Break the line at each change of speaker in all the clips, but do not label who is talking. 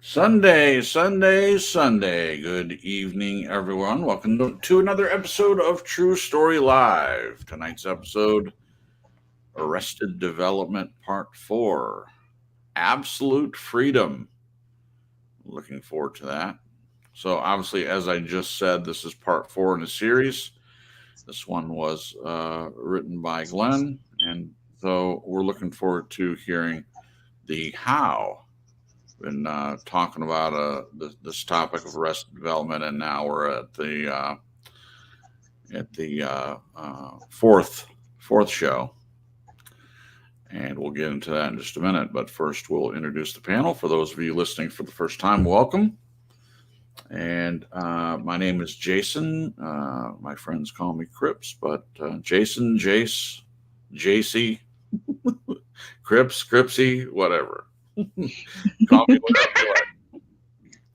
Sunday, Sunday, Sunday. Good evening, everyone. Welcome to another episode of True Story Live. Tonight's episode, Arrested Development Part 4, Absolute Freedom. Looking forward to that. So, obviously, as I just said, this is Part 4 in a series. This one was written by Glenn, and so we're looking forward to hearing the how. Been talking about this topic of arrested development, and now we're at the fourth show, and we'll get into that in just a minute. But first, we'll introduce the panel. For those of you listening for the first time, welcome. And my name is Jason. My friends call me Crips, but Jason, Jace, JC, Crips, Cripsy, whatever. Call me whatever you like.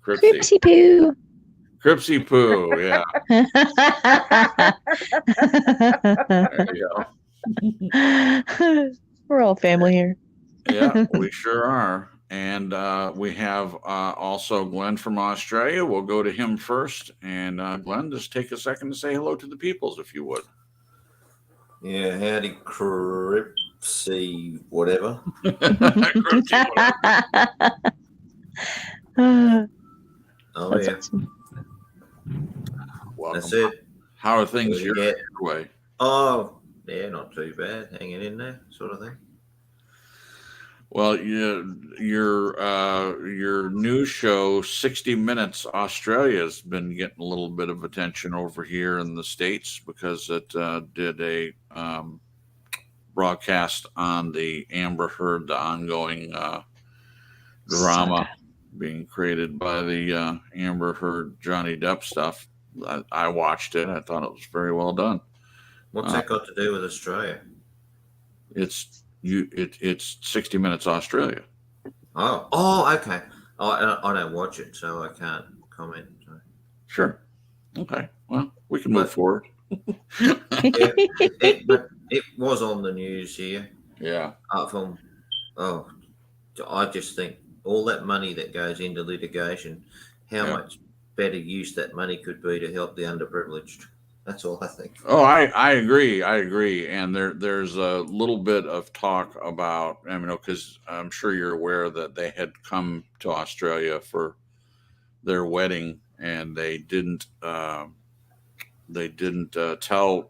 Cripsy Poo.
Cripsy Poo, yeah. There you
go. We're all family here.
Yeah, we sure are. And we have also Glenn from Australia. We'll go to him first. And Glenn, just take a second to say hello to the peoples, if you would.
Yeah, howdy, Cripsy, whatever.
Cripsy,
whatever. Oh,
That's
yeah.
awesome.
Welcome.
That's it.
How are things your way?
Oh, yeah, not too bad. Hanging in there, sort of thing.
Well, your new show, 60 Minutes Australia, has been getting a little bit of attention over here in the States because it did a broadcast on the Amber Heard, the ongoing drama being created by the Amber Heard Johnny Depp stuff. I watched it. I thought it was very well done.
What's that got to do with Australia?
It's 60 Minutes Australia.
Oh, okay. I don't watch it, so I can't comment. So.
Sure. Okay. Well, we can move forward.
It was on the news here.
Yeah.
I just think all that money that goes into litigation, how much better use that money could be to help the underprivileged. That's all I think.
Oh, I agree. And there's a little bit of talk about, because I'm sure you're aware that they had come to Australia for their wedding, and they didn't tell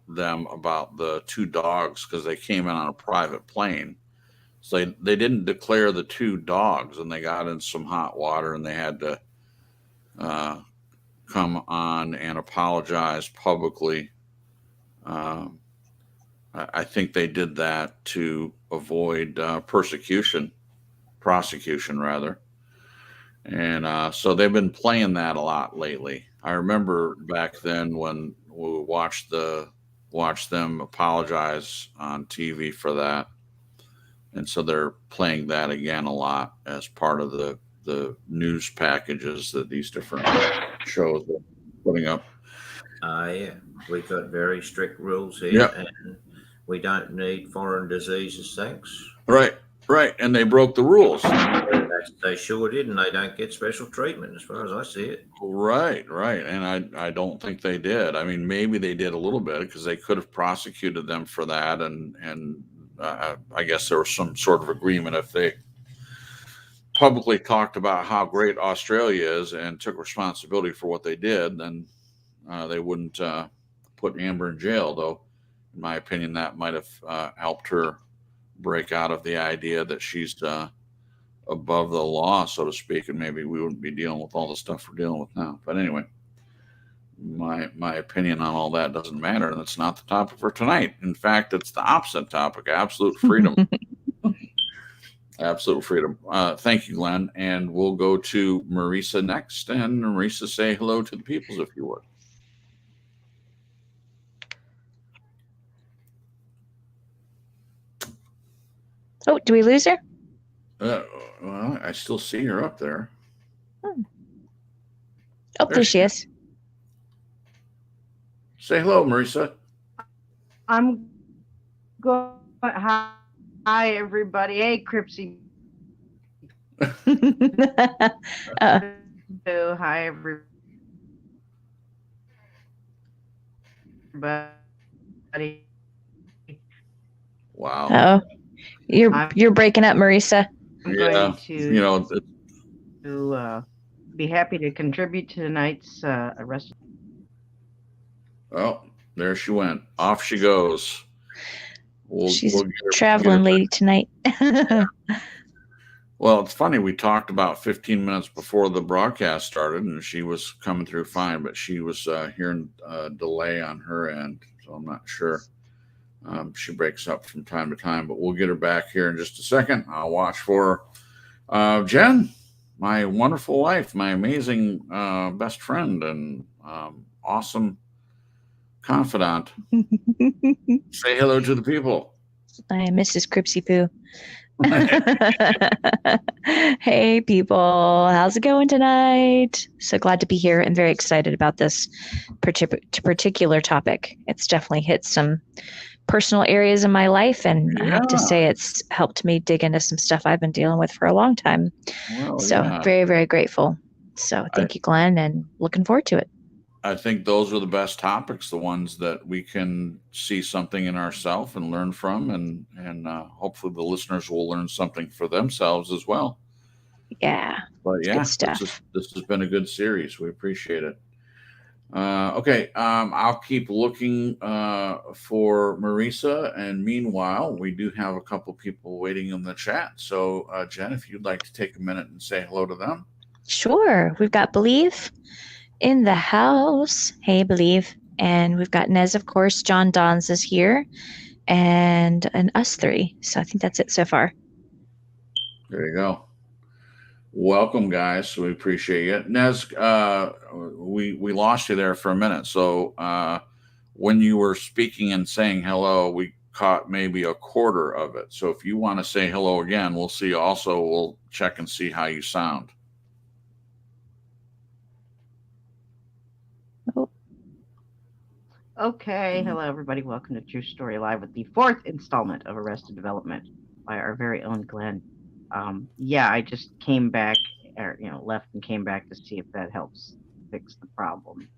them about the two dogs because they came in on a private plane. So they didn't declare the two dogs, and they got in some hot water, and they had to come on and apologize publicly. I think they did that to avoid prosecution rather. And so they've been playing that a lot lately. I remember back then when we watched them apologize on TV for that. And so they're playing that again a lot as part of the news packages that these different shows are putting up.
Yeah, we've got very strict rules here, and we don't need foreign diseases, thanks.
Right, and they broke the rules.
They sure did, and they don't get special treatment as far as I see it.
Right, and I don't think they did. I mean, maybe they did a little bit because they could have prosecuted them for that, and I guess there was some sort of agreement if they publicly talked about how great Australia is and took responsibility for what they did, then they wouldn't put Amber in jail, though. In my opinion, that might have helped her break out of the idea that she's above the law, so to speak, and maybe we wouldn't be dealing with all the stuff we're dealing with now. But anyway, my opinion on all that doesn't matter, and it's not the topic for tonight. In fact, it's the opposite topic: absolute freedom. Absolute freedom. Thank you, Glenn. And we'll go to Marisa next. And Marisa, say hello to the peoples, if you would.
Oh, do we lose her?
Well, I still see her up there.
Oh, there she is.
Say hello, Marisa.
I'm going. Hi, everybody. Hey, Cripsy. So, hi, everybody.
Wow.
Oh,
I'm
you're breaking up, Marisa.
I'm
Yeah.
going to
You know,
be happy to contribute to tonight's arrest.
oh, there she went. Off she goes.
She's
We'll
a
get her,
traveling lady tonight.
Well, it's funny. We talked about 15 minutes before the broadcast started, and she was coming through fine, but she was hearing a delay on her end, so I'm not sure. She breaks up from time to time, but we'll get her back here in just a second. I'll watch for Jen, my wonderful wife, my amazing best friend, and awesome confidant. Say hello to the people.
I am Mrs. Cripsy Poo. Hey, people. How's it going tonight? So glad to be here and very excited about this particular topic. It's definitely hit some personal areas in my life, and I have to say it's helped me dig into some stuff I've been dealing with for a long time.
Well,
so very, very grateful. So thank you, Glenn, and looking forward to it.
I think those are the best topics, the ones that we can see something in ourselves and learn from, and hopefully the listeners will learn something for themselves as well.
Yeah,
but yeah,
good stuff.
This has been a good series. We appreciate it. Okay, I'll keep looking for Marisa, and meanwhile, we do have a couple people waiting in the chat. So, Jen, if you'd like to take a minute and say hello to them.
Sure. We've got Believe in the house. Hey, Believe. And we've got Nez, of course. John Dons is here, and us three. So I think that's it so far.
There you go. Welcome, guys. We appreciate it. Nez, we lost you there for a minute. So when you were speaking and saying hello, we caught maybe a quarter of it. So if you want to say hello again, we'll see. Also, we'll check and see how you sound.
Okay, hello everybody. Welcome to True Story Live with the 4th installment of Arrested Development by our very own Glenn. Yeah, I just came back, left and came back to see if that helps fix the problem.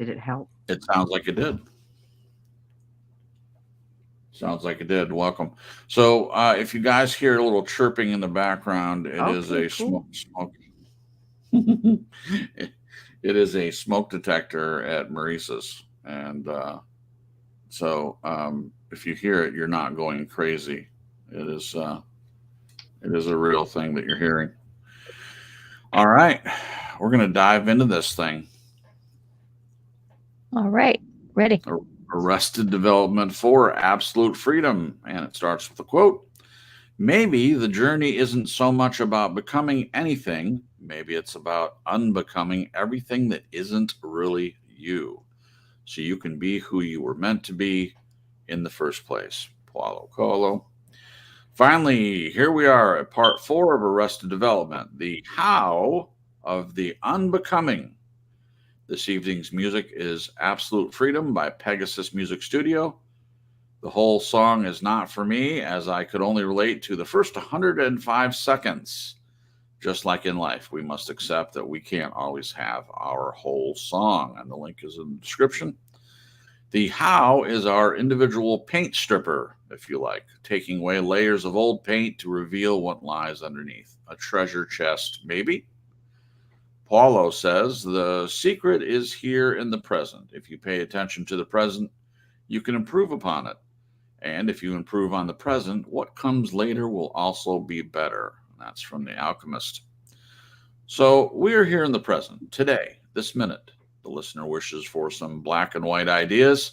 Did it help?
It sounds like it did. Sounds like it did. Welcome. So if you guys hear a little chirping in the background, it is a
cool.
smoke. It is a smoke detector at Marisa's. And so if you hear it, you're not going crazy. It is a real thing that you're hearing. All right. We're going to dive into this thing.
All right. Ready.
Arrested Development for Absolute Freedom. And it starts with a quote. Maybe the journey isn't so much about becoming anything. Maybe it's about unbecoming everything that isn't really you, so you can be who you were meant to be in the first place. Paulo Coelho. Finally, here we are at part 4 of Arrested Development, the how of the unbecoming. This evening's music is Absolute Freedom by PegasusMusicStudio. The whole song is not for me, as I could only relate to the first 105 seconds. Just like in life, we must accept that we can't always have our whole song, and the link is in the description. The how is our individual paint stripper, if you like, taking away layers of old paint to reveal what lies underneath. A treasure chest, maybe? Paulo says, the secret is here in the present. If you pay attention to the present, you can improve upon it. And if you improve on the present, what comes later will also be better. That's from the Alchemist. So we are here in the present, today, this minute. The listener wishes for some black and white ideas.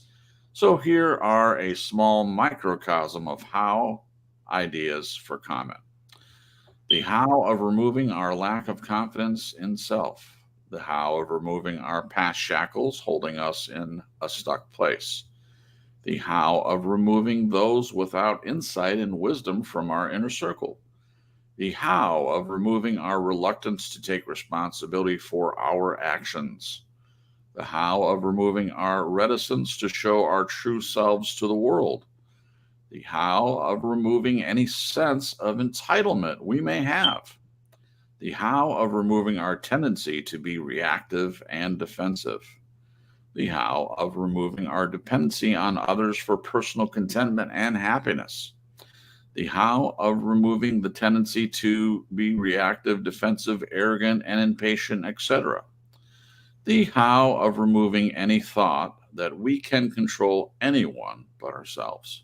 So here are a small microcosm of how ideas for comment. The how of removing our lack of confidence in self. The how of removing our past shackles holding us in a stuck place. The how of removing those without insight and wisdom from our inner circle. The how of removing our reluctance to take responsibility for our actions. The how of removing our reticence to show our true selves to the world. The how of removing any sense of entitlement we may have. The how of removing our tendency to be reactive and defensive. The how of removing our dependency on others for personal contentment and happiness. The how of removing the tendency to be reactive, defensive, arrogant, and impatient, etc. The how of removing any thought that we can control anyone but ourselves.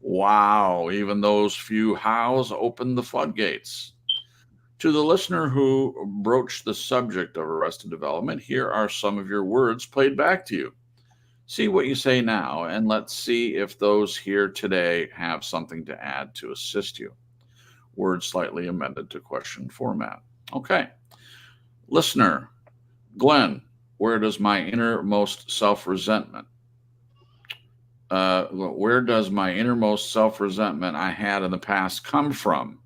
Wow, even those few hows open the floodgates. To the listener who broached the subject of arrested development, here are some of your words played back to you. See what you say now, and let's see if those here today have something to add to assist you. Words slightly amended to question format. Okay. Listener, Glenn, where does my innermost self-resentment where does my innermost self-resentment I had in the past come from?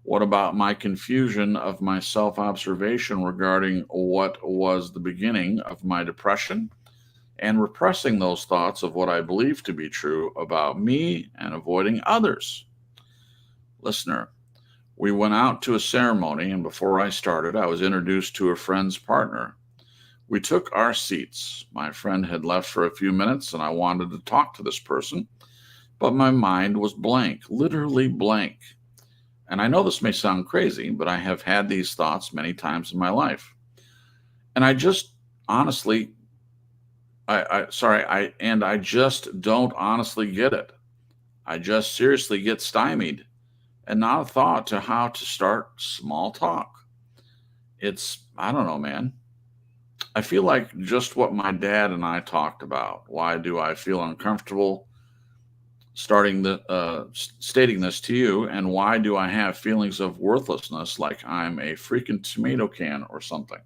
What about my confusion of my self-observation regarding what was the beginning of my depression and repressing those thoughts of what I believe to be true about me and avoiding others? Listener, we went out to a ceremony, and before I started, I was introduced to a friend's partner. We took our seats. My friend had left for a few minutes, and I wanted to talk to this person, but my mind was blank, literally blank. And I know this may sound crazy, but I have had these thoughts many times in my life. And I just honestly, I just don't honestly get it. I just seriously get stymied and not a thought to how to start small talk. I don't know, man. I feel like just what my dad and I talked about. Why do I feel uncomfortable stating this to you? And why do I have feelings of worthlessness like I'm a freaking tomato can or something?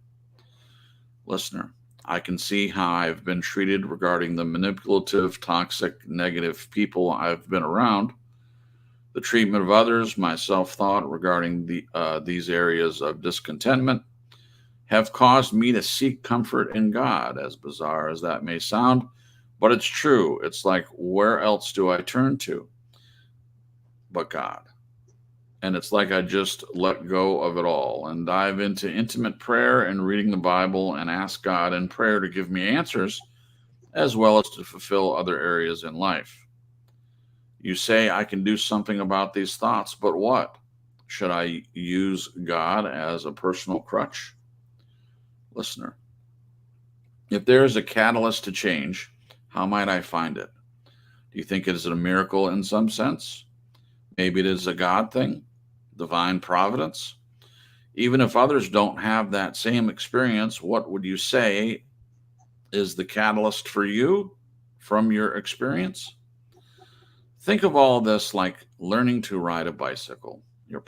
Listener, I can see how I've been treated regarding the manipulative, toxic, negative people I've been around, the treatment of others, my self-thought regarding these areas of discontentment, have caused me to seek comfort in God, as bizarre as that may sound, but it's true. It's like, where else do I turn to but God? And it's like I just let go of it all and dive into intimate prayer and reading the Bible and ask God in prayer to give me answers, as well as to fulfill other areas in life. You say I can do something about these thoughts, but what? Should I use God as a personal crutch? Listener, if there is a catalyst to change, how might I find it? Do you think it is a miracle in some sense? Maybe it is a God thing, divine providence. Even if others don't have that same experience, what would you say is the catalyst for you from your experience? Think of all this like learning to ride a bicycle. You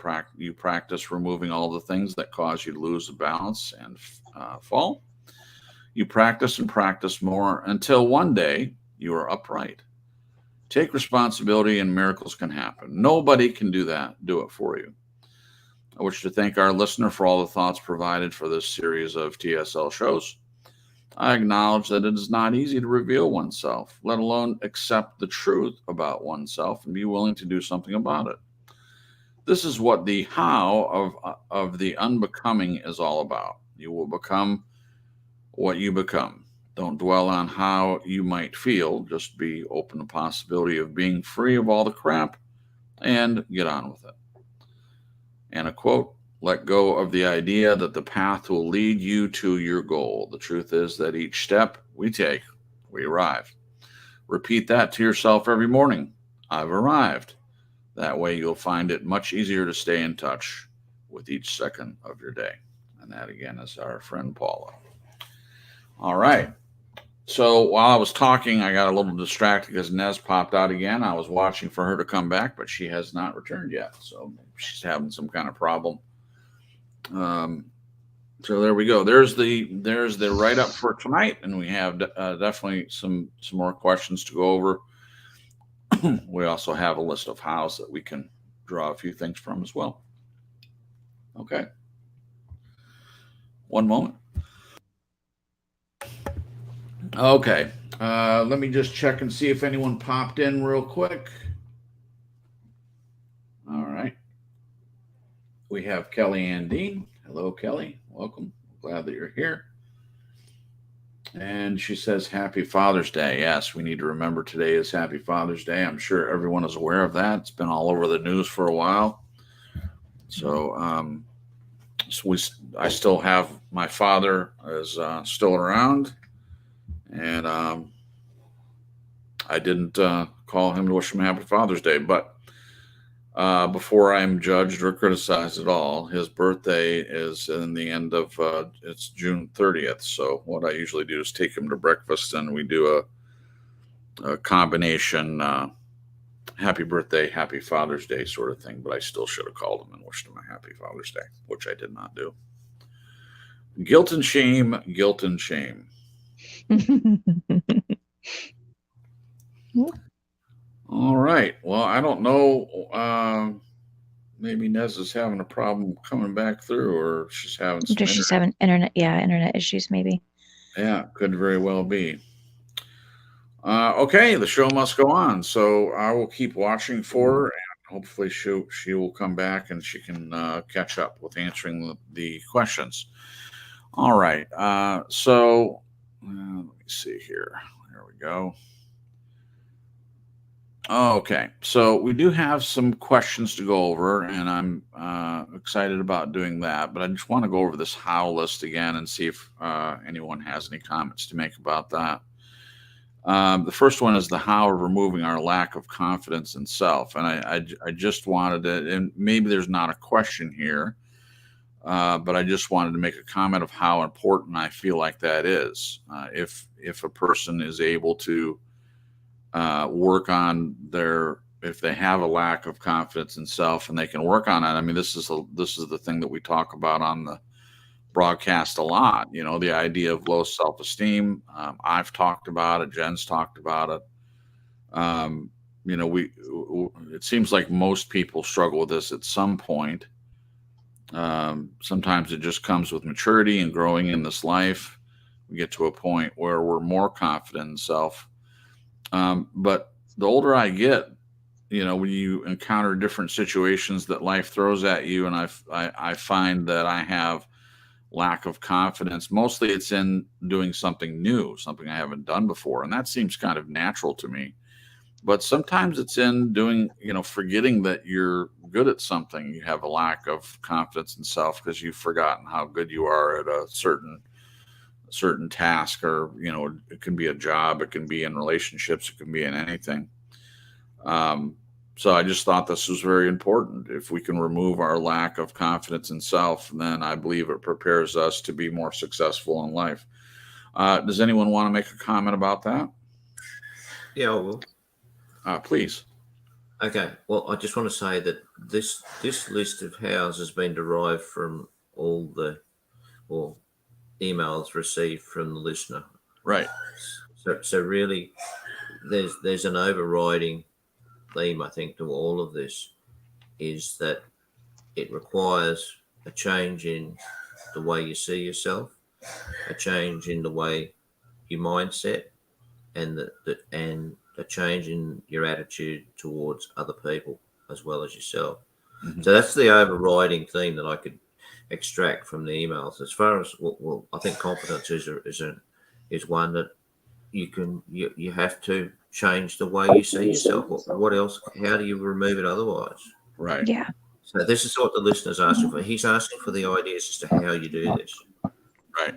practice removing all the things that cause you to lose the balance and fall. You practice and practice more until one day you are upright. Take responsibility and miracles can happen. Nobody can do it for you. I wish to thank our listener for all the thoughts provided for this series of TSL shows. I acknowledge that it is not easy to reveal oneself, let alone accept the truth about oneself and be willing to do something about it. This is what the how of the unbecoming is all about. You will become what you become. Don't dwell on how you might feel. Just be open to the possibility of being free of all the crap and get on with it. And a quote, let go of the idea that the path will lead you to your goal. The truth is that each step we take, we arrive. Repeat that to yourself every morning. I've arrived. That way you'll find it much easier to stay in touch with each second of your day. And that again is our friend Paula. All right. So while I was talking, I got a little distracted because Nez popped out again. I was watching for her to come back, but she has not returned yet. So she's having some kind of problem. So there we go. There's the write-up for tonight, and we have definitely some more questions to go over. We also have a list of hows that we can draw a few things from as well. Okay. One moment. Okay. Let me just check and see if anyone popped in real quick. We have Kelly Ann Dean. Hello, Kelly. Welcome. Glad that you're here. And she says, Happy Father's Day. Yes, we need to remember today is Happy Father's Day. I'm sure everyone is aware of that. It's been all over the news for a while. So, I still have my father is still around, and I didn't call him to wish him Happy Father's Day. But before I'm judged or criticized at all, his birthday is in the end of it's June 30th. So what I usually do is take him to breakfast, and we do a combination Happy Birthday, Happy Father's Day sort of thing. But I still should have called him and wished him a Happy Father's Day, which I did not do. Guilt and shame, guilt and shame. All right. Well, I don't know. Maybe Nez is having a problem coming back through, or she's having some
She's having internet issues, maybe.
Yeah, could very well be. Okay, the show must go on. So I will keep watching for her, and hopefully she will come back and she can catch up with answering the questions. All right. So let me see here. There we go. Okay, so we do have some questions to go over, and I'm excited about doing that. But I just want to go over this how list again and see if anyone has any comments to make about that. The first one is the how of removing our lack of confidence in self, and I just wanted to, and maybe there's not a question here, but I just wanted to make a comment of how important I feel like that is. If a person is able to work on if they have a lack of confidence in self and they can work on it. I mean, this is the thing that we talk about on the broadcast a lot, the idea of low self-esteem. I've talked about it. Jen's talked about it. It seems like most people struggle with this at some point. Sometimes it just comes with maturity and growing in this life. We get to a point where we're more confident in self. But the older I get, when you encounter different situations that life throws at you, and I find that I have lack of confidence. Mostly it's in doing something new, something I haven't done before. And that seems kind of natural to me. But sometimes it's in doing, forgetting that you're good at something. You have a lack of confidence in self because you've forgotten how good you are at a certain task, or it can be a job, it can be in relationships, it can be in anything. So I just thought this was very important. If we can remove our lack of confidence in self, then I believe it prepares us to be more successful in life. Does anyone want to make a comment about that?
Yeah, I will.
Please.
Okay. Well, I just want to say that this list of hows has been derived from all the emails received from the listener.
Right.
So really, there's an overriding theme, I think, to all of this, is that it requires a change in the way you see yourself, a change in the way your mindset, and a change in your attitude towards other people as well as yourself. Mm-hmm. So that's the overriding theme that I could extract from the emails. As far as I think confidence is one that you have to change the way you see yourself. What else? How do you remove it otherwise?
Right.
Yeah.
So this is what the listener's asking for. He's asking for the ideas as to how you do this.
Right.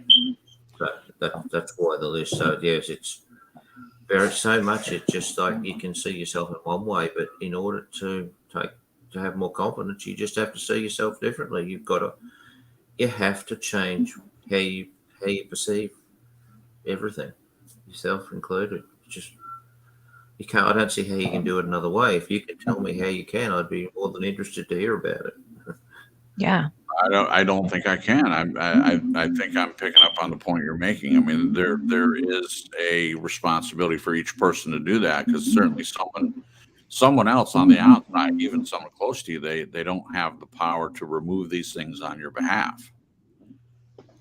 So that's why the list. So yes, it's so much. It's just like you can see yourself in one way, but in order to have more confidence, you just have to see yourself differently. You have to change how you perceive everything, yourself included. You can't. I don't see how you can do it another way. If you could tell me how you can, I'd be more than interested to hear about it.
Yeah.
I don't think I can. I think I'm picking up on the point you're making. I mean, there is a responsibility for each person to do that, because certainly someone else on the outside, even someone close to you, they don't have the power to remove these things on your behalf.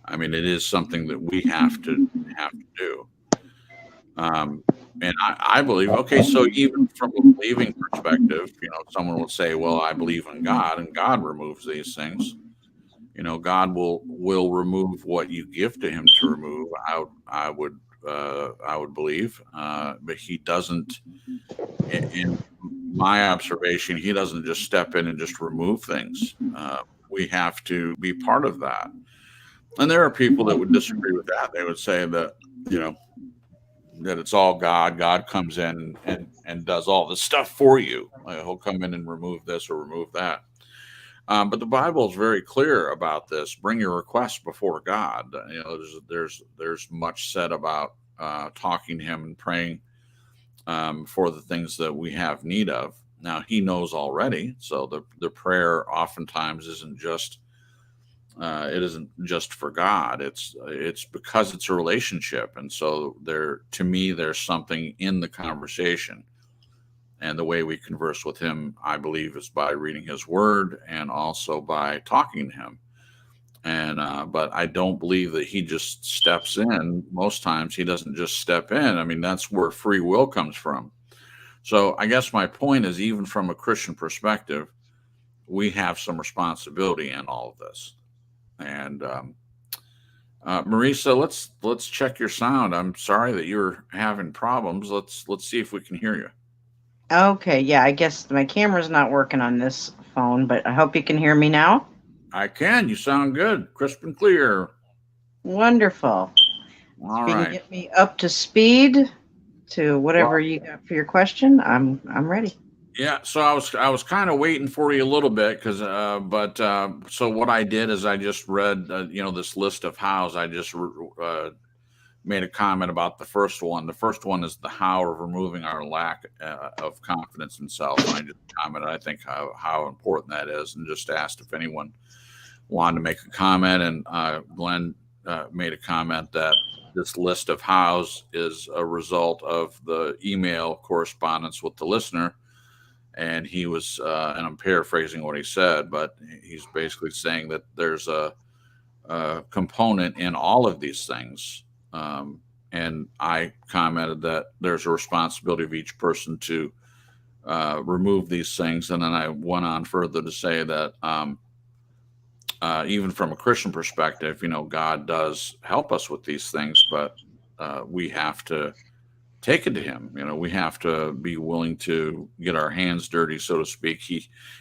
I mean, it is something that we have to do. And I believe, okay, so even from a believing perspective, someone will say, well, I believe in God and God removes these things. God will remove what you give to him to remove. I would believe, but he doesn't. In my observation, he doesn't just step in and just remove things. We have to be part of that. And there are people that would disagree with that. They would say that that it's all God. God comes in and does all the stuff for you. He'll come in and remove this or remove that. But the Bible is very clear about this. Bring your requests before God. There's much said about talking to him and praying for the things that we have need of. Now he knows already, so the prayer oftentimes isn't just for God. It's because it's a relationship, and so to me there's something in the conversation. And the way we converse with him, I believe, is by reading his word and also by talking to him. And but I don't believe that he just steps in. Most times he doesn't just step in. I mean, that's where free will comes from. So I guess my point is, even from a Christian perspective, we have some responsibility in all of this. And Marisa, let's check your sound. I'm sorry that you're having problems. Let's see if we can hear you.
Okay, yeah, I guess my camera's not working on this phone, but I hope you can hear me now.
I can. You sound good, crisp and clear.
Wonderful.
All
If you
right.
can get me up to speed to whatever you got for your question, I'm ready.
Yeah, so I was kind of waiting for you a little bit because, so what I did is I just read, this list of hows. I just made a comment about the first one. The first one is the how of removing our lack of confidence in self. And I just commented, I think how important that is, and just asked if anyone wanted to make a comment. And Glenn made a comment that this list of hows is a result of the email correspondence with the listener. And he was, and I'm paraphrasing what he said, but he's basically saying that there's a component in all of these things. And I commented that there's a responsibility of each person to remove these things. And then I went on further to say that even from a Christian perspective, God does help us with these things, but we have to take it to him. We have to be willing to get our hands dirty, so to speak.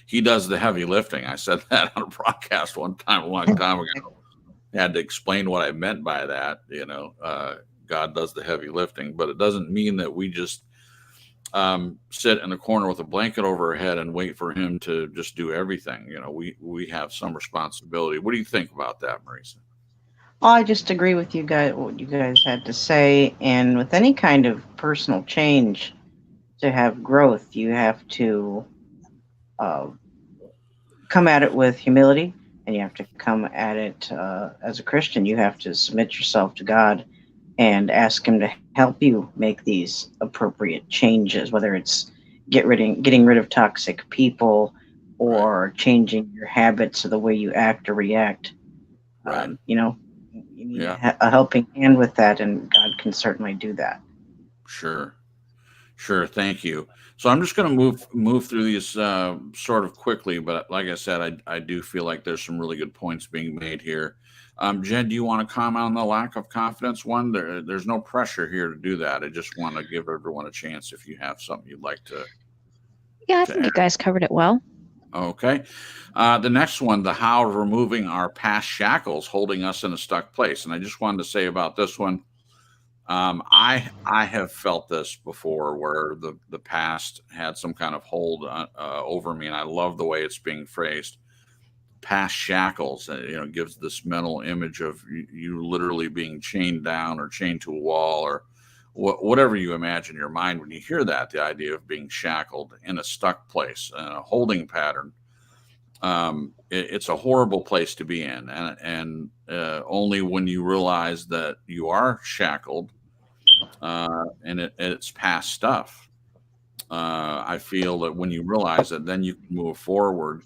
He does the heavy lifting. I said that on a broadcast one time, a long time ago. I had to explain what I meant by that. God does the heavy lifting, but it doesn't mean that we just sit in the corner with a blanket over our head and wait for him to just do everything. We have some responsibility. What do you think about that, Marisa?
I just agree with you guys, what you guys had to say. And with any kind of personal change, to have growth, you have to come at it with humility, and you have to come at it as a Christian. You have to submit yourself to God and ask him to help you make these appropriate changes, whether it's getting rid of toxic people or changing your habits or the way you act or react.
Right.
You need a helping hand with that, and God can certainly do that.
Sure. Thank you. So I'm just going to move through these sort of quickly, but like I said, I do feel like there's some really good points being made here. Jen, do you want to comment on the lack of confidence one? There's no pressure here to do that. I just want to give everyone a chance if you have something you'd like to.
Yeah, I think you guys covered it well.
Okay. The next one, the how of removing our past shackles holding us in a stuck place. And I just wanted to say about this one, I have felt this before, where the past had some kind of hold over me, and I love the way it's being phrased. Past shackles, gives this mental image of you literally being chained down or chained to a wall or whatever you imagine in your mind when you hear that. The idea of being shackled in a stuck place, a holding pattern. It's a horrible place to be in, and only when you realize that you are shackled and it's past stuff. I feel that when you realize it, then you can move forward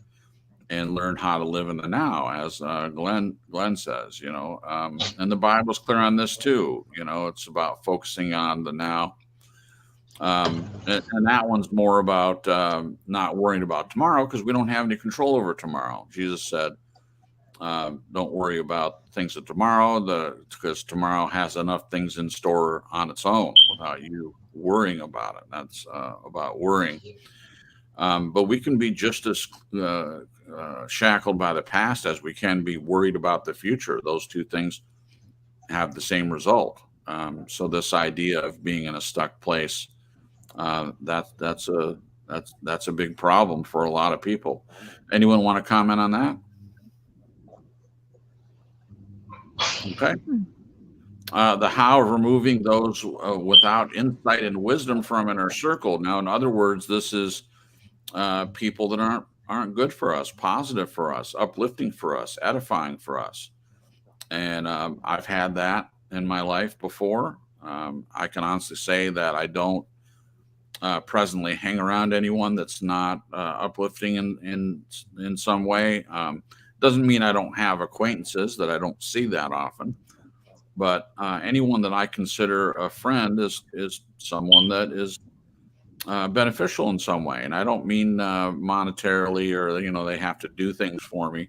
and learn how to live in the now, as Glenn says. And the Bible's clear on this too. It's about focusing on the now. And that one's more about not worrying about tomorrow because we don't have any control over tomorrow. Jesus said, don't worry about things of tomorrow because tomorrow has enough things in store on its own without you worrying about it. That's about worrying. But we can be just as shackled by the past as we can be worried about the future. Those two things have the same result. So this idea of being in a stuck place, that's a big problem for a lot of people. Anyone want to comment on that? Okay. The how of removing those without insight and wisdom from inner circle. Now, in other words, this is people that aren't good for us, positive for us, uplifting for us, edifying for us. And I've had that in my life before. I can honestly say that I don't presently hang around anyone that's not uplifting in some way. Doesn't mean I don't have acquaintances that I don't see that often, but anyone that I consider a friend is someone that is beneficial in some way. And I don't mean monetarily or they have to do things for me.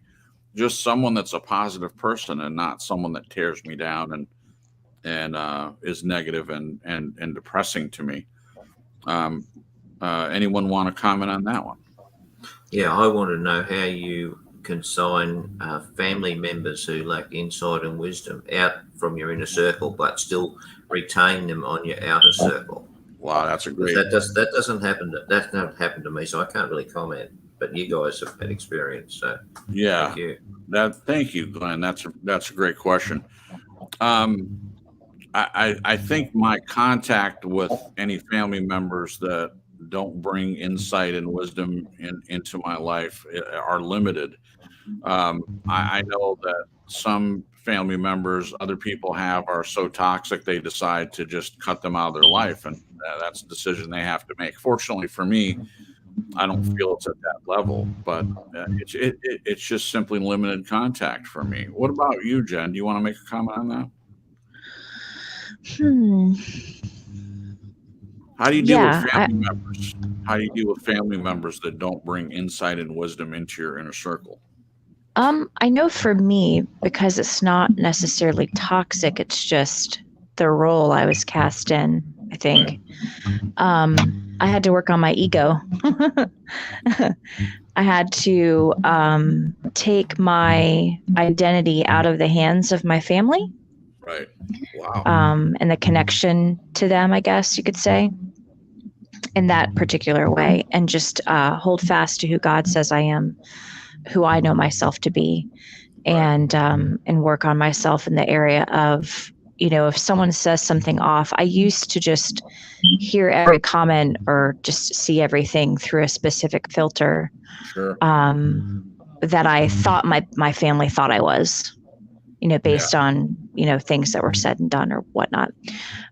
Just someone that's a positive person and not someone that tears me down and is negative and depressing to me. Anyone want to comment on that one?
Yeah, I want to know how you consign family members who lack insight and wisdom out from your inner circle, but still retain them on your outer circle.
Wow, that's a great.
That doesn't happen. That's not happened to me, so I can't really comment. But you guys have had experience, so
yeah.
Thank you.
Thank you, Glenn. That's a great question. I think my contact with any family members that don't bring insight and wisdom into my life are limited. I know that some family members other people have are so toxic they decide to just cut them out of their life, and that's a decision they have to make. Fortunately for me, I don't feel it's at that level, but it's just simply limited contact for me. What about you, Jen? Do you want to make a comment on that? How do you deal with family members? How do you deal with family members that don't bring insight and wisdom into your inner circle?
I know for me, because it's not necessarily toxic, it's just the role I was cast in, I think. I had to work on my ego. I had to take my identity out of the hands of my family.
Right. Wow.
And the connection to them, I guess you could say, in that particular way, and just hold fast to who God says I am, who I know myself to be, and work on myself in the area of, if someone says something off, I used to just hear every comment or just see everything through a specific filter.
Sure.
That I thought my family thought I was, based on, things that were said and done or whatnot.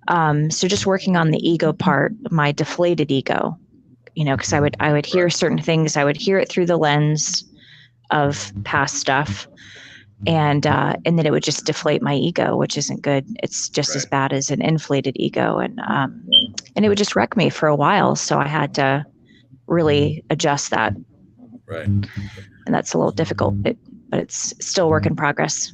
So just working on the ego part, my deflated ego, because I would hear certain things, I would hear it through the lens of past stuff. And then it would just deflate my ego, which isn't good. It's just as bad as an inflated ego. And it would just wreck me for a while. So I had to really adjust that.
Right.
And that's a little difficult, but it's still work in progress.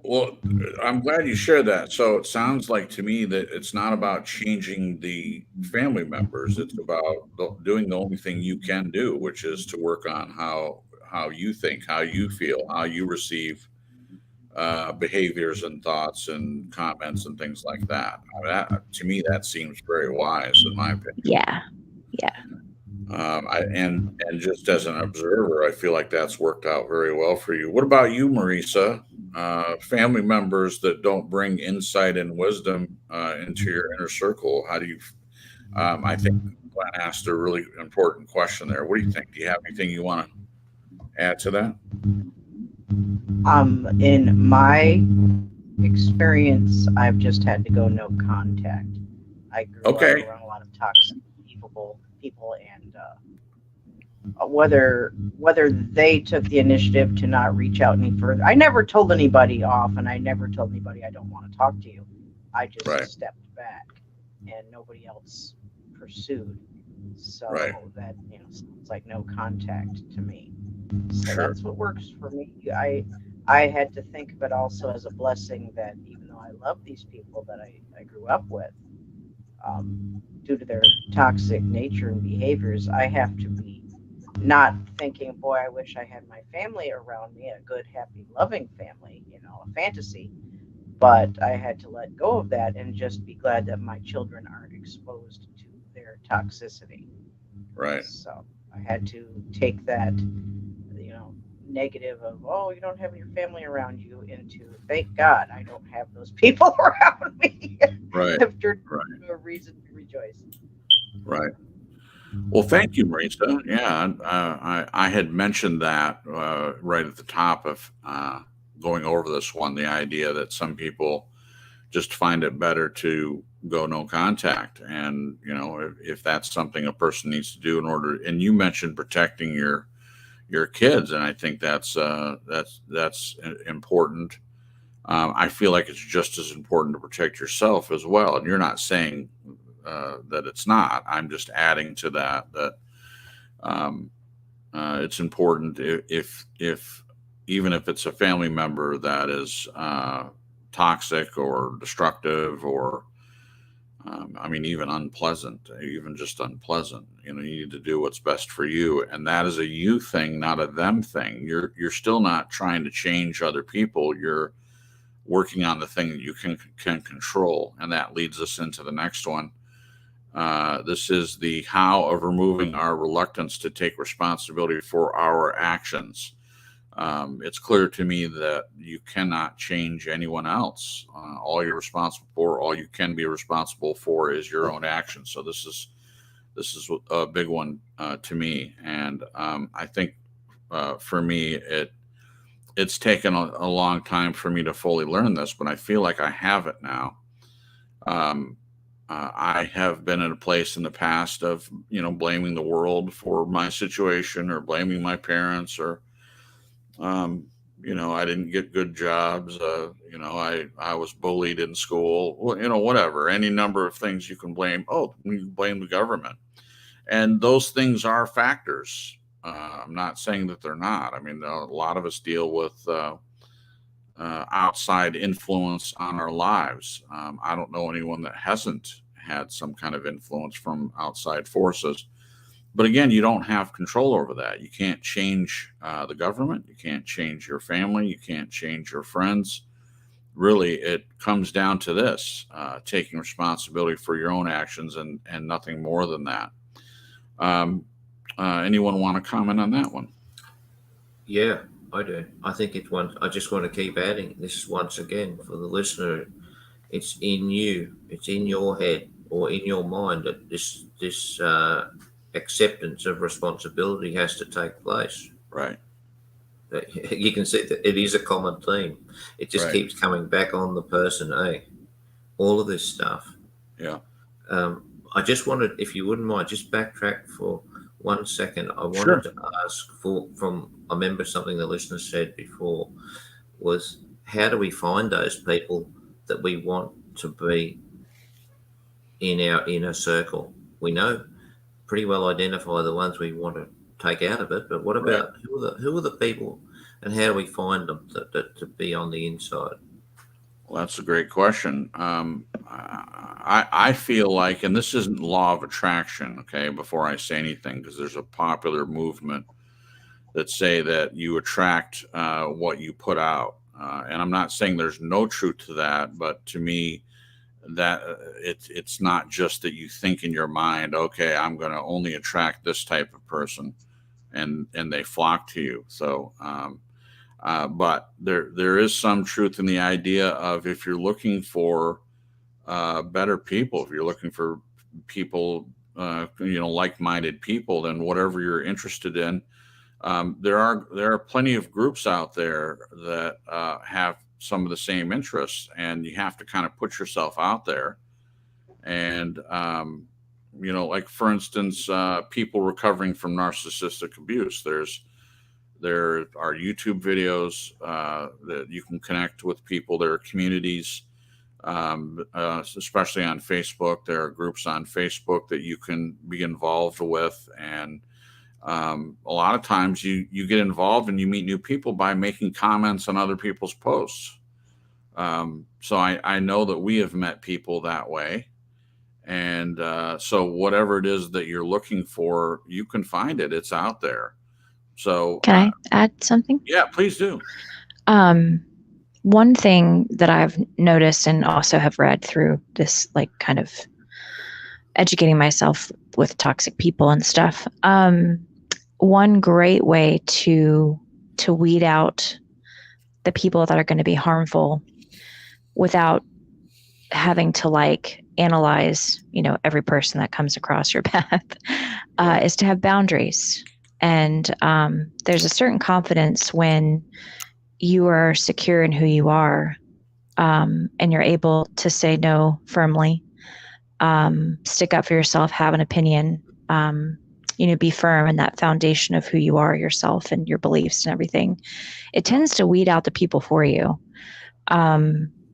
Well, I'm glad you shared that. So it sounds like to me that it's not about changing the family members. It's about doing the only thing you can do, which is to work on how you think, how you feel, how you receive behaviors and thoughts and comments and things like that. To me, that seems very wise, in my opinion.
Yeah.
And just as an observer, I feel like that's worked out very well for you. What about you, Marisa? Family members that don't bring insight and wisdom into your inner circle. How do you? I think Glenn asked a really important question there. What do you think? Do you have anything you want to add to that?
In my experience, I've just had to go no contact. I grew up around a lot of toxic people, and whether they took the initiative to not reach out any further. I never told anybody off, and I never told anybody I don't want to talk to you. I just stepped back, and nobody else pursued. So
Right.
that, sounds like no contact to me. So
Sure.
that's what works for me. I had to think of it also as a blessing that even though I love these people that I grew up with, due to their toxic nature and behaviors, I have to be not thinking, boy, I wish I had my family around me, a good, happy, loving family, a fantasy. But I had to let go of that and just be glad that my children aren't exposed to their toxicity.
Right.
So I had to take that, negative of, oh, you don't have your family around you, into, thank God I don't have those people around me.
Right.
I've turned
Right.
into a reason to rejoice.
Right. Well, thank you, Marisa. Yeah, I had mentioned that right at the top of going over this one, the idea that some people just find it better to go no contact. And, if that's something a person needs to do in order, and you mentioned protecting your kids, and I think that's important. I feel like it's just as important to protect yourself as well. And you're not saying that it's not. I'm just adding to that it's important if even if it's a family member that is toxic or destructive or even unpleasant, even just unpleasant. You need to do what's best for you, and that is a you thing, not a them thing. You're still not trying to change other people. You're working on the thing that you can control, and that leads us into the next one. This is the how of removing our reluctance to take responsibility for our actions. It's clear to me that you cannot change anyone else. All you're responsible for, all you can be responsible for, is your own actions. So this is a big one to me, and I think for me it's taken a long time for me to fully learn this, but I feel like I have it now. I have been in a place in the past of, blaming the world for my situation, or blaming my parents, or, I didn't get good jobs. I was bullied in school, whatever, any number of things you can blame. Oh, you blame the government. And those things are factors. I'm not saying that they're not. I mean, a lot of us deal with outside influence on our lives. I don't know anyone that hasn't had some kind of influence from outside forces. But again, you don't have control over that. You can't change the government. You can't change your family. You can't change your friends. Really, it comes down to this, taking responsibility for your own actions, and nothing more than that. Anyone want to comment on that one?
Yeah, I do. I think it's one. I just want to keep adding. This is, once again, for the listener. It's in you. It's in your head or in your mind that this acceptance of responsibility has to take place.
Right.
You can see that it is a common theme. It just
Right.
keeps coming back on the person. All of this stuff.
Yeah.
I just wanted, if you wouldn't mind, just backtrack for 1 second. I wanted
Sure.
to ask I remember something the listener said before, was how do we find those people that we want to be in our inner circle? We know pretty well identify the ones we want to take out of it, but what about who are the people, and how do we find them to be on the inside?
Well, that's a great question. I feel like, and this isn't law of attraction, okay, before I say anything, because there's a popular movement that say that you attract what you put out. And I'm not saying there's no truth to that, but to me, that it's not just that you think in your mind, okay, I'm going to only attract this type of person, and they flock to you. So, but there is some truth in the idea of, if you're looking for better people, if you're looking for people, like-minded people, then whatever you're interested in, there are plenty of groups out there that have some of the same interests, and you have to kind of put yourself out there. And like, for instance, people recovering from narcissistic abuse, there are YouTube videos that you can connect with people. There are communities especially on Facebook. There are groups on Facebook that you can be involved with, and a lot of times you get involved and you meet new people by making comments on other people's posts. So I know that we have met people that way. And so whatever it is that you're looking for, you can find it. It's out there. So
Can I add something?
yeah, please do.
One thing that I've noticed and also have read through this, like, kind of educating myself with toxic people and stuff. One great way to weed out the people that are going to be harmful without having to, like, analyze, every person that comes across your path, is to have boundaries. And there's a certain confidence when you are secure in who you are, and you're able to say no firmly, stick up for yourself, have an opinion, be firm in that foundation of who you are yourself and your beliefs and everything. It tends to weed out the people for you.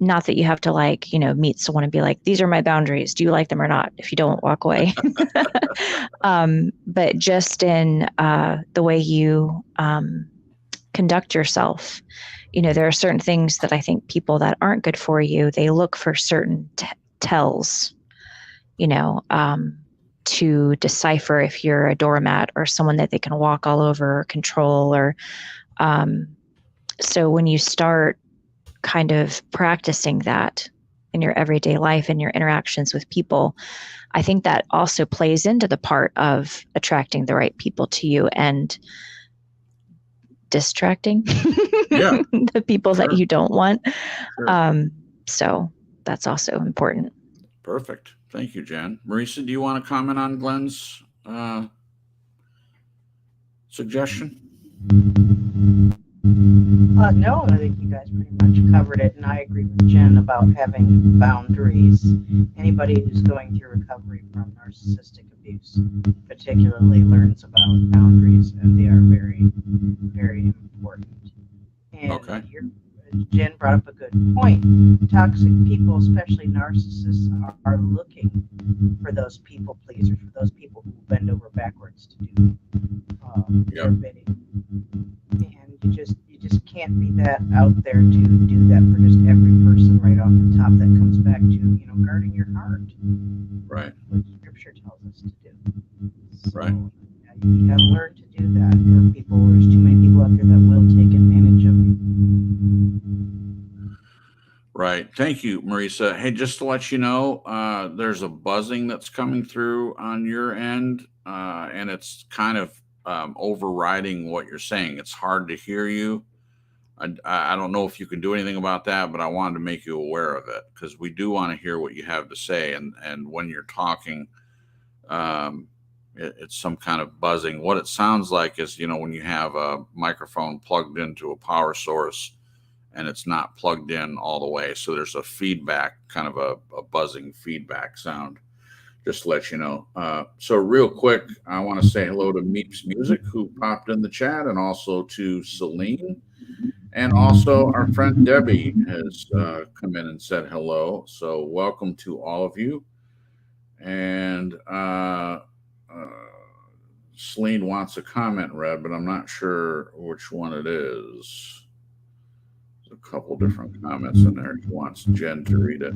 Not that you have to, like, meet someone and be like, these are my boundaries. Do you like them or not? If you don't, walk away. But just in the way you conduct yourself, there are certain things that I think people that aren't good for you, they look for certain tells, to decipher if you're a doormat or someone that they can walk all over or control. Or so when you start kind of practicing that in your everyday life and your interactions with people, I think that also plays into the part of attracting the right people to you and distracting the people that you don't want. Sure. So that's also important.
Perfect. Thank you, Jen. Marisa, do you want to comment on Glenn's suggestion?
No, I think you guys pretty much covered it, and I agree with Jen about having boundaries. Anybody who's going through recovery from narcissistic abuse particularly learns about boundaries, and they are very, very important. And Jen brought up a good point. Toxic people, especially narcissists, are looking for those people pleasers, for those people who bend over backwards to do their bidding. And you just can't be that out there to do that for just every person right off the top. That comes back to, guarding your heart.
Right.
What Scripture tells us to do. So,
right.
You got to learn to do that. There's too many people out there that will take advantage of you.
Right. Thank you, Marisa. Hey, just to let you know, there's a buzzing that's coming through on your end, and it's kind of overriding what you're saying. It's hard to hear you. I don't know if you can do anything about that, but I wanted to make you aware of it because we do want to hear what you have to say. And when you're talking, it's some kind of buzzing. What it sounds like is, when you have a microphone plugged into a power source and it's not plugged in all the way. So there's a feedback, kind of a buzzing feedback sound, just to let you know. So real quick, I want to say hello to Meeps Music, who popped in the chat, and also to Celine. And also our friend Debbie has come in and said hello. So welcome to all of you. And Celine wants a comment read, but I'm not sure which one it is. There's a couple different comments in there. She wants Jen to read it.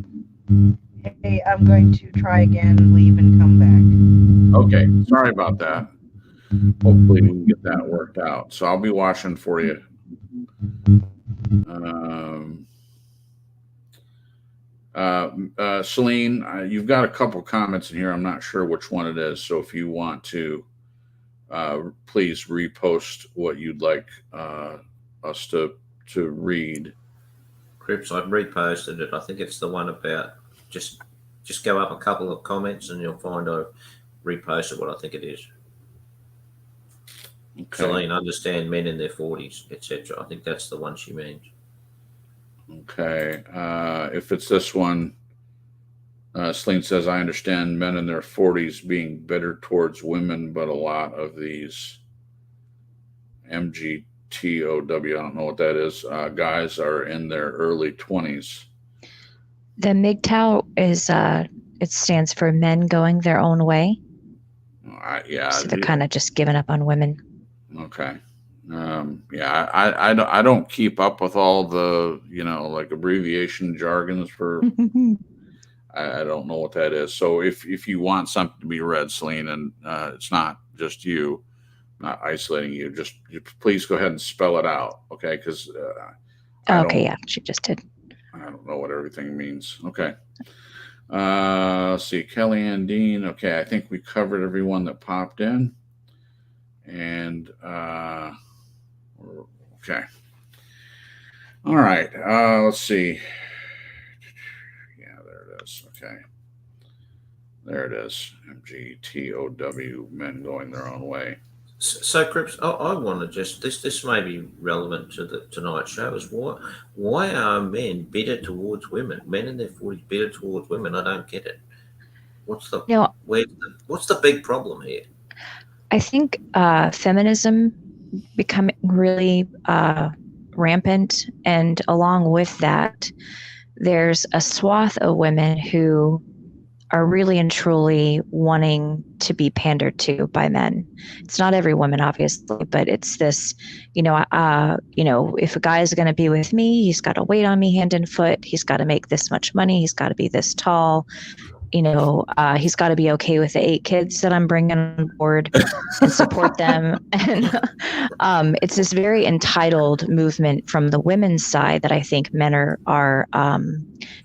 Hey, I'm going to try again, leave, and come back.
Okay, sorry about that. Hopefully we can get that worked out. So I'll be watching for you. Celine, you've got a couple comments in here. I'm not sure which one it is. So if you want to, please repost what you'd like us to read.
Crips, I've reposted it. I think it's the one about just go up a couple of comments and you'll find I've reposted what I think it is. Okay. Celine, understand men in their 40s, etc. I think that's the one she means.
Okay. If it's this one, Celine says, I understand men in their 40s being bitter towards women, but a lot of these MGTOW, I don't know what that is, guys are in their early 20s.
The MGTOW is it stands for men going their own way.
Yeah.
So they're kind of just giving up on women.
Okay. Yeah, I don't keep up with all the, like abbreviation jargons for, I don't know what that is. So if you want something to be read, Celine, and it's not just you, not isolating you, just please go ahead and spell it out. Okay. Cause
okay. Yeah. She just did.
I don't know what everything means. Okay. Let's see. Kellyanne Dean. Okay. I think we covered everyone that popped in. And, okay. All right. Let's see. Yeah, there it is. Okay. There it is. MGTOW, men going their own way.
So, Crips, I want to just this may be relevant to tonight's show. Is why are men bitter towards women? Men in their 40s bitter towards women. I don't get it. What's the big problem here?
I think feminism becoming really rampant, and along with that, there's a swath of women who are really and truly wanting to be pandered to by men. It's not every woman, obviously, but it's this, if a guy is going to be with me, he's got to wait on me hand and foot. He's got to make this much money. He's got to be this tall. He's got to be okay with the 8 kids that I'm bringing on board and support them. And it's this very entitled movement from the women's side that I think men are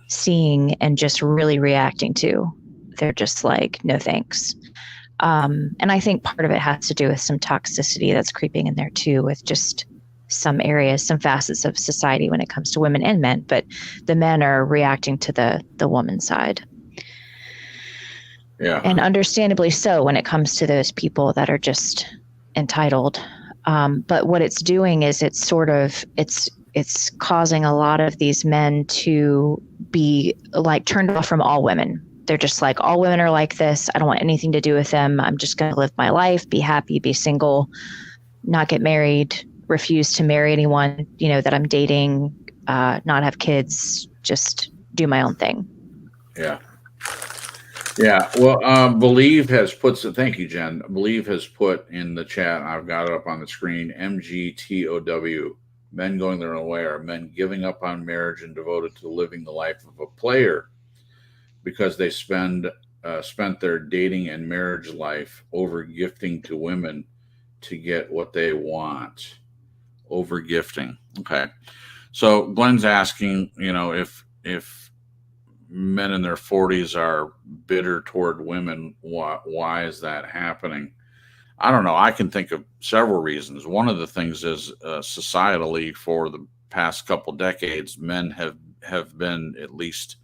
seeing and just really reacting to. They're just like, no thanks. And I think part of it has to do with some toxicity that's creeping in there too, with just some areas, some facets of society when it comes to women and men. But the men are reacting to the woman's side.
Yeah.
And understandably so when it comes to those people that are just entitled. But what it's doing is it's causing a lot of these men to be like turned off from all women. They're just like, all women are like this. I don't want anything to do with them. I'm just going to live my life, be happy, be single, not get married, refuse to marry anyone, that I'm dating, not have kids, just do my own thing.
Yeah. Yeah. Well, Believe has put, thank you, Jen. Believe has put in the chat, I've got it up on the screen, MGTOW, men going their own way are men giving up on marriage and devoted to living the life of a player because they spent their dating and marriage life over gifting to women to get what they want. Over gifting. Okay. So Glenn's asking, if men in their 40s are bitter toward women, why is that happening? I don't know. I can think of several reasons. One of the things is societally for the past couple decades, men have been at least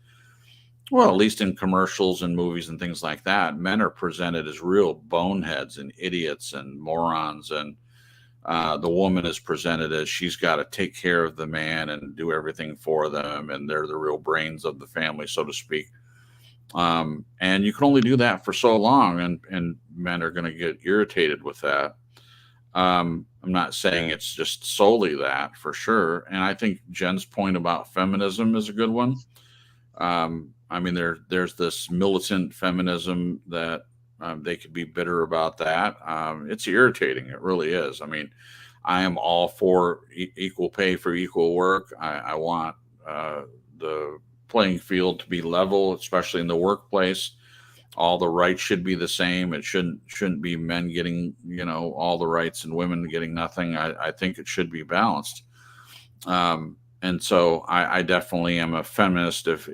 in commercials and movies and things like that, men are presented as real boneheads and idiots and morons. And the woman is presented as she's got to take care of the man and do everything for them. And they're the real brains of the family, so to speak. And you can only do that for so long. And men are going to get irritated with that. I'm not saying it's just solely that, for sure. And I think Jen's point about feminism is a good one. I mean, there's this militant feminism that they could be bitter about that. It's irritating. It really is. I mean, I am all for equal pay for equal work. I want the playing field to be level, especially in the workplace. All the rights should be the same. It shouldn't be men getting, all the rights and women getting nothing. I think it should be balanced. And so I definitely am a feminist if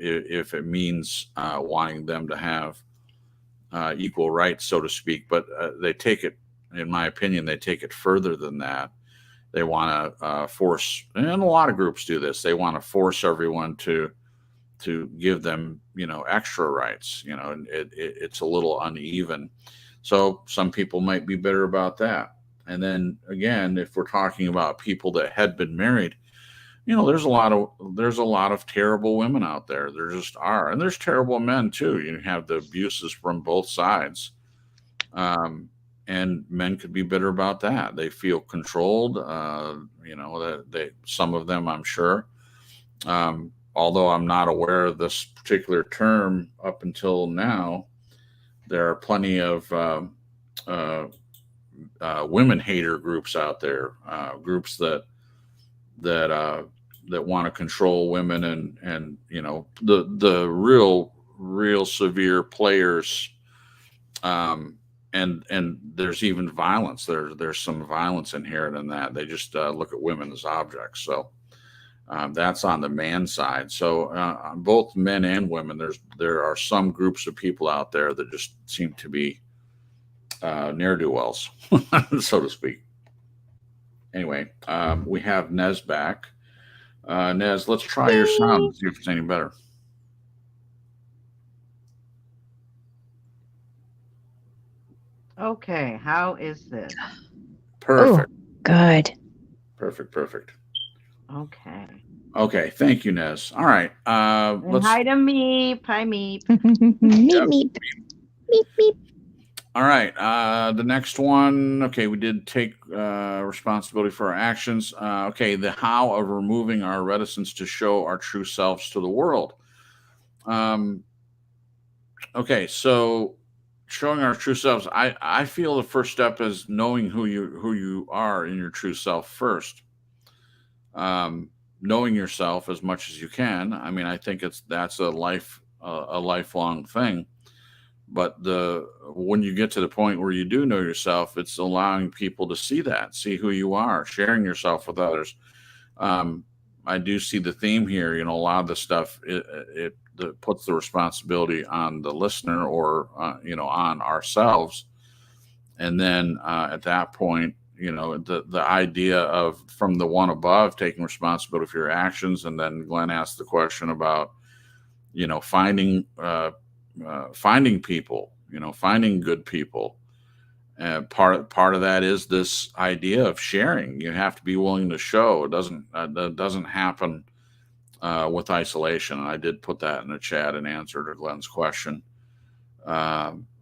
it means wanting them to have equal rights, so to speak. But they take it, in my opinion, they take it further than that. They want to force, and a lot of groups do this. They want to force everyone to give them, extra rights. And it's a little uneven. So some people might be bitter about that. And then again, if we're talking about people that had been married, there's a lot of terrible women out there. There just are. And there's terrible men too. You have the abuses from both sides. And men could be bitter about that. They feel controlled, that some of them, I'm sure. although I'm not aware of this particular term up until now, there are plenty of uh, women hater groups out there, groups that that want to control women, and the real severe players, and there's even violence. There's some violence inherent in that. They just look at women as objects. So that's on the man side. So both men and women, there are some groups of people out there that just seem to be ne'er-do-wells, so to speak. Anyway, we have Nez back. Nez, let's try your sound and see if it's any better.
Okay, how is this?
Perfect.
Oh, good.
Perfect.
Okay.
Okay, thank you, Nez. All right.
And hi to Meep. Hi, Meep.
Meep, meep. Meep, meep.
All right. The next one. Okay, we did take responsibility for our actions. Okay, the how of removing our reticence to show our true selves to the world. Okay, so showing our true selves. I feel the first step is knowing who you are in your true self first. Knowing yourself as much as you can. I mean, I think that's a lifelong thing. But when you get to the point where you do know yourself, it's allowing people to see who you are, sharing yourself with others. I do see the theme here. A lot of the stuff it puts the responsibility on the listener, or on ourselves, and then at that point, the idea of, from the one above, taking responsibility for your actions. And then Glenn asked the question about finding people, finding good people. Part of that is this idea of sharing. You have to be willing to show. That doesn't happen with isolation. And I did put that in the chat in answer to Glenn's question.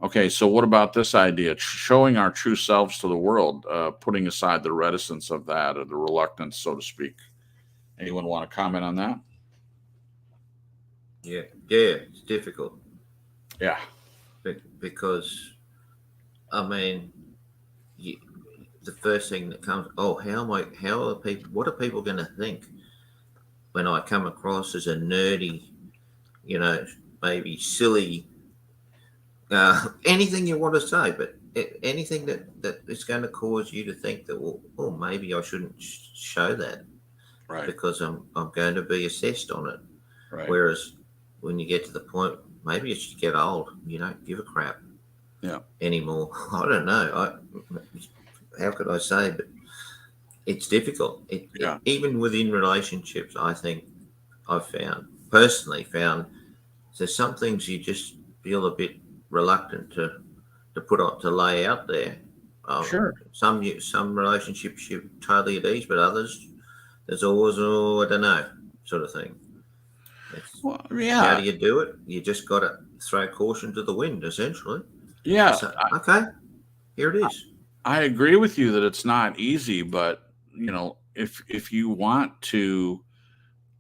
Okay, so what about this idea? Showing our true selves to the world, putting aside the reticence of that, or the reluctance, so to speak. Anyone want to comment on that?
Yeah, it's difficult.
Yeah.
Because, I mean, the first thing that comes, what are people going to think when I come across as a nerdy, maybe silly, anything you want to say, but anything that is going to cause you to think that, well, maybe I shouldn't show that,
Right.
Because I'm going to be assessed on it.
Right.
Whereas when you get to the point, maybe as you get old, you don't give a crap anymore. I don't know. How could I say? But it's difficult. Even within relationships, I think I've personally found, there's some things you just feel a bit reluctant to put on, to lay out there.
Sure.
Some relationships you're totally at ease, but others, there's always, I don't know, sort of thing. How do you do it? You just got to throw caution to the wind, essentially.
Yeah.
So, okay, here it is.
I agree with you that it's not easy, but if you want to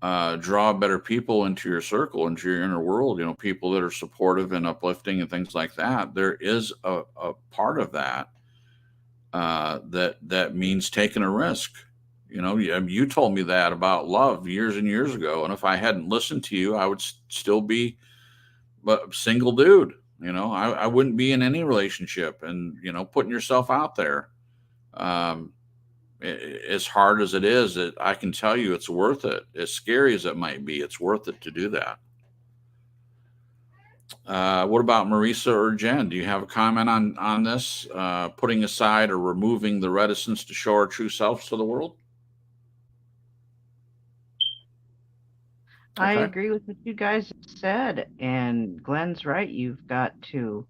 draw better people into your circle, into your inner world, people that are supportive and uplifting and things like that, there is a part of that that means taking a risk. You told me that about love years and years ago, and if I hadn't listened to you, I would still be a single dude. I wouldn't be in any relationship. And putting yourself out there, as hard as it is, I can tell you it's worth it. As scary as it might be, it's worth it to do that. What about Marisa or Jen? Do you have a comment on this, putting aside or removing the reticence to show our true selves to the world?
I agree with what you guys said, and Glenn's right. You've got to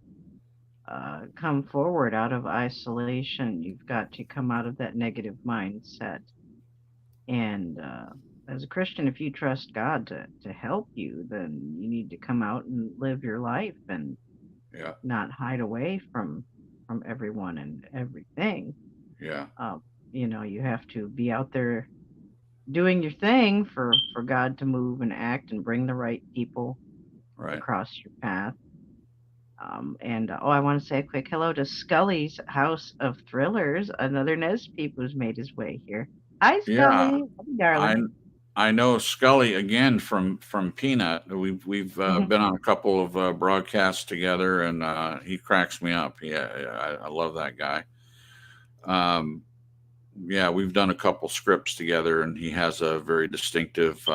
come forward out of isolation. You've got to come out of that negative mindset. And as a Christian, if you trust God to help you, then you need to come out and live your life and not hide away from everyone and everything.
Yeah.
You have to be out there doing your thing for God to move and act and bring the right people
Right.
across your path. I want to say a quick hello to Scully's House of Thrillers, another Nez Peep who's made his way here. Hi,
Yeah.
Scully. Hi, darling.
I know Scully again from Peanut. We've
Mhm.
been on a couple of broadcasts together, and he cracks me up. Yeah, I love that guy. Yeah, we've done a couple scripts together, and he has a very distinctive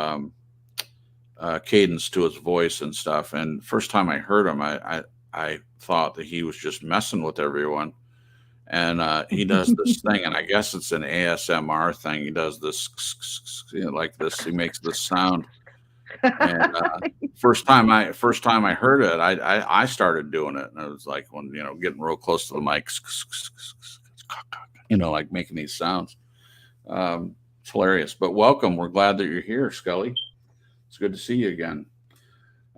cadence to his voice and stuff. And first time I heard him, I thought that he was just messing with everyone. And he does this thing, and I guess it's an ASMR thing. He does this, like this. He makes this sound. And first time I heard it, I started doing it, and it was like when getting real close to the mic, like making these sounds. It's hilarious. But welcome. We're glad that you're here, Scully. It's good to see you again.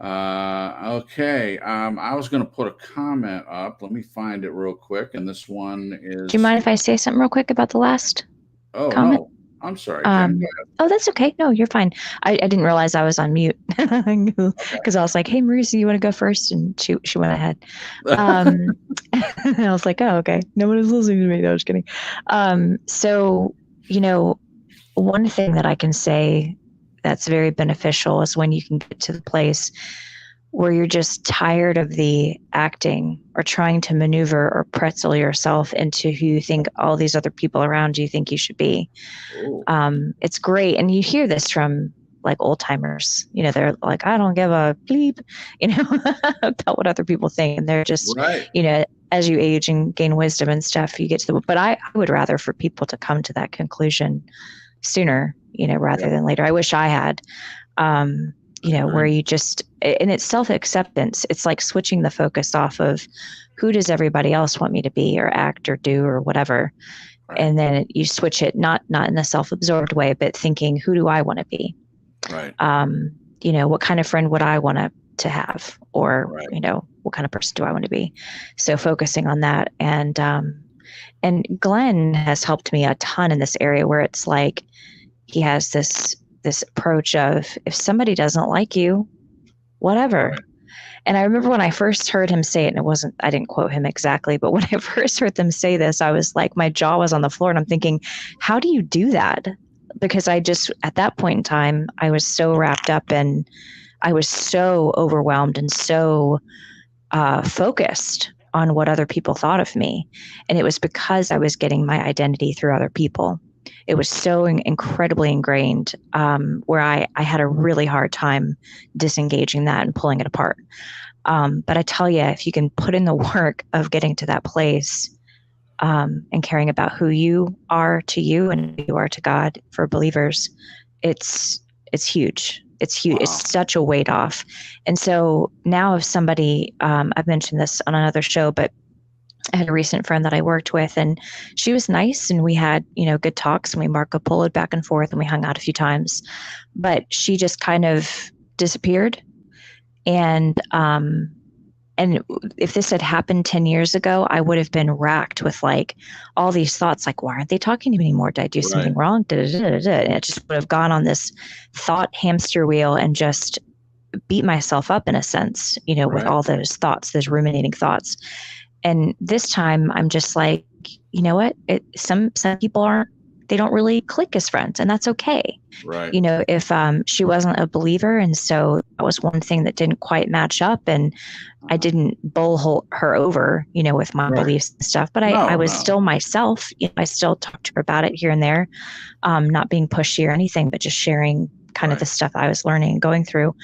Okay. I was going to put a comment up. Let me find it real quick. And this one is.
Do you mind if I say something real quick about the last comment?
No. I'm sorry, Jen.
Oh, that's okay. No, you're fine. I didn't realize I was on mute because I was like, "Hey, Marisa, you want to go first?" And she went ahead. I was like, "Oh, okay. No one is listening to me." No, just kidding. So one thing that I can say that's very beneficial is when you can get to the place where you're just tired of the acting or trying to maneuver or pretzel yourself into who you think all these other people around you think you should be. It's great. And you hear this from like old timers, they're like, I don't give a bleep, about what other people think. And they're just,
right.
As you age and gain wisdom and stuff, you get to but I would rather for people to come to that conclusion sooner, rather than later. I wish I had, where you just, and it's self-acceptance. It's like switching the focus off of who does everybody else want me to be or act or do or whatever. Right. And then you switch it, not in a self-absorbed way, but thinking, who do I want to be?
Right.
What kind of friend would I want to have? Or,
right.
What kind of person do I want to be? So focusing on that. And Glenn has helped me a ton in this area where it's like, he has this approach of, if somebody doesn't like you, whatever. Right. And I remember when I first heard him say it, and I didn't quote him exactly, but when I first heard them say this, I was like, my jaw was on the floor, and I'm thinking, how do you do that? Because at that point in time, I was so wrapped up and I was so overwhelmed and so focused on what other people thought of me. And it was because I was getting my identity through other people. It was so incredibly ingrained, where I had a really hard time disengaging that and pulling it apart. But I tell you, if you can put in the work of getting to that place and caring about who you are to you and who you are to God for believers, it's huge. It's huge. Wow. It's such a weight off. And so now if somebody, I've mentioned this on another show, but I had a recent friend that I worked with, and she was nice, and we had, good talks, and we Marco Polo'd back and forth, and we hung out a few times, but she just kind of disappeared. And if this had happened 10 years ago, I would have been racked with like all these thoughts, like, why aren't they talking to me anymore? Did I do something wrong? And it just would have gone on this thought hamster wheel and just beat myself up in a sense, with all those thoughts, those ruminating thoughts. And this time I'm just like, you know what? Some people they don't really click as friends, and that's okay.
Right.
If she wasn't a believer, and so that was one thing that didn't quite match up, and I didn't bull her over, with my beliefs and stuff, but I was still myself. I still talked to her about it here and there, not being pushy or anything, but just sharing kind of the stuff I was learning and going through.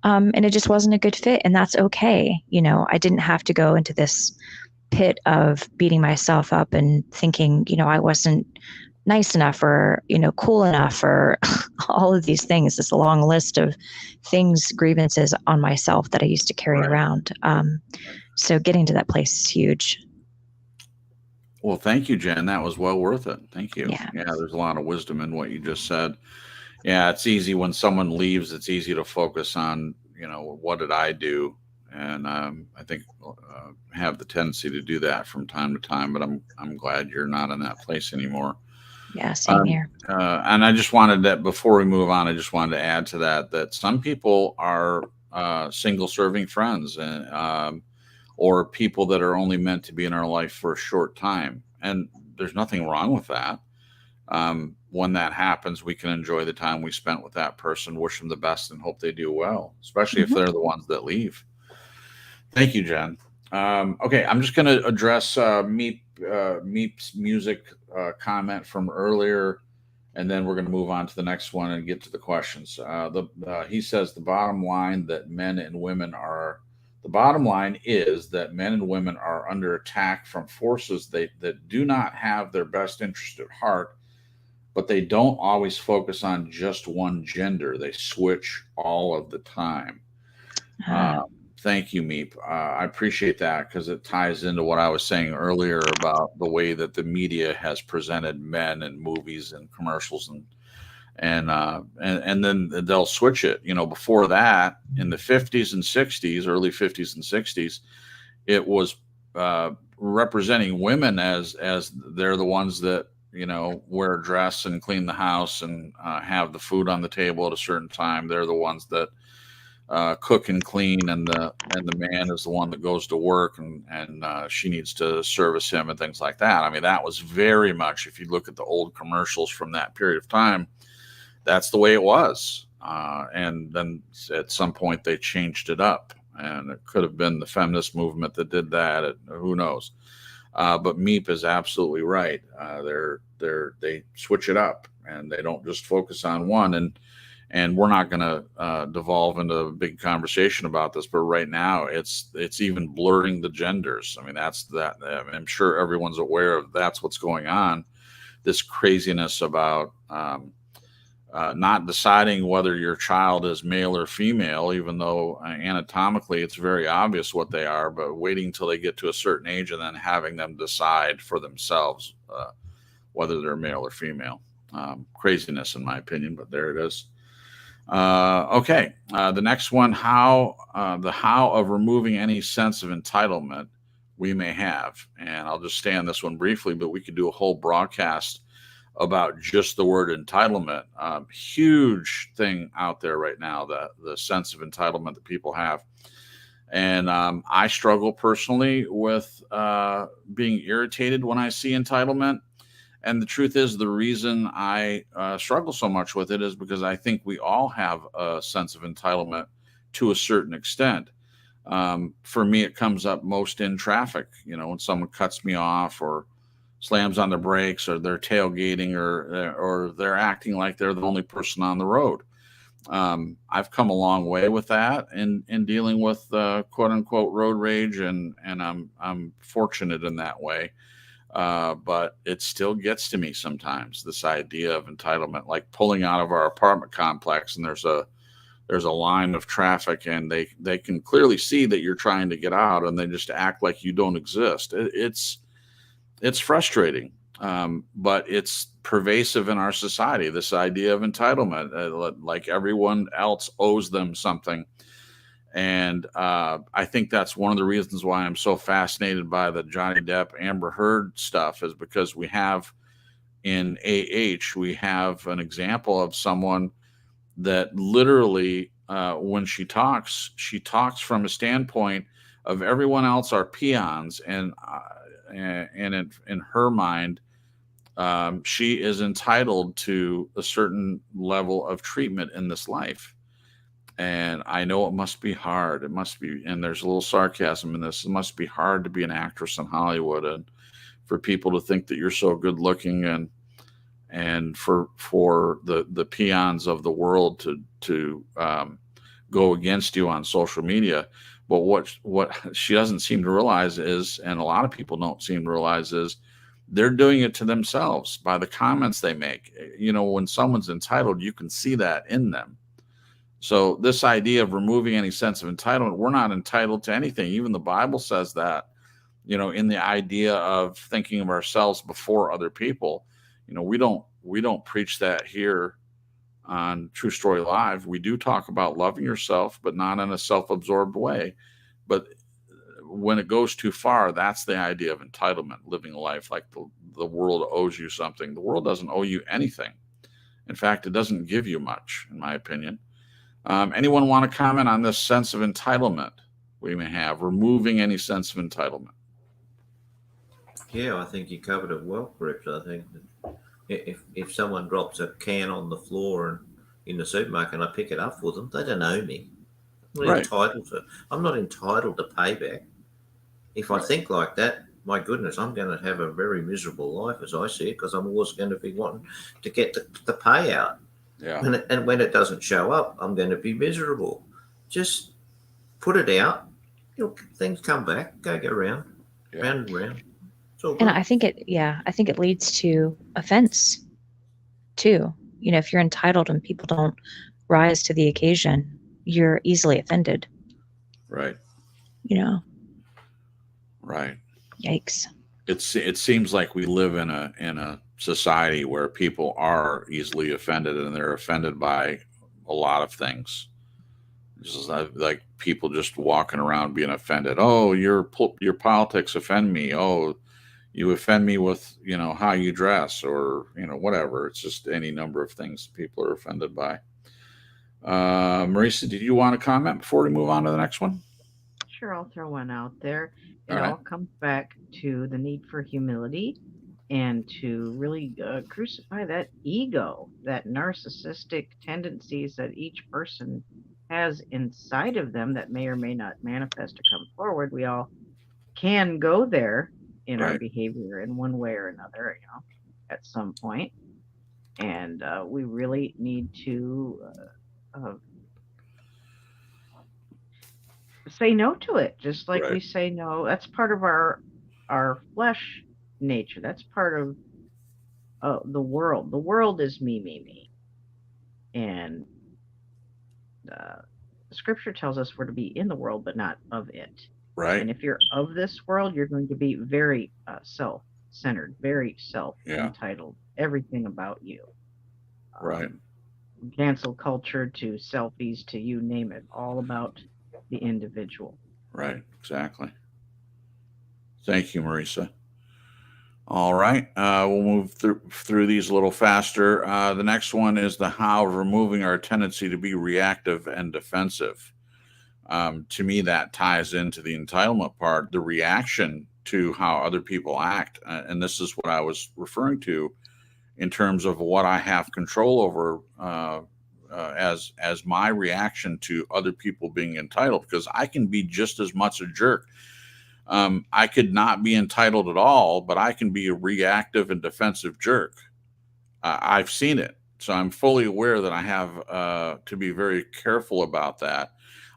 And it just wasn't a good fit, and that's okay. I didn't have to go into this pit of beating myself up and thinking, I wasn't nice enough or, cool enough or all of these things. It's a long list of things, grievances on myself that I used to carry around. So getting to that place is huge.
Well, thank you, Jen. That was well worth it. Thank you.
Yeah,
there's a lot of wisdom in what you just said. Yeah, it's easy when someone leaves, it's easy to focus on, what did I do? And I think have the tendency to do that from time to time, but I'm glad you're not in that place anymore.
Yeah, same here.
And I just wanted that before we move on, I just wanted to add to that some people are single serving friends and or people that are only meant to be in our life for a short time. And there's nothing wrong with that. When that happens, we can enjoy the time we spent with that person, wish them the best, and hope they do well, especially if they're the ones that leave. Thank you, Jen. Okay, I'm just going to address Meep's music comment from earlier, and then we're going to move on to the next one and get to the questions. He says the bottom line is that men and women are under attack from forces that do not have their best interest at heart, but they don't always focus on just one gender. They switch all of the time. Thank you, Meep. I appreciate that because it ties into what I was saying earlier about the way that the media has presented men in movies and commercials, and then they'll switch it. Before that, in the 50s and 60s, early 50s and 60s, it was representing women as they're the ones that wear a dress and clean the house and have the food on the table at a certain time. They're the ones that cook and clean, and the man is the one that goes to work, and she needs to service him and things like that. I mean, that was very much, if you look at the old commercials from that period of time, that's the way it was. And then at some point they changed it up, and it could have been the feminist movement that did that. Who knows? But Meep is absolutely right. They switch it up, and they don't just focus on one. And we're not going to devolve into a big conversation about this, but right now it's even blurring the genders. I mean, I'm sure everyone's aware of that's what's going on. This craziness about not deciding whether your child is male or female, even though anatomically it's very obvious what they are, but waiting until they get to a certain age and then having them decide for themselves whether they're male or female. Craziness, in my opinion, but there it is. Okay. The next one, how of removing any sense of entitlement we may have. And I'll just stay on this one briefly, but we could do a whole broadcast about just the word entitlement. Huge thing out there right now, the sense of entitlement that people have. And I struggle personally with being irritated when I see entitlement. And the truth is, the reason I struggle so much with it is because I think we all have a sense of entitlement to a certain extent. For me, it comes up most in traffic, when someone cuts me off or slams on the brakes, or they're tailgating, or they're acting like they're the only person on the road. I've come a long way with that in dealing with quote unquote road rage, and I'm fortunate in that way. But it still gets to me sometimes, this idea of entitlement, like pulling out of our apartment complex, and there's a line of traffic, and they can clearly see that you're trying to get out, and they just act like you don't exist. It's frustrating, but it's pervasive in our society, this idea of entitlement, like everyone else owes them something. And I think that's one of the reasons why I'm so fascinated by the Johnny Depp Amber Heard stuff, is because we have in we have an example of someone that literally, when she talks from a standpoint of everyone else are peons, and in her mind, she is entitled to a certain level of treatment in this life. And I know it must be hard. It must be, and there's a little sarcasm in this. It must be hard to be an actress in Hollywood, and for people to think that you're so good looking, and for the peons of the world to go against you on social media. But what she doesn't seem to realize is, and a lot of people don't seem to realize, is they're doing it to themselves by the comments they make. When someone's entitled, you can see that in them. So this idea of removing any sense of entitlement, we're not entitled to anything. Even the Bible says that, in the idea of thinking of ourselves before other people. We don't preach that here on True Story Live. We do talk about loving yourself, but not in a self-absorbed way. But when it goes too far, that's the idea of entitlement, living a life like the world owes you something. The world doesn't owe you anything. In fact, it doesn't give you much, in my opinion. Anyone want to comment on this sense of entitlement we may have, removing any sense of entitlement?
Yeah, I think you covered it well, Grips. I think that if someone drops a can on the floor in the supermarket and I pick it up for them, they don't owe me. I'm not entitled to. I'm not entitled to payback. If I think like that, my goodness, I'm going to have a very miserable life as I see it, because I'm always going to be wanting to get the payout.
Yeah.
And when it doesn't show up, I'm going to be miserable. Just put it out. Things come back, go round, round and round.
And I think it leads to offense too. If you're entitled and people don't rise to the occasion, you're easily offended.
Right. Right.
Yikes.
It seems like we live in a society where people are easily offended, and they're offended by a lot of things. Just like people just walking around being offended. Oh, your politics offend me. Oh, you offend me with how you dress, or whatever. It's just any number of things people are offended by. Marisa, did you want to comment before we move on to the next one?
Sure, I'll throw one out there. It
All right.
all comes back to the need for humility and to really crucify that ego, that narcissistic tendencies that each person has inside of them that may or may not manifest or come forward. We all can go there in our
Right.
behavior in one way or another, at some point. And we really need to say no to it, just like we
Right.
say no. That's part of our flesh nature. That's part of the world. The world is me, and Scripture tells us we're to be in the world, but not of it.
Right.
And if you're of this world, you're going to be very self-centered, very self-entitled. Everything about you.
Right.
Cancel culture to selfies to you name it, all about the individual.
Right. Exactly. Thank you, Marisa. All right. We'll move through these a little faster. The next one is the how of removing our tendency to be reactive and defensive. To me, that ties into the entitlement part, the reaction to how other people act. And this is what I was referring to in terms of what I have control over as my reaction to other people being entitled, because I can be just as much a jerk. I could not be entitled at all, but I can be a reactive and defensive jerk. I've seen it. So I'm fully aware that I have to be very careful about that.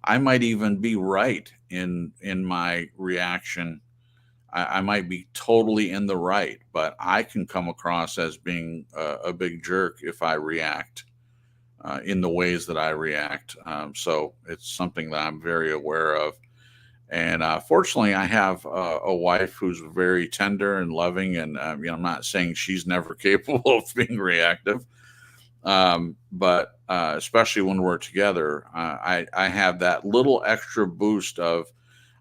I might even be right in my reaction. I might be totally in the right, but I can come across as being a big jerk if I react in the ways that I react. So it's something that I'm very aware of. And fortunately, I have a wife who's very tender and loving, and I'm not saying she's never capable of being reactive, but especially when we're together, I have that little extra boost of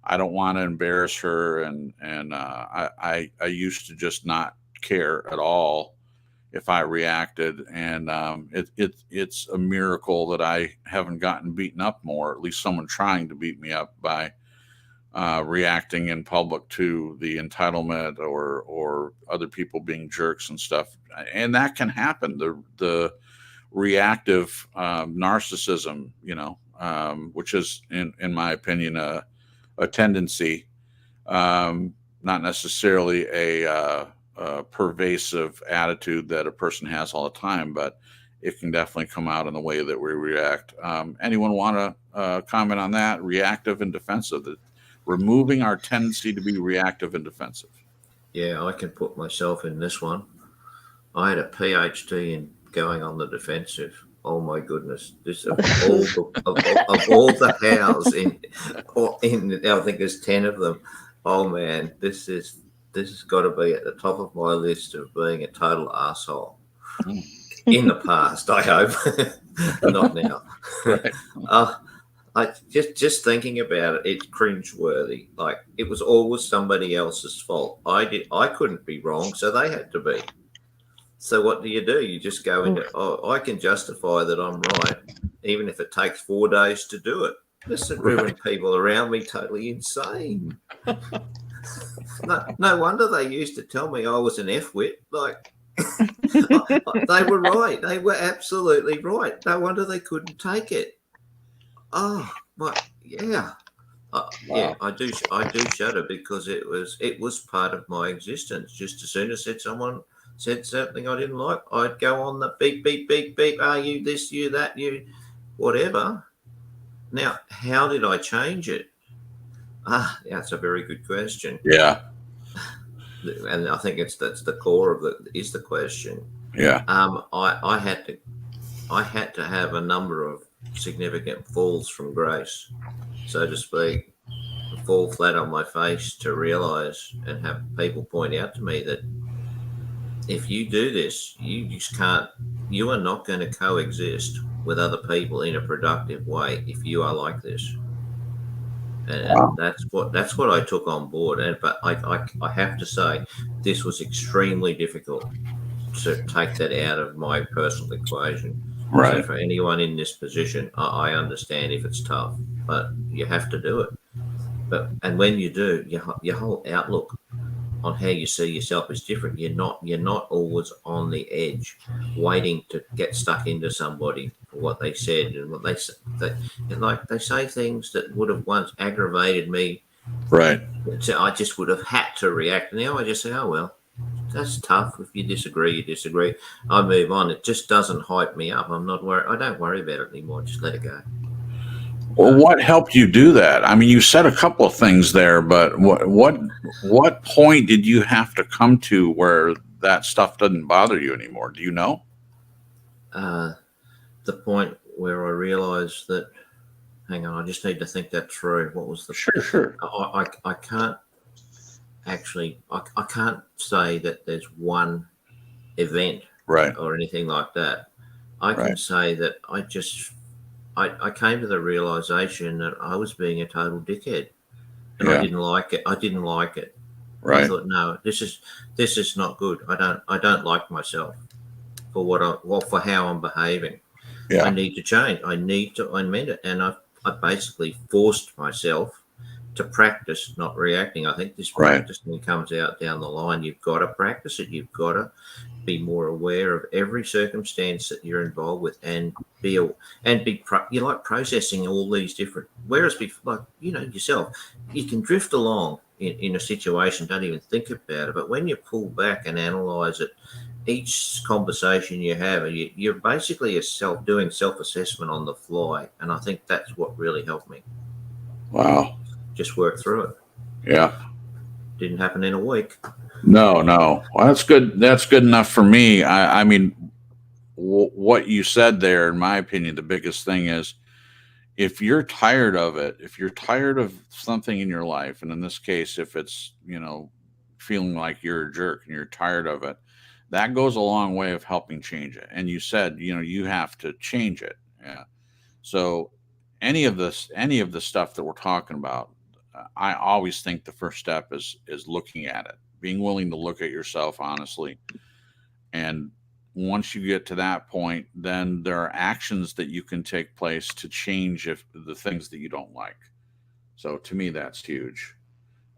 I don't want to embarrass her, and I used to just not care at all if I reacted, and it's a miracle that I haven't gotten beaten up more, at least someone trying to beat me up by reacting in public to the entitlement or other people being jerks and stuff. And that can happen. The reactive narcissism, which is in my opinion a tendency, not necessarily a pervasive attitude that a person has all the time, but it can definitely come out in the way that we react. Anyone want to comment on that? Reactive and defensive. Removing our tendency to be reactive and defensive.
Yeah, I can put myself in this one. I had a PhD in going on the defensive. Oh my goodness! This of all the hows in I think there's 10 of them. Oh man, this has got to be at the top of my list of being a total asshole. In the past, I hope, not now.
Right.
I just thinking about it, it's cringeworthy. Like it was always somebody else's fault. I couldn't be wrong, so they had to be. So what do? You just go into, oh, I can justify that I'm right, even if it takes 4 days to do it. This has driven people around me totally insane. No wonder they used to tell me I was an F-wit. Like, they were right. They were absolutely right. No wonder they couldn't take it. Oh, but yeah. Yeah, I do shudder because it was part of my existence. Just as soon as someone said something I didn't like, I'd go on the beep beep beep beep. Are you this? You that? You whatever. Now, how did I change it? That's a very good question.
Yeah.
And I think that's the core of the question.
Yeah.
I had to have a number of significant falls from grace, so to speak, fall flat on my face to realize and have people point out to me that if you do this, you just can't, you are not going to coexist with other people in a productive way if you are like this. And that's what I took on board. But I have to say, this was extremely difficult to take that out of my personal equation.
Right.
So for anyone in this position, I understand if it's tough, but you have to do it. And when you do, your whole outlook on how you see yourself is different. You're not always on the edge, waiting to get stuck into somebody for what they said and what they like. They say things that would have once aggravated me.
Right.
So I just would have had to react. Now I just say, oh well, that's tough. If you disagree, you disagree. I move on. It just doesn't hype me up. I'm not worried. I don't worry about it anymore. Just let it go.
Well, what helped you do that? I mean, you said a couple of things there, but what point did you have to come to where that stuff doesn't bother you anymore? Do you know?
The point where I realised that. Hang on, I just need to think that through. What was the?
Sure.
I can't actually. I can't say that there's one event,
Right,
or anything like that. I can say that I came to the realization that I was being a total dickhead, and I didn't like it.
Right.
I thought, no, this is not good. I don't like myself for how I'm behaving.
Yeah.
I need to change. I need to amend it, and I basically forced myself to practice not reacting. I think this practicing comes out down the line. You've got to practice it. You've got to be more aware of every circumstance that you're involved with, and you're like processing all these different. Whereas before, like yourself, you can drift along in a situation, don't even think about it. But when you pull back and analyze it, each conversation you have, you're basically doing self-assessment on the fly, and I think that's what really helped me.
Wow.
Just work through it.
Yeah.
Didn't happen in a week.
No. Well, that's good. That's good enough for me. I mean, what you said there, in my opinion, the biggest thing is if you're tired of it, if you're tired of something in your life, and in this case, if it's, feeling like you're a jerk and you're tired of it, that goes a long way of helping change it. And you said, you have to change it. Yeah. So any of the stuff that we're talking about, I always think the first step is looking at it, being willing to look at yourself honestly. And once you get to that point, then there are actions that you can take place to change the things that you don't like. So to me, that's huge.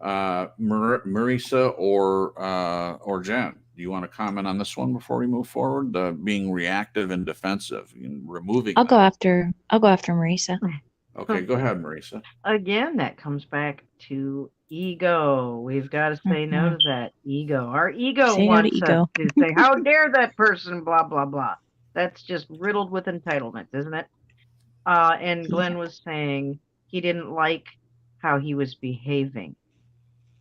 Marisa or Jen, do you want to comment on this one before we move forward? Being reactive and defensive, removing.
I'll go after Marisa.
Okay, go ahead, Marisa.
Again, that comes back to ego. We've got to say no to that ego. Our ego wants us to say, how dare that person, blah, blah, blah. That's just riddled with entitlement, isn't it? And Glenn was saying he didn't like how he was behaving.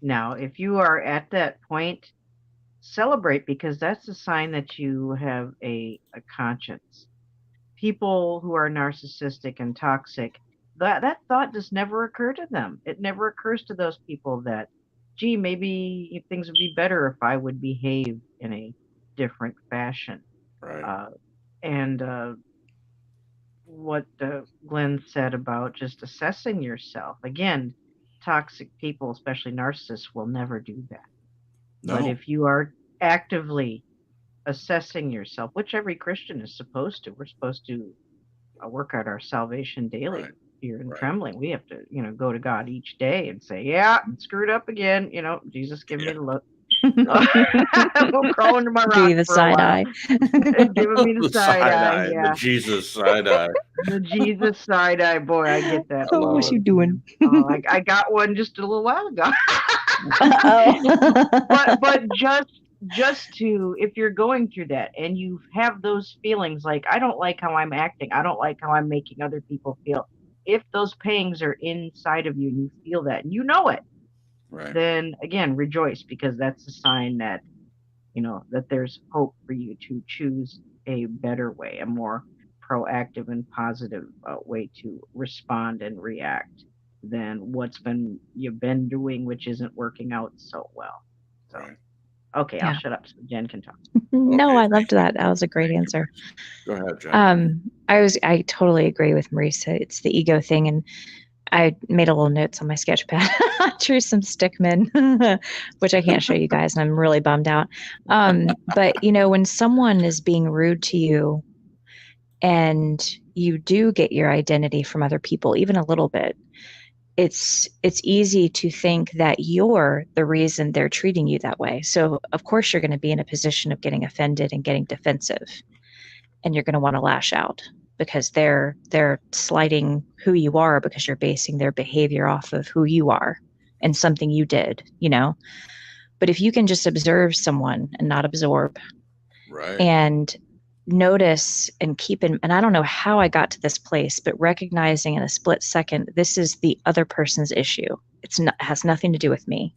Now, if you are at that point, celebrate, because that's a sign that you have a conscience. People who are narcissistic and toxic, that thought just never occurred to them. It never occurs to those people that, gee, maybe things would be better if I would behave in a different fashion.
Right.
what Glenn said about just assessing yourself. Again, toxic people, especially narcissists, will never do that. But
No,
if you are actively assessing yourself, which every Christian is supposed to, we're supposed to work out our salvation daily
right,
with fear and
right.
trembling. We have to, go to God each day and say, yeah, I screwed up again. Jesus, give me
Yeah.
the look. We'll crawl into my
Give
rock
you the
for a
side
while.
eye.
Giving me the side eye.
The
Yeah.
Jesus side eye.
The Jesus side eye. Boy, I get that.
I
Oh,
love
what
it.
you doing?
Oh, I got one just a little while ago.
Oh.
but just to, if you're going through that and you have those feelings like, I don't like how I'm acting, I don't like how I'm making other people feel, if those pangs are inside of you and you feel that and you know it,
Right.
then again, rejoice, because that's a sign that that there's hope for you to choose a better way, a more proactive and positive way to respond and react than you've been doing, which isn't working out so well. So,
Right.
okay, I'll
Yeah.
shut up so Jen can talk.
No,
Okay,
I loved
thank you.
that. That was a great
Thank you,
answer.
Go ahead, Jen.
I totally agree with Marisa. It's the ego thing, and I made a little notes on my sketch pad. I drew some stickmen, which I can't show you guys, and I'm really bummed out. But when someone is being rude to you, and you do get your identity from other people, even a little bit, it's easy to think that you're the reason they're treating you that way. So of course you're going to be in a position of getting offended and getting defensive, and you're going to want to lash out because they're slighting who you are, because you're basing their behavior off of who you are and something you did. But if you can just observe someone and not absorb,
Right.
and notice and and I don't know how I got to this place, but recognizing in a split second, this is the other person's issue. It has nothing to do with me.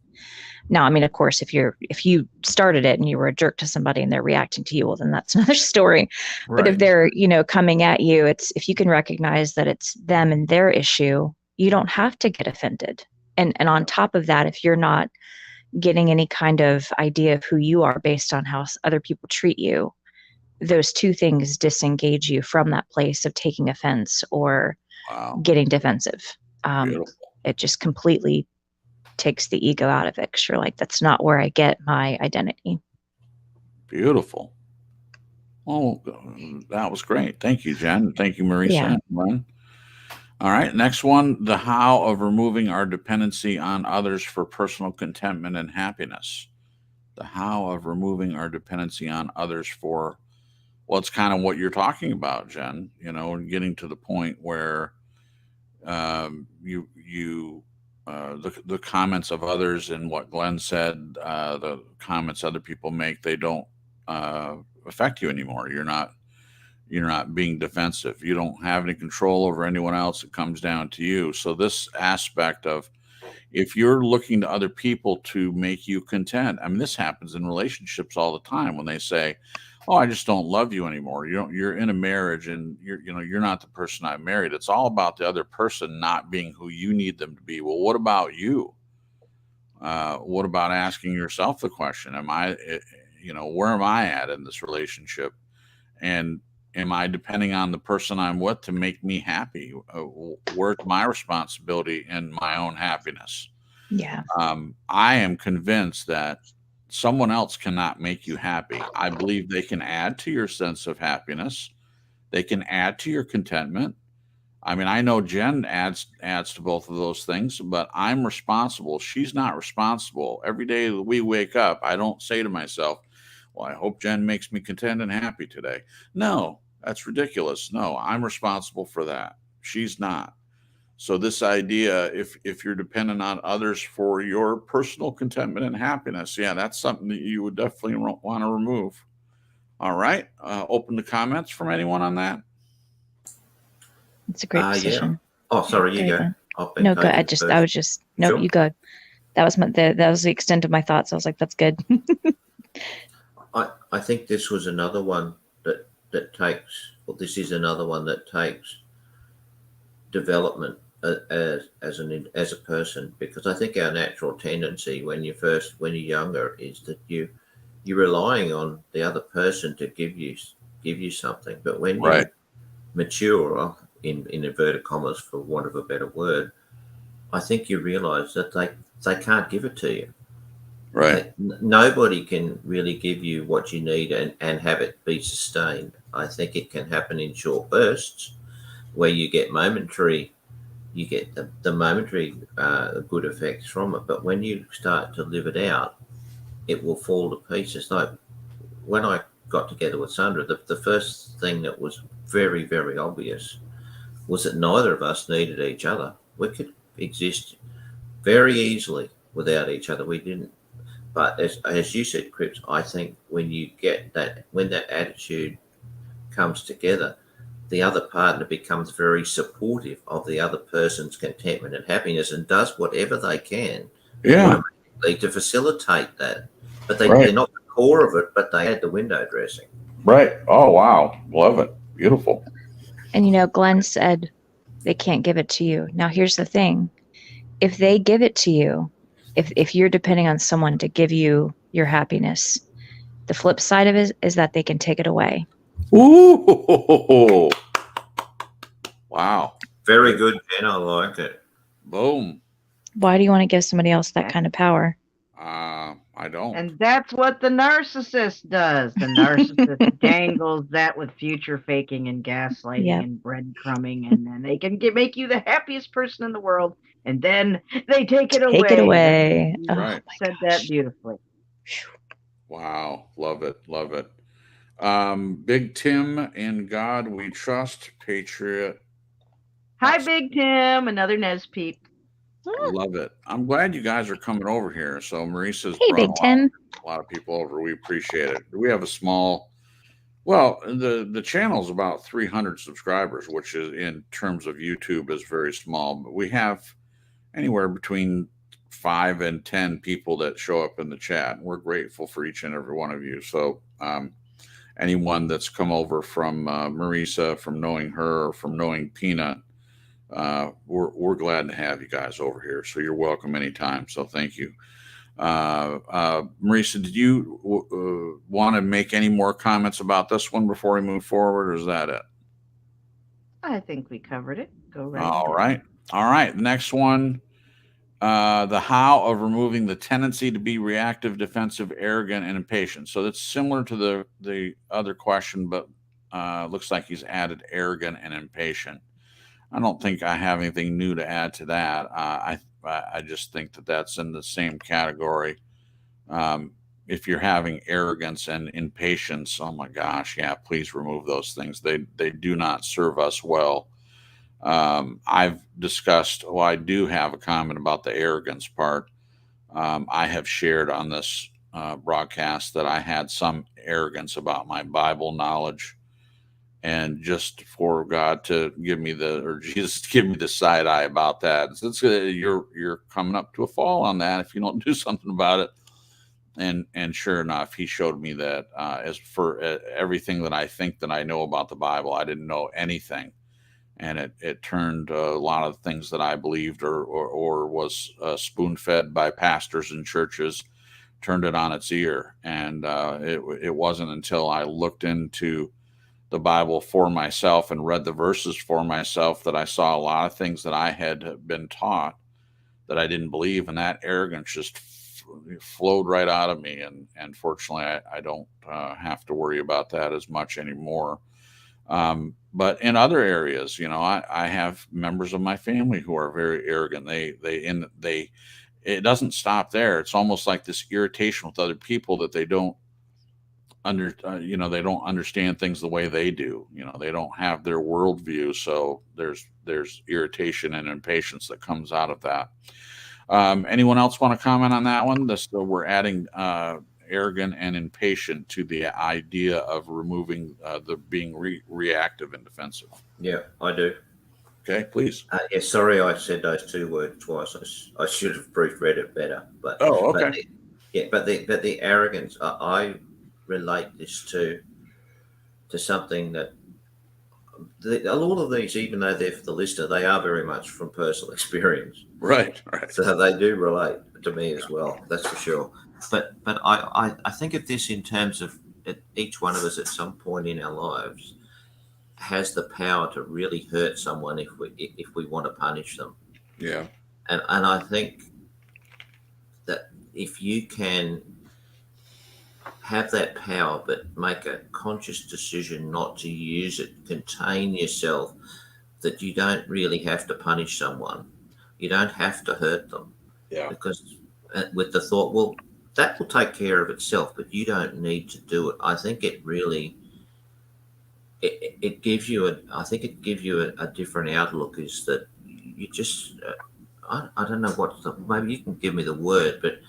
Now, I mean, of course, if you started it and you were a jerk to somebody and they're reacting to you, well, then that's another story. But if
Right.
they're, coming at you, if you can recognize that it's them and their issue, you don't have to get offended. And on top of that, if you're not getting any kind of idea of who you are based on how other people treat you, those two things disengage you from that place of taking offense or
Wow.
getting defensive.
Beautiful.
It just completely takes the ego out of it, because you're like, that's not where I get my identity.
Beautiful. Well, that was great. Thank you, Jen. Thank you, Marisa.
Yeah.
and Glenn. All right. Next one, the how of removing our dependency on others for personal contentment and happiness. The how of removing our dependency on others for, well, it's kind of what you're talking about, Jen, getting to the point where the comments of others and what Glenn said, the comments other people make, they don't affect you anymore. You're not being defensive. You don't have any control over anyone else. It comes down to you. So this aspect of, if you're looking to other people to make you content, I mean, this happens in relationships all the time when they say, oh, I just don't love you anymore. You're in a marriage and you're not the person I married. It's all about the other person not being who you need them to be. Well, what about you? What about asking yourself the question, where am I at in this relationship? And am I depending on the person I'm with to make me happy? Where's my responsibility in my own happiness?
Yeah.
I am convinced that someone else cannot make you happy. I believe they can add to your sense of happiness. They can add to your contentment. I mean, I know Jen adds to both of those things, but I'm responsible. She's not responsible. Every day that we wake up, I don't say to myself, well, I hope Jen makes me content and happy today. No, that's ridiculous. No, I'm responsible for that. She's not. So this idea, if you're dependent on others for your personal contentment and happiness, yeah, that's something that you would definitely want to remove. All right. Open the comments from anyone on that.
It's a great position.
Yeah. Oh, sorry, you go.
No, go. No,
Sure.
you go. That was the extent of my thoughts. I was like, that's good.
I think this was another one that takes, well, this is another one that takes development as a person, because I think our natural tendency when you're younger is that you're relying on the other person to give you something, but when
Right.
you mature, in inverted commas, for want of a better word, I think you realise that they can't give it to you.
Right.
Nobody can really give you what you need and have it be sustained. I think it can happen in short bursts where you get the momentary good effects from it. But when you start to live it out, it will fall to pieces. Like when I got together with Sandra, the first thing that was very, very obvious was that neither of us needed each other. We could exist very easily without each other. We didn't. But as you said, Cripps, I think when that attitude comes together, the other partner becomes very supportive of the other person's contentment and happiness and does whatever they can
Yeah.
to facilitate that. But
Right.
they're not the core of it, but they add the window dressing.
Right. Oh, wow. Love it. Beautiful.
And Glenn said they can't give it to you. Now, here's the thing. If they give it to you, if you're depending on someone to give you your happiness, the flip side of it is that they can take it away.
Ooh. Wow.
Very good, Jen. I like it.
Boom.
Why do you want to give somebody else that kind of power?
I don't.
And that's what the narcissist does. The narcissist dangles that with future faking and gaslighting and breadcrumbing, and then they can make you the happiest person in the world, and then they take it away.
Take it away.
You
Right.
said that beautifully.
Wow. Love it. Love it. Big Tim, in God we trust, Patriot.
Hi, Big Tim, another Nez peep.
Love it. I'm glad you guys are coming over here. So Marissa's
Hey,
brought
Big Tim.
a lot of people over. We appreciate it. We have a small, well, the channel's about 300 subscribers, which is in terms of YouTube is very small, but we have anywhere between 5 and 10 people that show up in the chat. We're grateful for each and every one of you. So anyone that's come over from Marissa, from knowing her, or from knowing Peanut, we're glad to have you guys over here. So you're welcome anytime. So thank you. Marissa, did you want to make any more comments about this one before we move forward, or is that it?
I think we covered it. Go right
ahead. All right. The next one, the how of removing the tendency to be reactive, defensive, arrogant, and impatient. So that's similar to the other question, but looks like he's added arrogant and impatient. I don't think I have anything new to add to that. I just think that that's in the same category. If you're having arrogance and impatience, oh my gosh, yeah, please remove those things. They do not serve us well. I've discussed, well, I do have a comment about the arrogance part. I have shared on this broadcast that I had some arrogance about my Bible knowledge. And just for God to give me or Jesus to give me the side eye about that. You're coming up to a fall on that if you don't do something about it. And sure enough, he showed me that as for everything that I think that I know about the Bible, I didn't know anything. And it turned a lot of things that I believed or was spoon-fed by pastors and churches, turned it on its ear. And it wasn't until I looked into the Bible for myself and read the verses for myself that I saw a lot of things that I had been taught that I didn't believe, and that arrogance just flowed right out of me. And fortunately, I don't have to worry about that as much anymore. But in other areas, I have members of my family who are very arrogant. It doesn't stop there. It's almost like this irritation with other people that they don't they don't understand things the way they do. They don't have their worldview. So there's irritation and impatience that comes out of that. Anyone else want to comment on that one? We're adding arrogant and impatient to the idea of removing the being reactive and defensive.
Yeah, I do.
Okay, please.
Yeah, sorry, I said those two words twice. I should have proofread it better. But
okay.
But the arrogance. I relate this to something that a lot of these, even though they're for the listener, they are very much from personal experience.
Right.
So they do relate to me as well. That's for sure. But I think of this in terms of each one of us at some point in our lives has the power to really hurt someone if we want to punish them.
Yeah.
And I think that if you can have that power but make a conscious decision not to use it, contain yourself, that you don't really have to punish someone, you don't have to hurt them,
Yeah.
because with the thought, well, that will take care of itself, but you don't need to do it. I think it really it gives you it gives you a different outlook. Is that you just I don't know maybe you can give me the word, but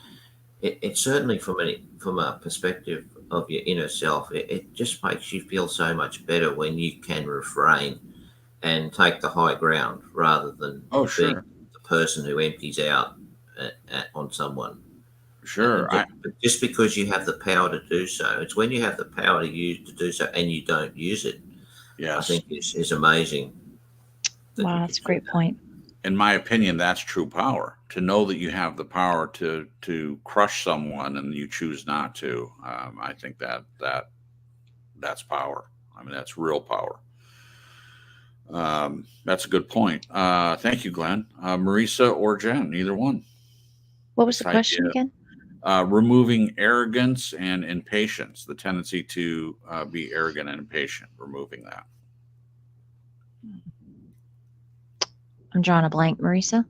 it certainly from a perspective of your inner self, it just makes you feel so much better when you can refrain and take the high ground rather than
Oh,
being
sure.
the person who empties out on someone.
Sure.
But just because you have the power to do so, it's when you have the power to do so and you don't use it, I
Yes.
think is amazing.
Wow, that's a great point.
In my opinion, that's true power. To know that you have the power to crush someone and you choose not to. I think that's power. I mean, that's real power. That's a good point. Thank you, Glenn. Marisa or Jen, either one.
What was
This
the question
idea,
again?
removing arrogance and impatience, the tendency to be arrogant and impatient, removing that.
I'm drawing a blank, Marisa.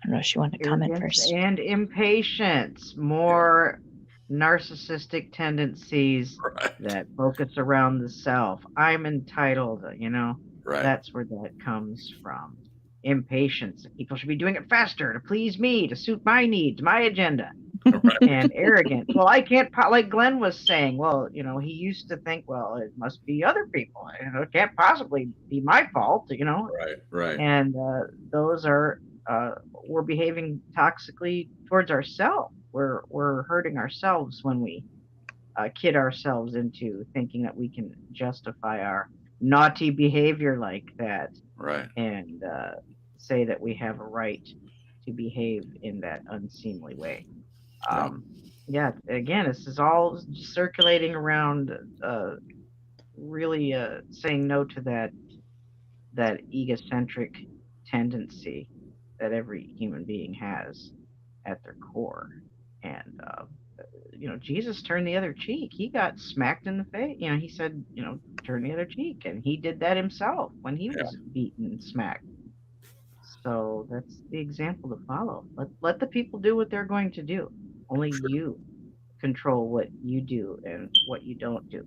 I don't know if she wanted to comment
Arrogance
first.
and impatience, more narcissistic tendencies
Right.
that focus around the self. I'm entitled,
Right.
That's where that comes from. Impatience. People should be doing it faster to please me, to suit my needs, my agenda.
Right.
And arrogant. Well, I can't, like Glenn was saying, well, he used to think, well, it must be other people. It can't possibly be my fault,
Right. Right.
And those are, we're behaving toxically towards ourselves. We're hurting ourselves when we kid ourselves into thinking that we can justify our naughty behavior like that,
Right.
and say that we have a right to behave in that unseemly way. Yeah, again, this is all circulating around really saying no to that egocentric tendency that every human being has at their core. And Jesus turned the other cheek. He got smacked in the face. He said, turn the other cheek, and he did that himself when he was beaten and smacked. So that's the example to follow. Let the people do what they're going to do. Only you control what you do and what you don't do.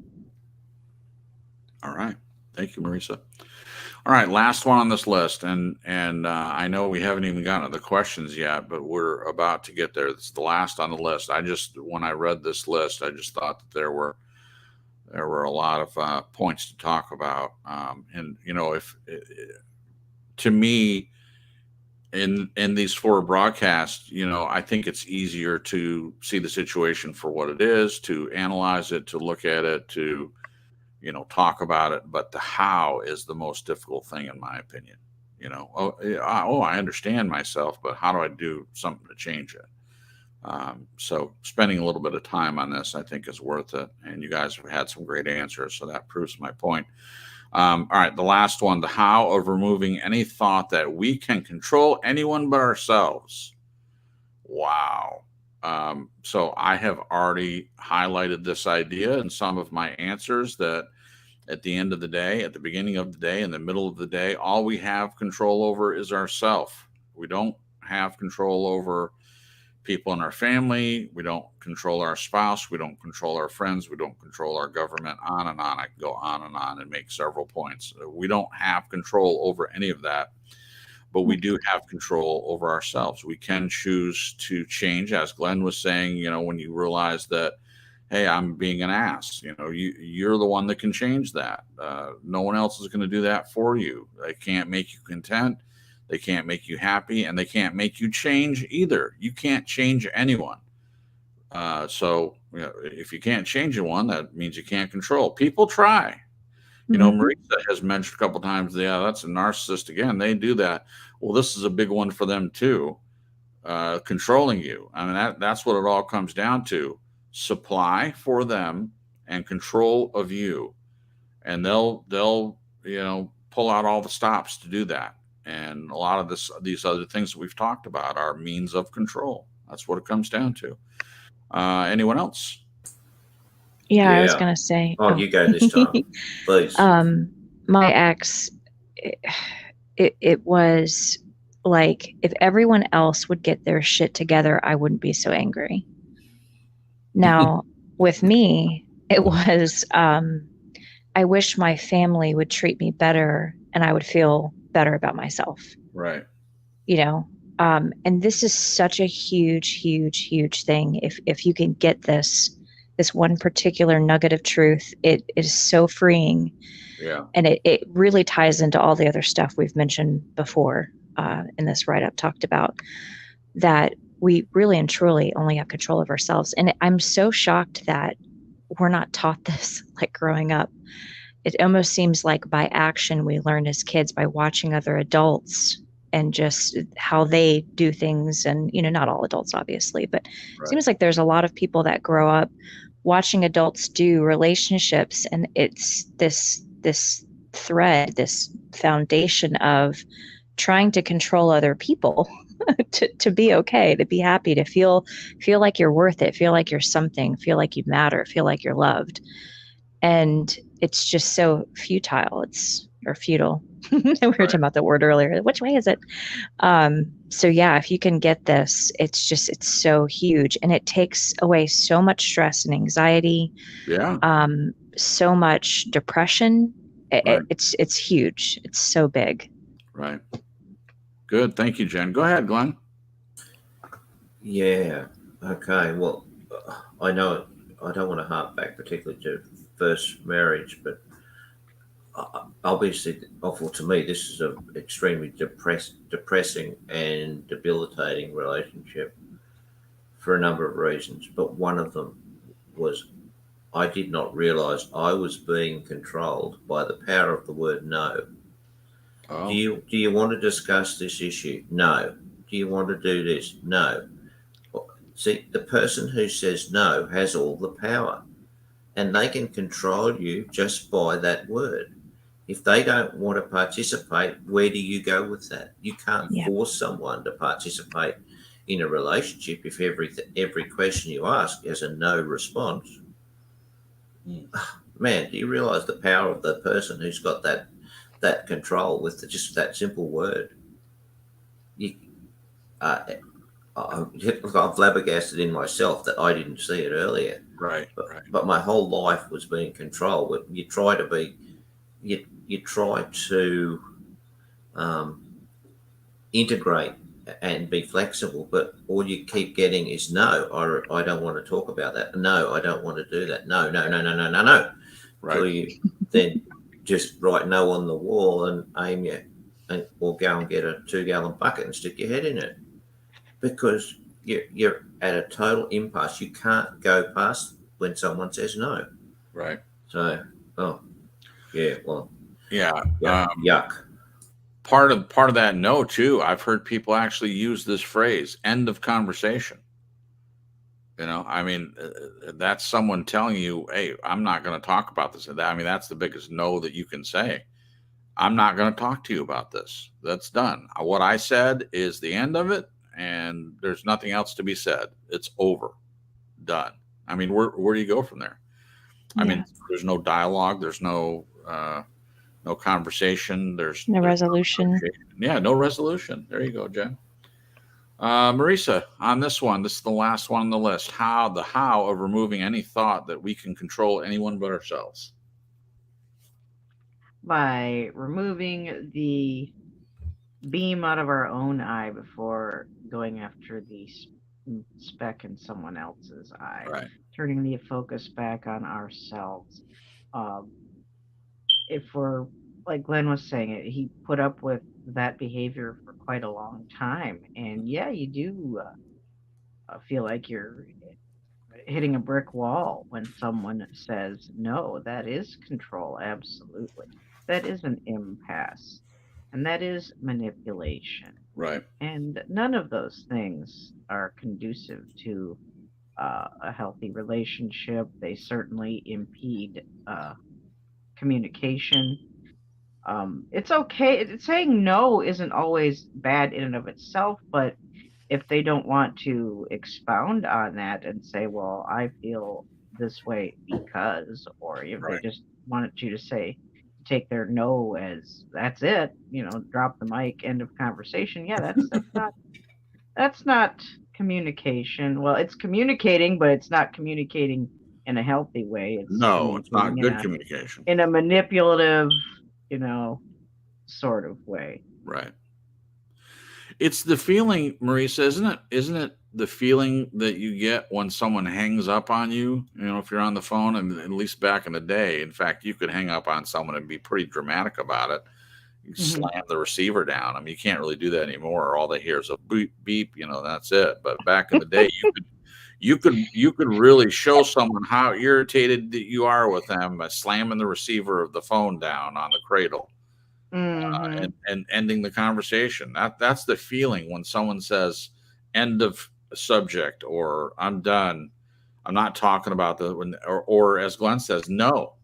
All right. Thank you, Marisa. All right, last one on this list, and I know we haven't even gotten to the questions yet, but we're about to get there. It's the last on the list. When I read this list, I just thought that there were a lot of points to talk about, and if to me, in these 4 broadcasts, I think it's easier to see the situation for what it is, to analyze it, to look at it, to talk about it, but the how is the most difficult thing, in my opinion. I understand myself, but how do I do something to change it? So spending a little bit of time on this, I think, is worth it. And you guys have had some great answers, so that proves my point. All right, the last one, the how of removing any thought that we can control anyone but ourselves. Wow. So I have already highlighted this idea in some of my answers, that at the end of the day, at the beginning of the day, in the middle of the day, all we have control over is ourself. We don't have control over people in our family. We don't control our spouse. We don't control our friends. We don't control our government, on and on. I can go on and make several points. We don't have control over any of that. But we do have control over ourselves. We can choose to change, as Glenn was saying, when you realize that, hey, I'm being an ass, you're the one that can change that. No one else is going to do that for you. They can't make you content. They can't make you happy, and they can't make you change either. You can't change anyone. So if you can't change anyone, that means you can't control. People try. Marisa has mentioned a couple of times, that's a narcissist again. They do that. Well, this is a big one for them too, controlling you. I mean, that's what it all comes down to. Supply for them and control of you, and they'll pull out all the stops to do that. And a lot of these other things that we've talked about are means of control. That's what it comes down to. Anyone else?
Yeah, I was gonna say.
Oh, you go this time, please.
My ex, it was like if everyone else would get their shit together, I wouldn't be so angry. Now, with me, it was I wish my family would treat me better and I would feel better about myself.
Right.
And this is such a huge thing. If you can get this one particular nugget of truth, it is so freeing.
Yeah.
And it really ties into all the other stuff we've mentioned before in this write-up, talked about that we really and truly only have control of ourselves. And I'm so shocked that we're not taught this like growing up. It almost seems like by action we learn as kids by watching other adults and just how they do things. And, not all adults, obviously, but it seems like there's a lot of people that grow up watching adults do relationships. And it's this thread, this foundation of trying to control other people to be okay, to be happy, to feel like you're worth it, feel like you're something, feel like you matter, feel like you're loved. And it's just so futile. Or futile. We were talking about the word earlier. Which way is it? So yeah, if you can get this, it's so huge, and it takes away so much stress and anxiety.
Yeah.
So much depression.
Right.
It's huge. It's so big.
Right. Good. Thank you, Jen. Go ahead, Glenn.
Yeah. Okay. Well, I know I don't want to harp back particularly to first marriage, but obviously, awful to me, this is an extremely depressing and debilitating relationship for a number of reasons. But one of them was I did not realize I was being controlled by the power of the word no.
Oh.
Do you want to discuss this issue? No. Do you want to do this? No. See, the person who says no has all the power, and they can control you just by that word. If they don't want to participate, where do you go with that? You can't force someone to participate in a relationship if every question you ask has a no response. Man, do you realize the power of the person who's got that control with just that simple word? I'm flabbergasted in myself that I didn't see it earlier.
Right.
But my whole life was being controlled. You try to integrate and be flexible, but all you keep getting is no. I don't want to talk about that. No, I don't want to do that. No.
Right.
So you then just write no on the wall and aim or go and get a 2-gallon bucket and stick your head in it, because you're at a total impasse. You can't go past when someone says no.
Right.
So, yeah, well,
yeah,
yuck.
Part of that no too. I've heard people actually use this phrase, "end of conversation." I mean, that's someone telling you, "Hey, I'm not going to talk about this." I mean, that's the biggest no that you can say. I'm not going to talk to you about this. That's done. What I said is the end of it, and there's nothing else to be said. It's over. Done. I mean, where do you go from there? I mean, there's no dialogue. There's no conversation. There's
no resolution.
No resolution. There you go, Jen. Marisa, on this one, this is the last one on the list. The how of removing any thought that we can control anyone but ourselves.
By removing the beam out of our own eye before going after the speck in someone else's eye.
Right.
Turning the focus back on ourselves. If we're, like Glenn was saying, he put up with that behavior for quite a long time. And yeah, you do feel like you're hitting a brick wall when someone says no. That is control, absolutely. That is an impasse, and that is manipulation.
Right.
And none of those things are conducive to a healthy relationship. They certainly impede communication. It's okay. Saying no isn't always bad in and of itself, but if they don't want to expound on that and say, well, I feel this way because, or if they
Right.
just wanted you to say, take their no as that's it, drop the mic, end of conversation. Yeah, that's not communication. Well, it's communicating, but it's not communicating in a healthy way. It's
No, it's
communicating
not good communication.
in a manipulative, you know, sort of way.
Right. It's the feeling, Marisa, isn't it? Isn't it the feeling that you get when someone hangs up on you? If you're on the phone, and at least back in the day, in fact, you could hang up on someone and be pretty dramatic about it. You slam the receiver down. I mean, you can't really do that anymore. All they hear is a beep, beep. That's it. But back in the day, you could really show someone how irritated that you are with them by slamming the receiver of the phone down on the cradle. And ending the conversation. That's the feeling when someone says end of subject, or I'm done. I'm not talking about or as Glenn says, no.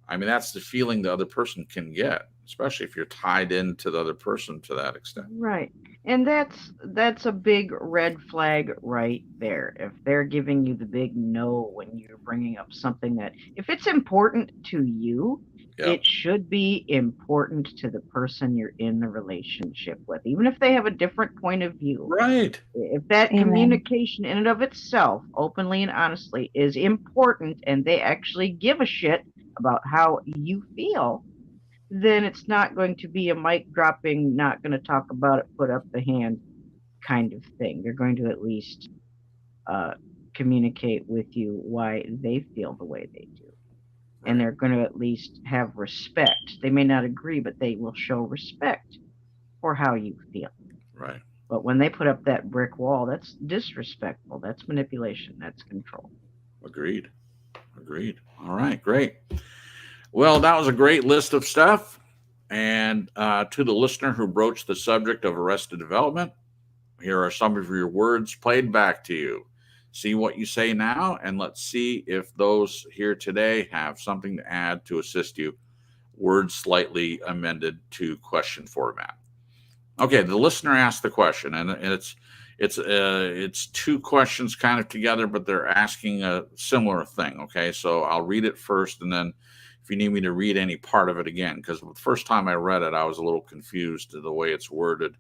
I mean, that's the feeling the other person can get, especially if you're tied into the other person to that extent.
Right. And that's a big red flag right there. If they're giving you the big no when you're bringing up something that, if it's important to you, it should be important to the person you're in the relationship with, even if they have a different point of view.
Right.
If that communication in and of itself, openly and honestly, is important and they actually give a shit about how you feel, then it's not going to be a mic dropping, not going to talk about it, put up the hand kind of thing. They're going to at least communicate with you why they feel the way they do. And they're going to at least have respect. They may not agree, but they will show respect for how you feel.
Right.
But when they put up that brick wall, that's disrespectful. That's manipulation. That's control.
Agreed. All right, great. Well, that was a great list of stuff. And to the listener who broached the subject of Arrested Development, here are some of your words played back to you. See what you say now, and let's see if those here today have something to add to assist you. Words slightly amended to question format. Okay, the listener asked the question, and it's two questions kind of together, but they're asking a similar thing. Okay, so I'll read it first, and then if you need me to read any part of it again, because the first time I read it, I was a little confused to the way it's worded.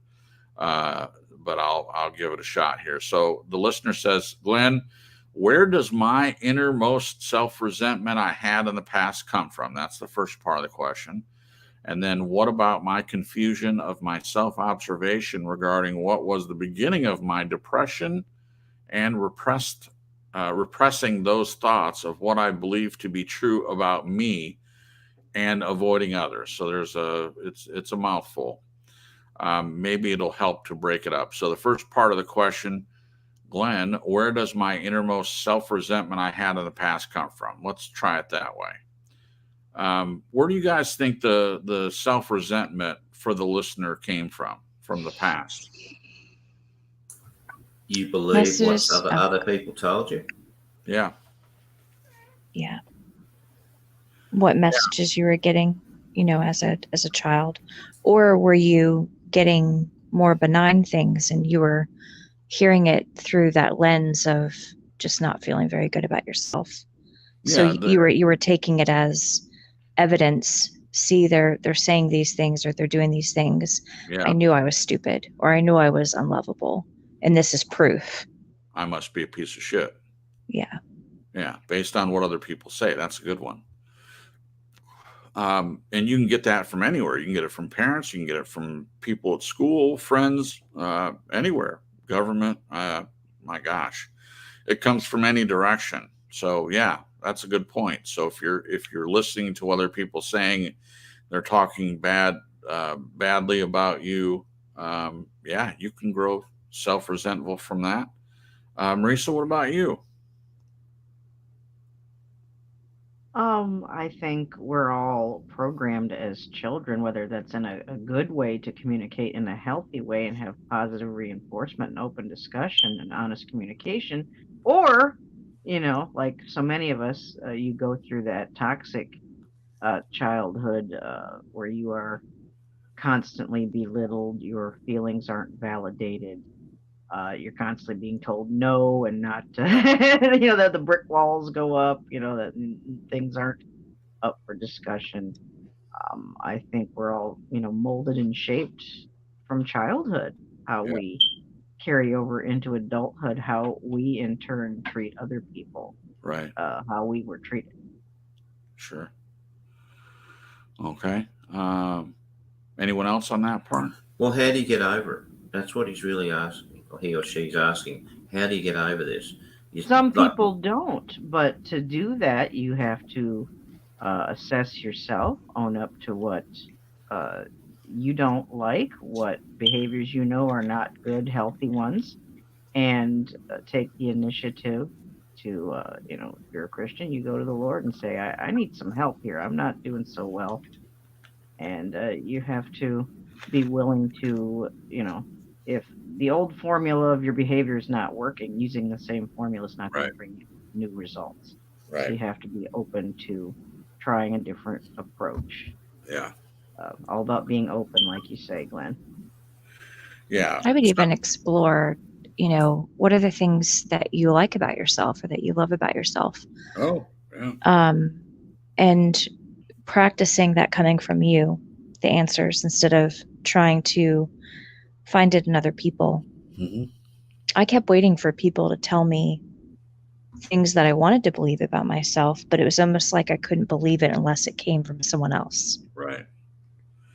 But I'll give it a shot here. So the listener says, Glenn, where does my innermost self-resentment I had in the past come from? That's the first part of the question. And then what about my confusion of my self-observation regarding what was the beginning of my depression and repressing those thoughts of what I believe to be true about me and avoiding others? So it's a mouthful. Maybe it'll help to break it up. So the first part of the question, Glenn, where does my innermost self-resentment I had in the past come from? Let's try it that way. Where do you guys think the self-resentment for the listener came from the past?
You believe what other people told you?
Yeah. What messages you were getting, as a child, or were you getting more benign things and you were hearing it through that lens of just not feeling very good about yourself? So you were taking it as evidence. See, they're saying these things, or they're doing these things.
Yeah.
I knew I was stupid, or I knew I was unlovable, and this is proof.
I must be a piece of shit.
Yeah.
Based on what other people say. That's a good one. And you can get that from anywhere. You can get it from parents. You can get it from people at school, friends, anywhere, government. My gosh, it comes from any direction. So yeah, that's a good point. So if you're listening to other people saying they're talking badly about you, you can grow self-resentful from that. Marisa, what about you?
I think we're all programmed programmed as children, whether that's in a good way to communicate in a healthy way and have positive reinforcement and open discussion and honest communication, or, like so many of us, you go through that toxic childhood where you are constantly belittled, your feelings aren't validated. You're constantly being told no and not, that the brick walls go up, that things aren't up for discussion. I think we're all, molded and shaped from childhood, how
Yeah.
we carry over into adulthood, how we in turn treat other people,
Right.
how we were treated.
Sure. Okay. Anyone else on that part?
Well, how do you get over it? That's what he's really asking, or he or she's asking. How do you get over this?
Some people don't, but to do that, you have to assess yourself, own up to what you don't like, what behaviors are not good, healthy ones, and take the initiative to, if you're a Christian, you go to the Lord and say, I need some help here. I'm not doing so well. And you have to be willing to, if the old formula of your behavior is not working, using the same formula is not going to bring you new results.
Right.
So you have to be open to trying a different approach.
Yeah.
All about being open, like you say, Glenn.
Yeah.
I would even explore, what are the things that you like about yourself or that you love about yourself?
Oh, yeah.
And practicing that coming from you, the answers, instead of trying to find it in other people.
Mm-hmm.
I kept waiting for people to tell me things that I wanted to believe about myself, but it was almost like I couldn't believe it unless it came from someone else.
Right.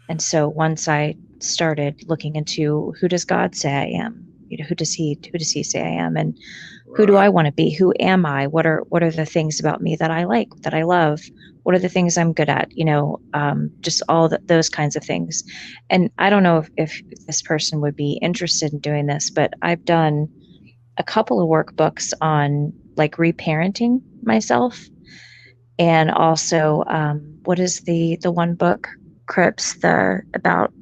And so once I started looking into who does God say I am, who does he say I am, and who do I want to be? Who am I? What are the things about me that I like, that I love? What are the things I'm good at? Just all those kinds of things. And I don't know if this person would be interested in doing this, but I've done a couple of workbooks on like reparenting myself, and also what is the one book, Cripps, about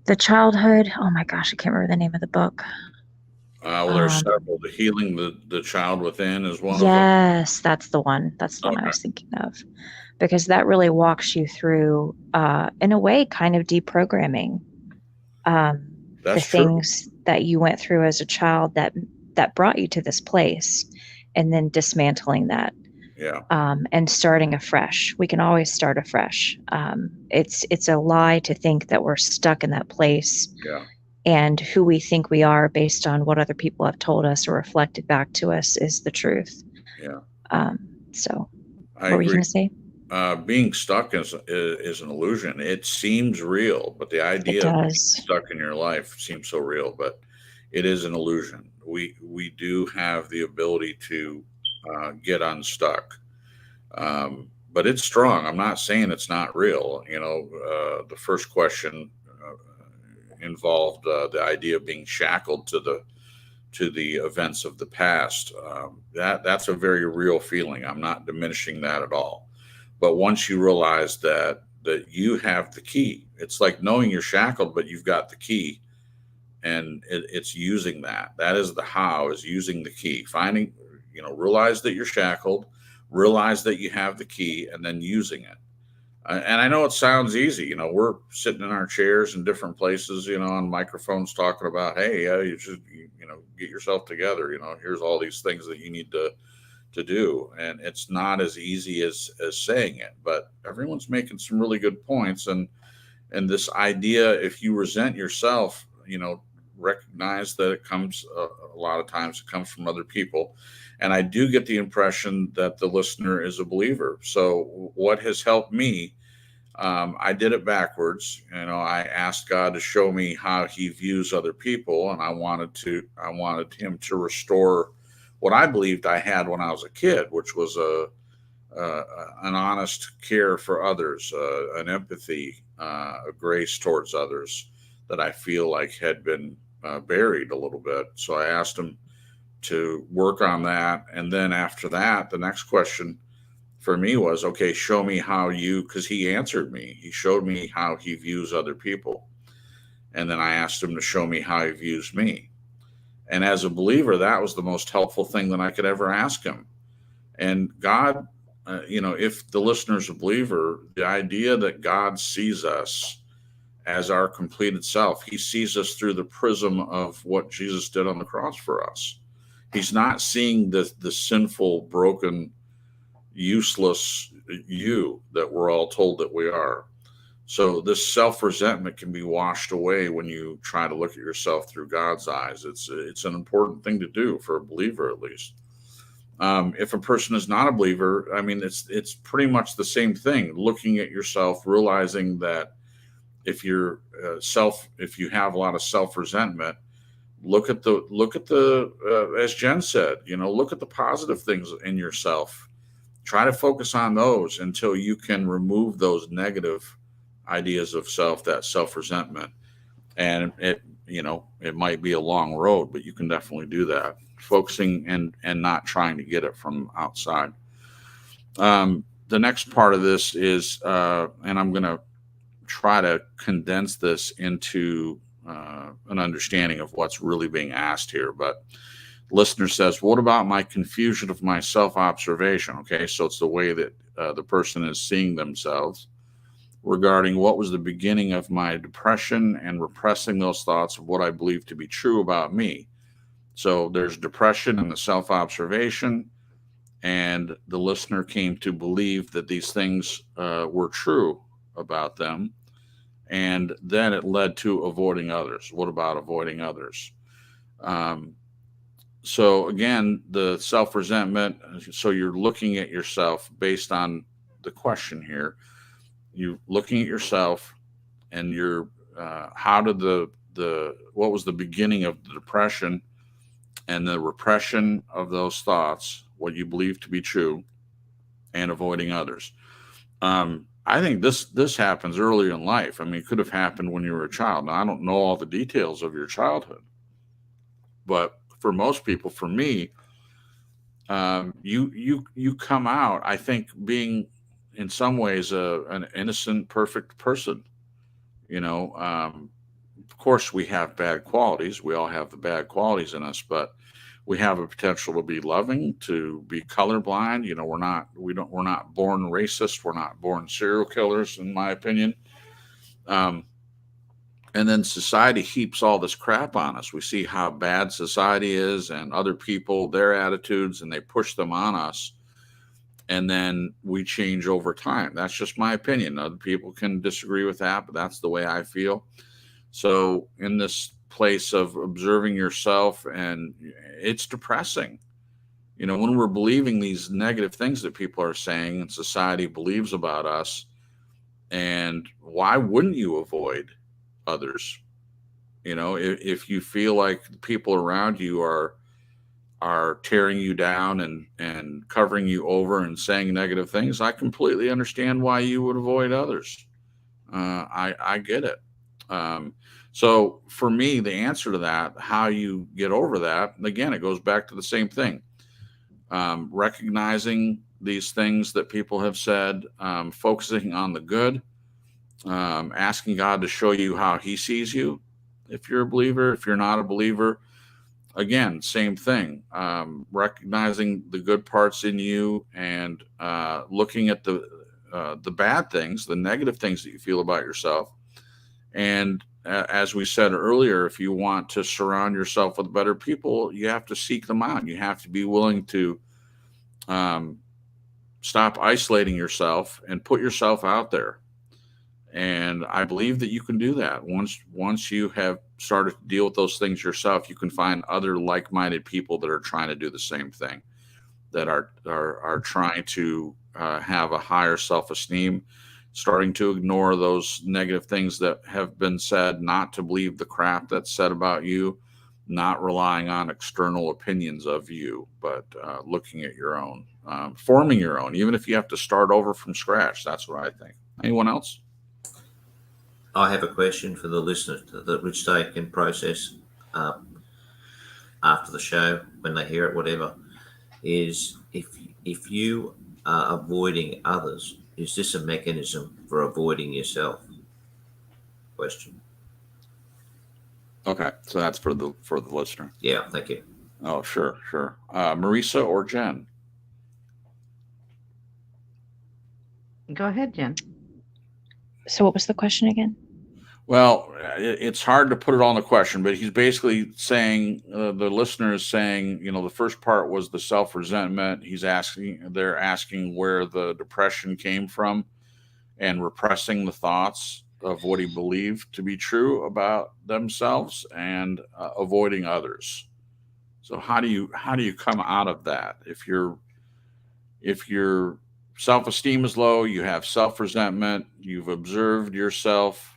the childhood? Oh my gosh, I can't remember the name of the book.
Well, there's several. The healing the child within is one of them.
Yes, that's the one. That's the one I was thinking of, because that really walks you through, in a way, kind of deprogramming the things that you went through as a child that brought you to this place, and then dismantling that.
Yeah.
And starting afresh. We can always start afresh. It's a lie to think that we're stuck in that place.
Yeah.
And who we think we are based on what other people have told us or reflected back to us is the truth.
Yeah.
So
I
what were you
agree.
going to say?
Being stuck is an illusion. It seems real, but the idea of being stuck in your life seems so real, but it is an illusion. We do have the ability to get unstuck. But it's strong. I'm not saying it's not real. The first question involved the idea of being shackled to the events of the past. That's a very real feeling. I'm not diminishing that at all. But once you realize that you have the key, it's like knowing you're shackled, but you've got the key, and it's using that. That is the how, is using the key. Finding, realize that you're shackled, realize that you have the key, and then using it. And I know it sounds easy. We're sitting in our chairs in different places, on microphones talking about, hey, you should, get yourself together. Here's all these things that you need to do. And it's not as easy as saying it, but everyone's making some really good points. And this idea, if you resent yourself, recognize that it comes a lot of times, it comes from other people. And I do get the impression that the listener is a believer. So what has helped me, I did it backwards. I asked God to show me how he views other people. And I wanted him to restore what I believed I had when I was a kid, which was an honest care for others, an empathy, a grace towards others that I feel like had been buried a little bit. So I asked him to work on that. And then after that, the next question for me was, okay, show me how you, because he answered me. He showed me how he views other people. And then I asked him to show me how he views me. And as a believer, that was the most helpful thing that I could ever ask him. And God, if the listener's a believer, the idea that God sees us as our completed self, he sees us through the prism of what Jesus did on the cross for us. He's not seeing the sinful, broken, useless you that we're all told that we are. So this self-resentment can be washed away when you try to look at yourself through God's eyes. It's an important thing to do for a believer, at least. If a person is not a believer, I mean, it's pretty much the same thing. Looking at yourself, realizing that if you have a lot of self-resentment, look at the as Jen said, look at the positive things in yourself. Try to focus on those until you can remove those negative ideas of self, that self-resentment. And it might be a long road, but you can definitely do that. Focusing and not trying to get it from outside. The next part of this is, and I'm going to try to condense this into an understanding of what's really being asked here. But listener says, what about my confusion of my self-observation? Okay, so it's the way that the person is seeing themselves regarding what was the beginning of my depression and repressing those thoughts of what I believe to be true about me. So there's depression and the self-observation, and the listener came to believe that these things were true about them, and then it led to avoiding others. What about avoiding others? So again, the self-resentment, so you're looking at yourself based on the question here. You're looking at yourself and you're, how did what was the beginning of the depression and the repression of those thoughts, what you believe to be true, and avoiding others. I think this happens early in life. I mean, it could have happened when you were a child. Now, I don't know all the details of your childhood, but for most people, for me, you come out, I think, being in some ways an innocent, perfect person. Of course, we have bad qualities. We all have the bad qualities in us, but we have a potential to be loving, to be colorblind. We're not born racist. We're not born serial killers, in my opinion. And then society heaps all this crap on us. We see how bad society is and other people, their attitudes, and they push them on us. And then we change over time. That's just my opinion. Other people can disagree with that, but that's the way I feel. So in this place of observing yourself, and it's depressing. When we're believing these negative things that people are saying and society believes about us, and why wouldn't you avoid others? If you feel like the people around you are tearing you down and covering you over and saying negative things, I completely understand why you would avoid others. I get it. So for me, the answer to that, how you get over that, again, it goes back to the same thing. Recognizing these things that people have said, focusing on the good, asking God to show you how he sees you. If you're a believer, if you're not a believer, again, same thing. Recognizing the good parts in you and looking at the bad things, the negative things that you feel about yourself. And as we said earlier, if you want to surround yourself with better people, you have to seek them out. You have to be willing to stop isolating yourself and put yourself out there. And I believe that you can do that. Once you have started to deal with those things yourself, you can find other like-minded people that are trying to do the same thing, that are trying to have a higher self-esteem, starting to ignore those negative things that have been said, not to believe the crap that's said about you, not relying on external opinions of you, but looking at your own, forming your own, even if you have to start over from scratch. That's what I think. Anyone else?
I have a question for the listeners which they can process after the show when they hear it, whatever, is if you avoiding others, is this a mechanism for avoiding yourself? Question.
Okay, so that's for the listener.
Yeah, thank you.
Oh, sure. Marisa or Jen?
Go ahead, Jen.
So what was the question again?
Well, it's hard to put it all in a question, but he's basically saying, the listener is saying, the first part was the self-resentment. They're asking where the depression came from and repressing the thoughts of what he believed to be true about themselves and avoiding others. So how do you come out of that? If your self-esteem is low, you have self-resentment, you've observed yourself,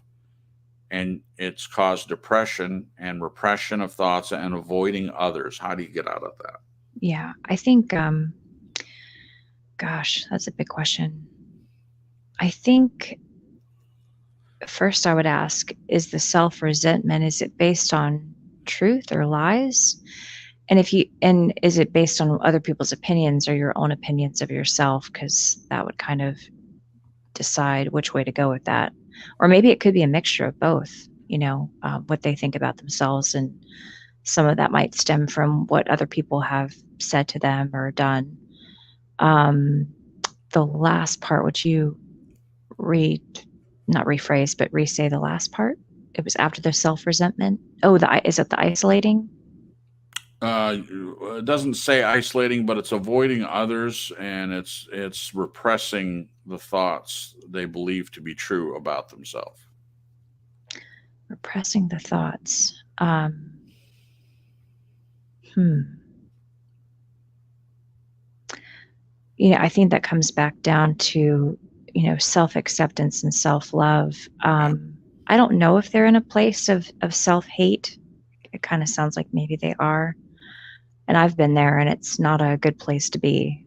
and it's caused depression and repression of thoughts and avoiding others. How do you get out of that?
Yeah, I think, gosh, that's a big question. I think first I would ask, is the self-resentment, is it based on truth or lies? And is it based on other people's opinions or your own opinions of yourself? Because that would kind of decide which way to go with that. Or maybe it could be a mixture of both, what they think about themselves. And some of that might stem from what other people have said to them or done. The last part, would you not rephrase, but re-say the last part? It was after the self-resentment. Oh, is it the isolating?
It doesn't say isolating, but it's avoiding others, and it's repressing the thoughts they believe to be true about themselves.
Repressing the thoughts. I think that comes back down to, self-acceptance and self-love. I don't know if they're in a place of self-hate. It kind of sounds like maybe they are. And I've been there, and it's not a good place to be.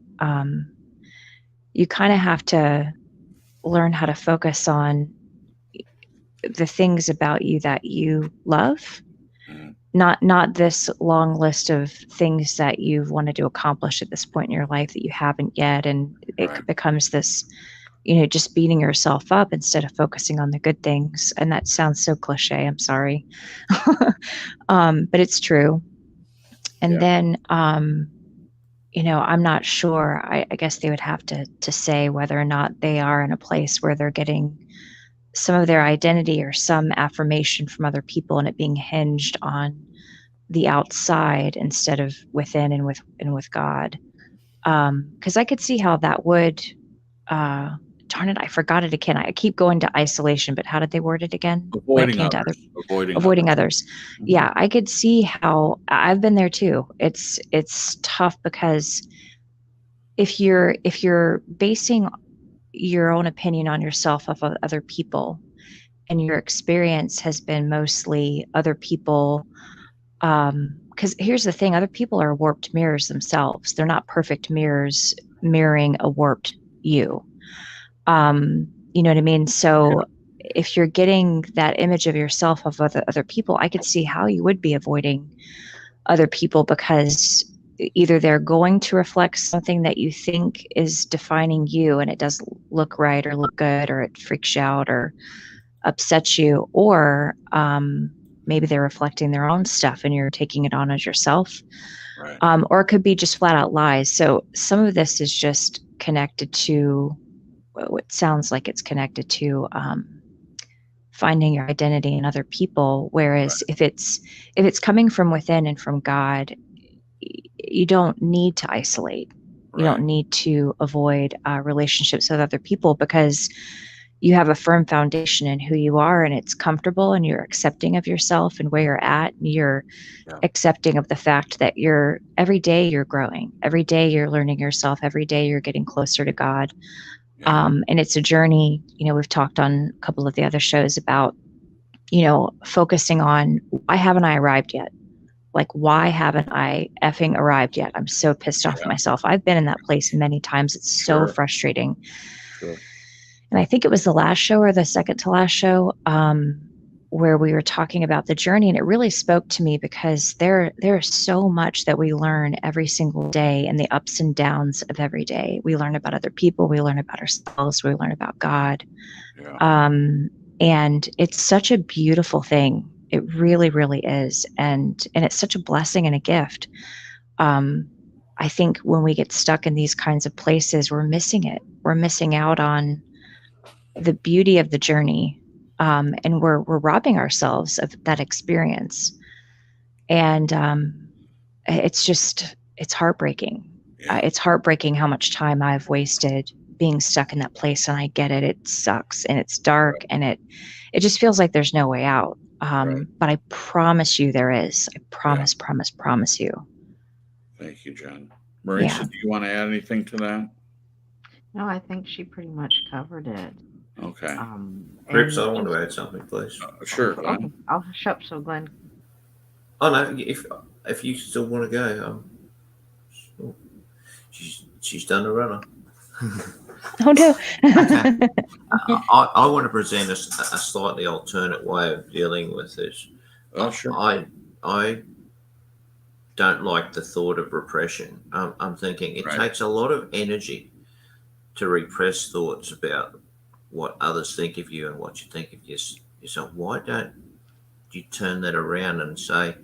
You kind of have to learn how to focus on the things about you that you love, not this long list of things that you've wanted to accomplish at this point in your life that you haven't yet. And it becomes this, just beating yourself up instead of focusing on the good things. And that sounds so cliche. I'm sorry. But it's true. And then, I'm not sure. I guess they would have to say whether or not they are in a place where they're getting some of their identity or some affirmation from other people, and it being hinged on the outside instead of within and with God. Because I could see how that would. Darn it, I forgot it again. I keep going to isolation, but how did they word it again?
Avoiding others.
Avoiding others. Yeah, I could see how I've been there too. It's tough because if you're basing your own opinion on yourself off of other people, and your experience has been mostly other people, because here's the thing, other people are warped mirrors themselves. They're not perfect mirrors mirroring a warped you. You know what I mean? So if you're getting that image of yourself of other people, I could see how you would be avoiding other people, because either they're going to reflect something that you think is defining you and it doesn't look right or look good, or it freaks you out or upsets you, or maybe they're reflecting their own stuff and you're taking it on as yourself. Or it could be just flat out lies. So some of this is just connected to what sounds like it's connected to finding your identity in other people. Whereas if it's coming from within and from God, you don't need to isolate. You don't need to avoid relationships with other people, because you have a firm foundation in who you are, and it's comfortable, and you're accepting of yourself and where you're at. And you're accepting of the fact that every day you're growing, every day you're learning yourself, every day you're getting closer to God. And it's a journey. We've talked on a couple of the other shows about, focusing on, why haven't I arrived yet? Like, why haven't I effing arrived yet? I'm so pissed off at myself. I've been in that place many times. It's so frustrating. And I think it was the last show or the second to last show, where we were talking about the journey, and it really spoke to me because there's so much that we learn every single day in the ups and downs of every day. We learn about other people, we learn about ourselves, we learn about God.
Yeah.
And it's such a beautiful thing. It really, really is. And it's such a blessing and a gift. I think when we get stuck in these kinds of places, we're missing it. We're missing out on the beauty of the journey. And we're robbing ourselves of that experience. And it's heartbreaking.
Yeah.
It's heartbreaking how much time I've wasted being stuck in that place. And I get it. It sucks and it's dark,
Right.
and it just feels like there's no way out.
Right.
But I promise you there is. I
Yeah.
promise you.
Thank you, Jen. Marisa,
Yeah.
do you want to add anything to that?
No, I think she pretty much covered it.
Okay.
Grips,
And
I want
just-
to add something, please.
Sure,
okay,
Glenn.
I'll shut up. So Glenn,
Oh no, if you still want to go, she's done the runner.
Oh no.
Okay. I want to present a slightly alternate way of dealing with this.
Oh, sure.
I don't like the thought of repression. I'm thinking it
Right.
takes a lot of energy to repress thoughts about what others think of you and what you think of yourself. Why don't you turn that around and say,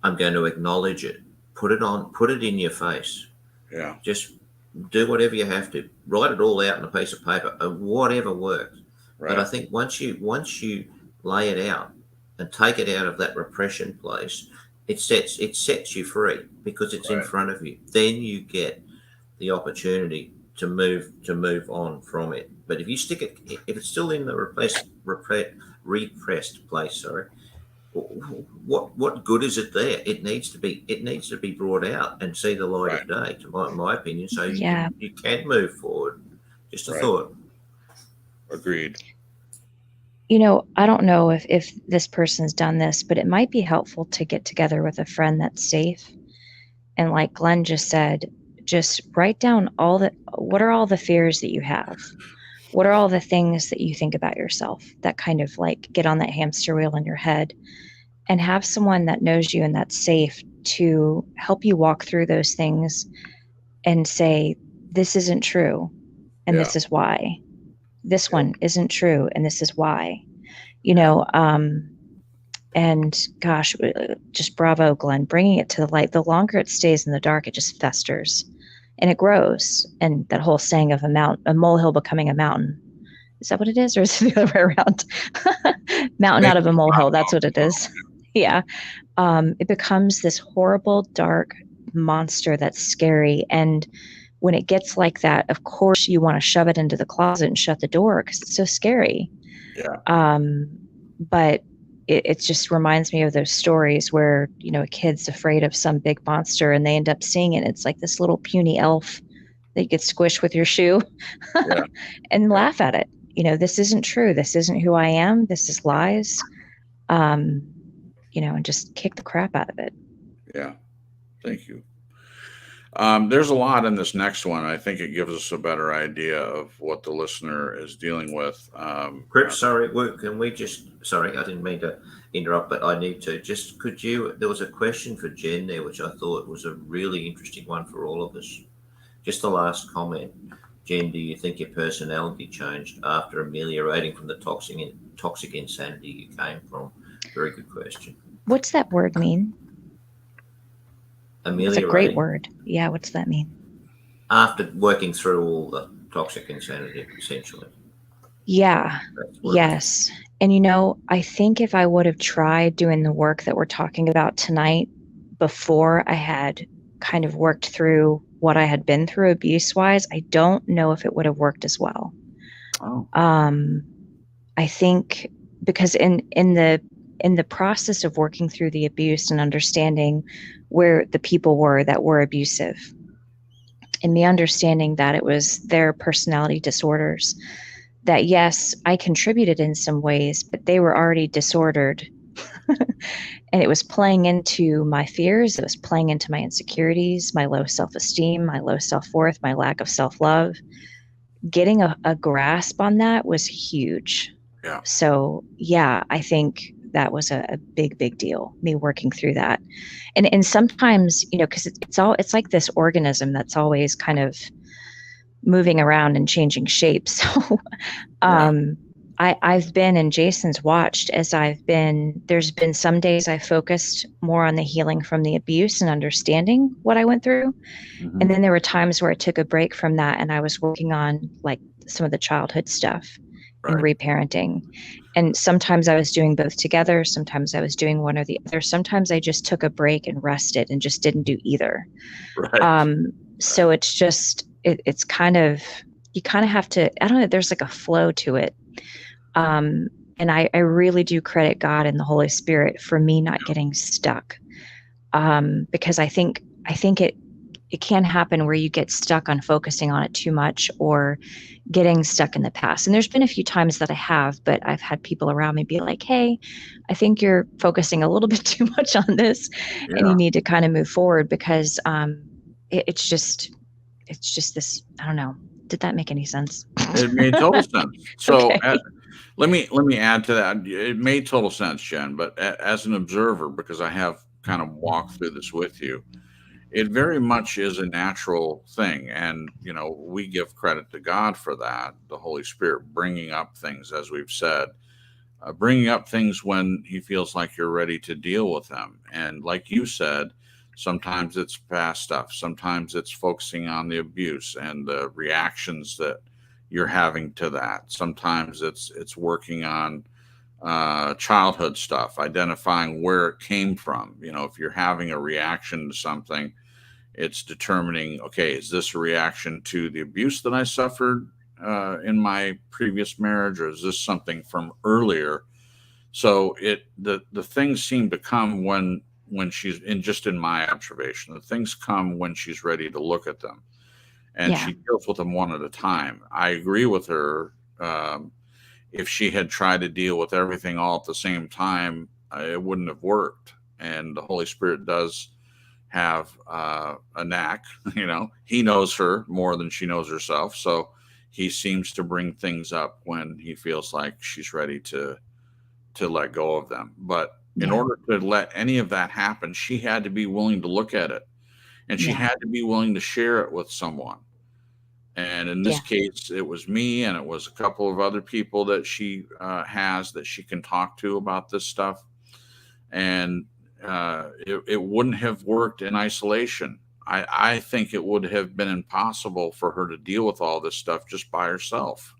I'm going to acknowledge it, put it in your face.
Yeah.
Just do whatever you have to. Write it all out on a piece of paper, whatever works.
Right.
But I think once you lay it out and take it out of that repression place, it sets you free because it's in
Right.
front of you. Then you get the opportunity to move on from it. But if you stick it, if it's still in the repressed place, sorry, what good is it there? It needs to be brought out and see the light of day, to my opinion, so you can move forward. Just a
Right.
thought.
Agreed.
I don't know if this person's done this, but it might be helpful to get together with a friend that's safe. And like Glenn just said, just write down what are all the fears that you have? What are all the things that you think about yourself that kind of like get on that hamster wheel in your head, and have someone that knows you and that's safe to help you walk through those things and say, this isn't true. And this is why. This one isn't true. And this is why, and gosh, just bravo, Glenn, bringing it to the light. The longer it stays in the dark, it just festers and it grows. And that whole saying of a molehill becoming a mountain. Is that what it is? Or is it the other way around? Mountain out of a molehill. That's what it is. Yeah. It becomes this horrible, dark monster that's scary. And when it gets like that, of course, you want to shove it into the closet and shut the door because it's so scary.
Yeah.
But it just reminds me of those stories where, a kid's afraid of some big monster and they end up seeing it. It's like this little puny elf that you get squished with your shoe and laugh at it. This isn't true. This isn't who I am. This is lies. And just kick the crap out of it.
Yeah. Thank you. There's a lot in this next one. I think it gives us a better idea of what the listener is dealing with.
Crip, sorry, can we just, sorry, I didn't mean to interrupt, but I need to just, there was a question for Jen there, which I thought was a really interesting one for all of us. Just the last comment. Jen, do you think your personality changed after ameliorating from the toxic insanity you came from? Very good question.
What's that word mean? It's a great word. Yeah, what's that mean?
After working through all the toxic insanity, essentially.
Yeah. Yes. And I think if I would have tried doing the work that we're talking about tonight before I had kind of worked through what I had been through abuse-wise, I don't know if it would have worked as well.
Oh.
I think because in the process of working through the abuse and understanding where the people were that were abusive, and me understanding that it was their personality disorders, that yes, I contributed in some ways, but they were already disordered. And it was playing into my fears. It was playing into my insecurities, my low self-esteem, my low self-worth, my lack of self-love. Getting a grasp on that was huge.
Yeah.
So yeah, I think that was a big deal, me working through that. And sometimes, because it's like this organism that's always kind of moving around and changing shapes. So
Yeah.
I've been, and Jason's watched as there's been some days I focused more on the healing from the abuse and understanding what I went through.
Mhm.
And then there were times where I took a break from that and I was working on like some of the childhood stuff and
Right.
reparenting. And sometimes I was doing both together. Sometimes I was doing one or the other. Sometimes I just took a break and rested and just didn't do either.
Right.
So it's just, it's kind of, you kind of have to, I don't know, there's like a flow to it. And I really do credit God and the Holy Spirit for me not getting stuck. Because I think it can happen where you get stuck on focusing on it too much or getting stuck in the past. And there's been a few times that I have, but I've had people around me be like, hey, I think you're focusing a little bit too much on this and you
Yeah.
need to kind of move forward because it's just this, I don't know. Did that make any sense?
It made total sense. So
Okay.
let me add to that. It made total sense, Jen, but as an observer, because I have kind of walked through this with you, it very much is a natural thing. And, we give credit to God for that, the Holy Spirit bringing up things, as we've said, bringing up things when he feels like you're ready to deal with them. And like you said, sometimes it's past stuff. Sometimes it's focusing on the abuse and the reactions that you're having to that. Sometimes it's working on childhood stuff, identifying where it came from. If you're having a reaction to something, it's determining, okay, is this a reaction to the abuse that I suffered in my previous marriage, or is this something from earlier? So the things seem to come when she's in my observation, the things come when she's ready to look at them, and
Yeah.
she deals with them one at a time. I agree with her. If she had tried to deal with everything all at the same time, it wouldn't have worked. And the Holy Spirit does have a knack. He knows her more than she knows herself, so he seems to bring things up when he feels like she's ready to let go of them. But in
Yeah.
order to let any of that happen, she had to be willing to look at it, and she
Yeah.
had to be willing to share it with someone. And in this
Yeah.
case, it was me, and it was a couple of other people that she has that she can talk to about this stuff. And it wouldn't have worked in isolation. I think it would have been impossible for her to deal with all this stuff just by herself.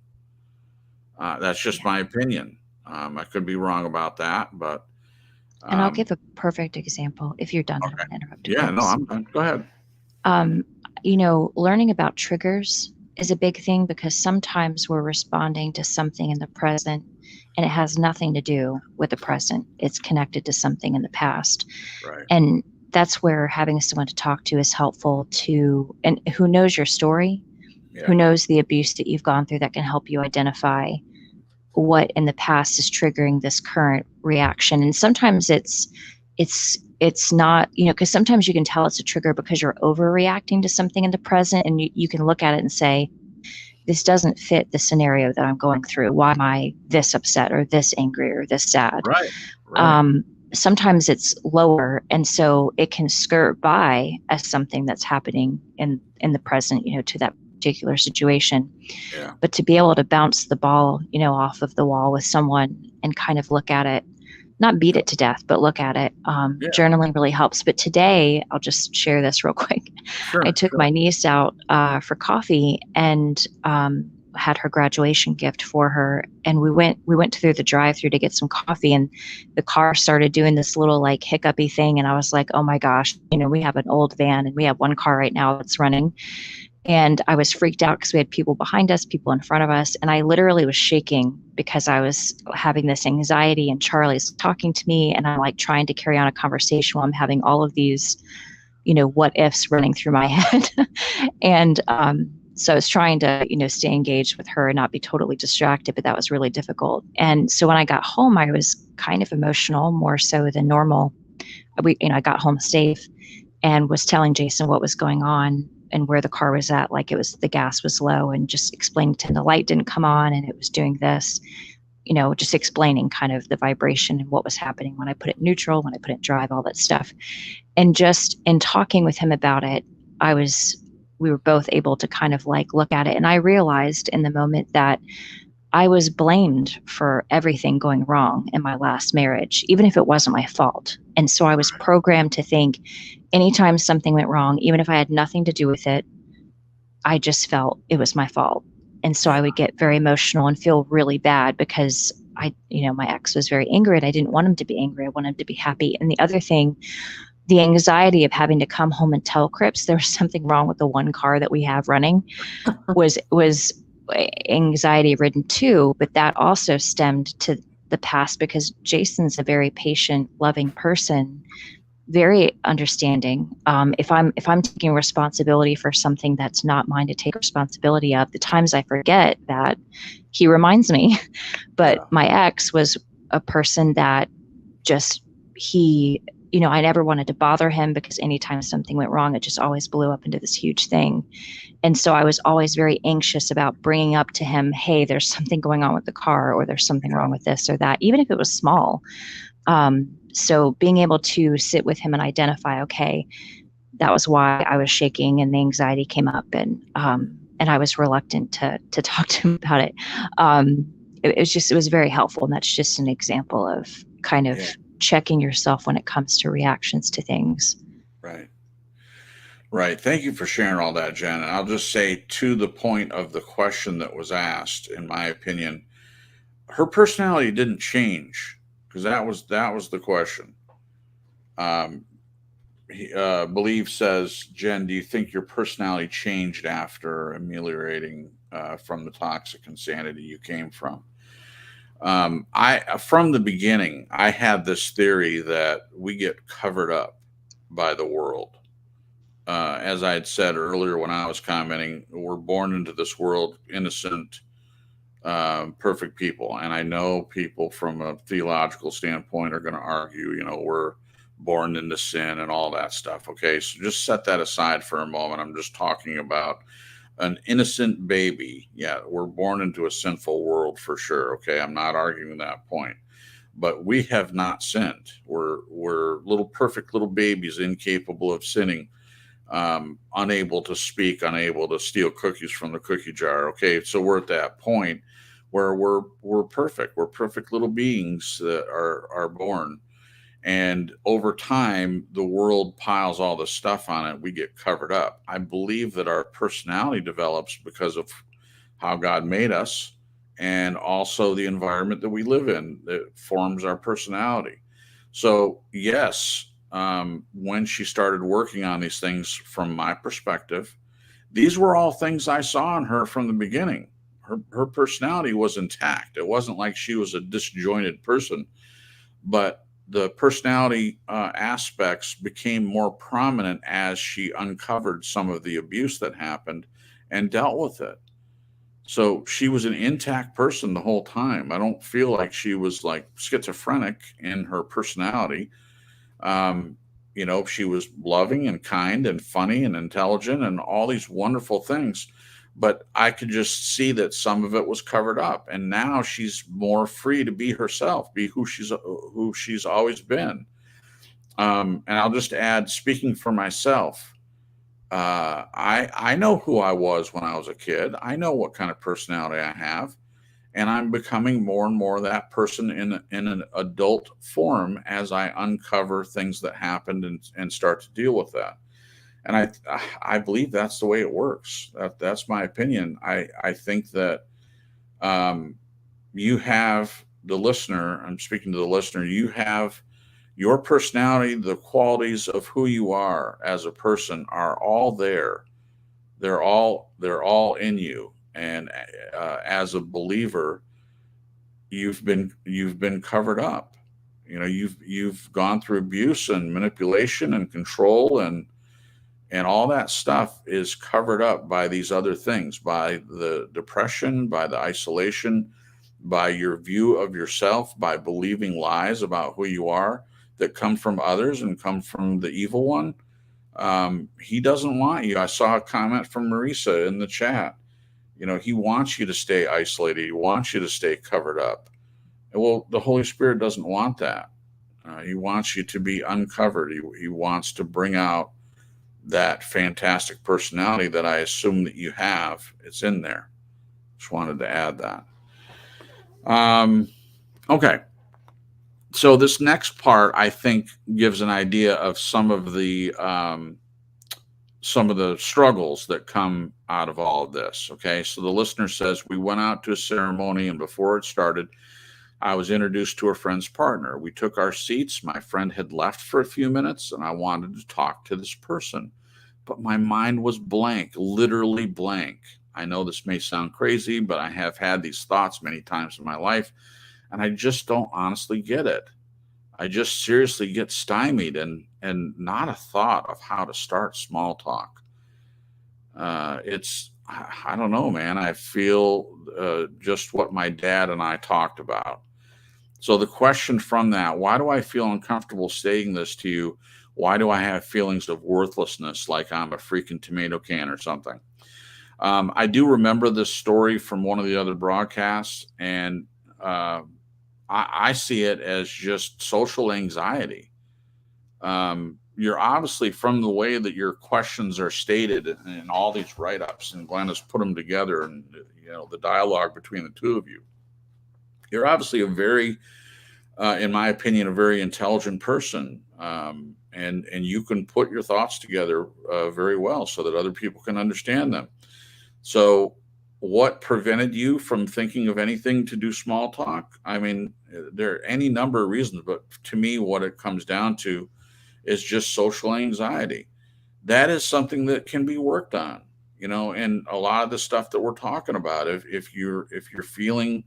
That's just
Yeah.
my opinion. I could be wrong about that, but
And I'll give a perfect example. If you're done, I don't
okay.
want to interrupt you.
Yeah, no,
Folks.
I'm done. Go ahead.
Learning about triggers is a big thing because sometimes we're responding to something in the present and it has nothing to do with the present. It's connected to something in the past.
Right.
And that's where having someone to talk to is helpful and who knows your story,
Yeah.
who knows the abuse that you've gone through that can help you identify what in the past is triggering this current reaction. And sometimes it's not, because sometimes you can tell it's a trigger because you're overreacting to something in the present and you can look at it and say, this doesn't fit the scenario that I'm going through. Why am I this upset or this angry or this sad?
Right. Right.
Sometimes it's lower. And so it can skirt by as something that's happening in the present, to that particular situation.
Yeah.
But to be able to bounce the ball, off of the wall with someone and kind of look at it, not beat it to death, but look at it.
Yeah.
Journaling really helps. But today, I'll just share this real quick.
Sure.
I took my niece out for coffee and had her graduation gift for her. And we went through the drive-through to get some coffee, and the car started doing this little like hiccupy thing. And I was like, oh my gosh, we have an old van and we have one car right now that's running. And I was freaked out because we had people behind us, people in front of us. And I literally was shaking because I was having this anxiety and Charlie's talking to me. And I'm like trying to carry on a conversation while I'm having all of these, what ifs running through my head. And so I was trying to, stay engaged with her and not be totally distracted, but that was really difficult. And so when I got home, I was kind of emotional, more so than normal. I got home safe and was telling Jason what was going on and where the car was at, like the gas was low, and just explaining to him the light didn't come on and it was doing this. just explaining kind of the vibration and what was happening when I put it in neutral, when I put it in drive, all that stuff. And just in talking with him about it, we were both able to kind of like look at it. And I realized in the moment that I was blamed for everything going wrong in my last marriage, even if it wasn't my fault. And so I was programmed to think anytime something went wrong, even if I had nothing to do with it, I just felt it was my fault. And so I would get very emotional and feel really bad because my ex was very angry and I didn't want him to be angry. I wanted him to be happy. And the other thing, the anxiety of having to come home and tell Cripps there was something wrong with the one car that we have running was anxiety ridden too. But that also stemmed to the past because Jason's a very patient, loving person, very understanding. If I'm taking responsibility for something that's not mine to take responsibility of, the times I forget that, he reminds me. But my ex was a person that just I never wanted to bother him because anytime something went wrong, it just always blew up into this huge thing. And so I was always very anxious about bringing up to him, hey, there's something going on with the car, or there's something wrong with this or that, even if it was small. So being able to sit with him and identify, okay, that was why I was shaking and the anxiety came up, and I was reluctant to talk to him about it. It was very helpful. And that's just an example of kind of checking yourself when it comes to reactions to things.
Right. Right. Thank you for sharing all that, Jen. And I'll just say, to the point of the question that was asked, in my opinion, her personality didn't change, because that was the question. Believe says, Jen, do you think your personality changed after ameliorating from the toxic insanity you came from? From the beginning, I had this theory that we get covered up by the world. As I had said earlier when I was commenting, we're born into this world innocent, perfect people. And I know people from a theological standpoint are going to argue, we're born into sin and all that stuff. Okay, so just set that aside for a moment. I'm just talking about an innocent baby. Yeah, we're born into a sinful world for sure. Okay, I'm not arguing that point, but we have not sinned. We're little perfect little babies, incapable of sinning, unable to speak, unable to steal cookies from the cookie jar. Okay, so we're at that point where we're perfect. We're perfect little beings that are born. And over time, the world piles all this stuff on it. We get covered up. I believe that our personality develops because of how God made us, and also the environment that we live in that forms our personality. So yes, when she started working on these things, from my perspective, these were all things I saw in her from the beginning. Her personality was intact. It wasn't like she was a disjointed person, but the personality aspects became more prominent as she uncovered some of the abuse that happened and dealt with it. So she was an intact person the whole time. I don't feel like she was like schizophrenic in her personality. She was loving and kind and funny and intelligent and all these wonderful things. But I could just see that some of it was covered up, and now she's more free to be herself, be who she's always been. And I'll just add, speaking for myself, I know who I was when I was a kid. I know what kind of personality I have, and I'm becoming more and more that person in an adult form as I uncover things that happened and start to deal with that. And I believe that's the way it works. That's my opinion. I think that you have the listener. I'm speaking to the listener. You have your personality, the qualities of who you are as a person are all there. They're all in you. And as a believer, you've been covered up. You've gone through abuse and manipulation and control, and all that stuff is covered up by these other things, by the depression, by the isolation, by your view of yourself, by believing lies about who you are that come from others and come from the evil one. He doesn't want you. I saw a comment from Marisa in the chat. He wants you to stay isolated. He wants you to stay covered up. Well, the Holy Spirit doesn't want that. He wants you to be uncovered. He wants to bring out that fantastic personality that I assume that you have. It's in there. Just wanted to add that. Okay. So this next part, I think, gives an idea of some of the struggles that come out of all of this. Okay. So the listener says, we went out to a ceremony, and before it started, I was introduced to a friend's partner. We took our seats. My friend had left for a few minutes, and I wanted to talk to this person, but my mind was blank, literally blank. I know this may sound crazy, but I have had these thoughts many times in my life, and I just don't honestly get it. I just seriously get stymied and not a thought of how to start small talk. I don't know, man. I feel just what my dad and I talked about. So the question from that, why do I feel uncomfortable saying this to you? Why do I have feelings of worthlessness, like I'm a freaking tomato can or something? I do remember this story from one of the other broadcasts, and I see it as just social anxiety. You're obviously, from the way that your questions are stated in all these write-ups, and Glenn has put them together, and the dialogue between the two of you, you're obviously a very, in my opinion, a very intelligent person, and you can put your thoughts together very well so that other people can understand them. So what prevented you from thinking of anything to do small talk? I mean, there are any number of reasons, but to me, what it comes down to is just social anxiety. That is something that can be worked on, and a lot of the stuff that we're talking about, if you're feeling,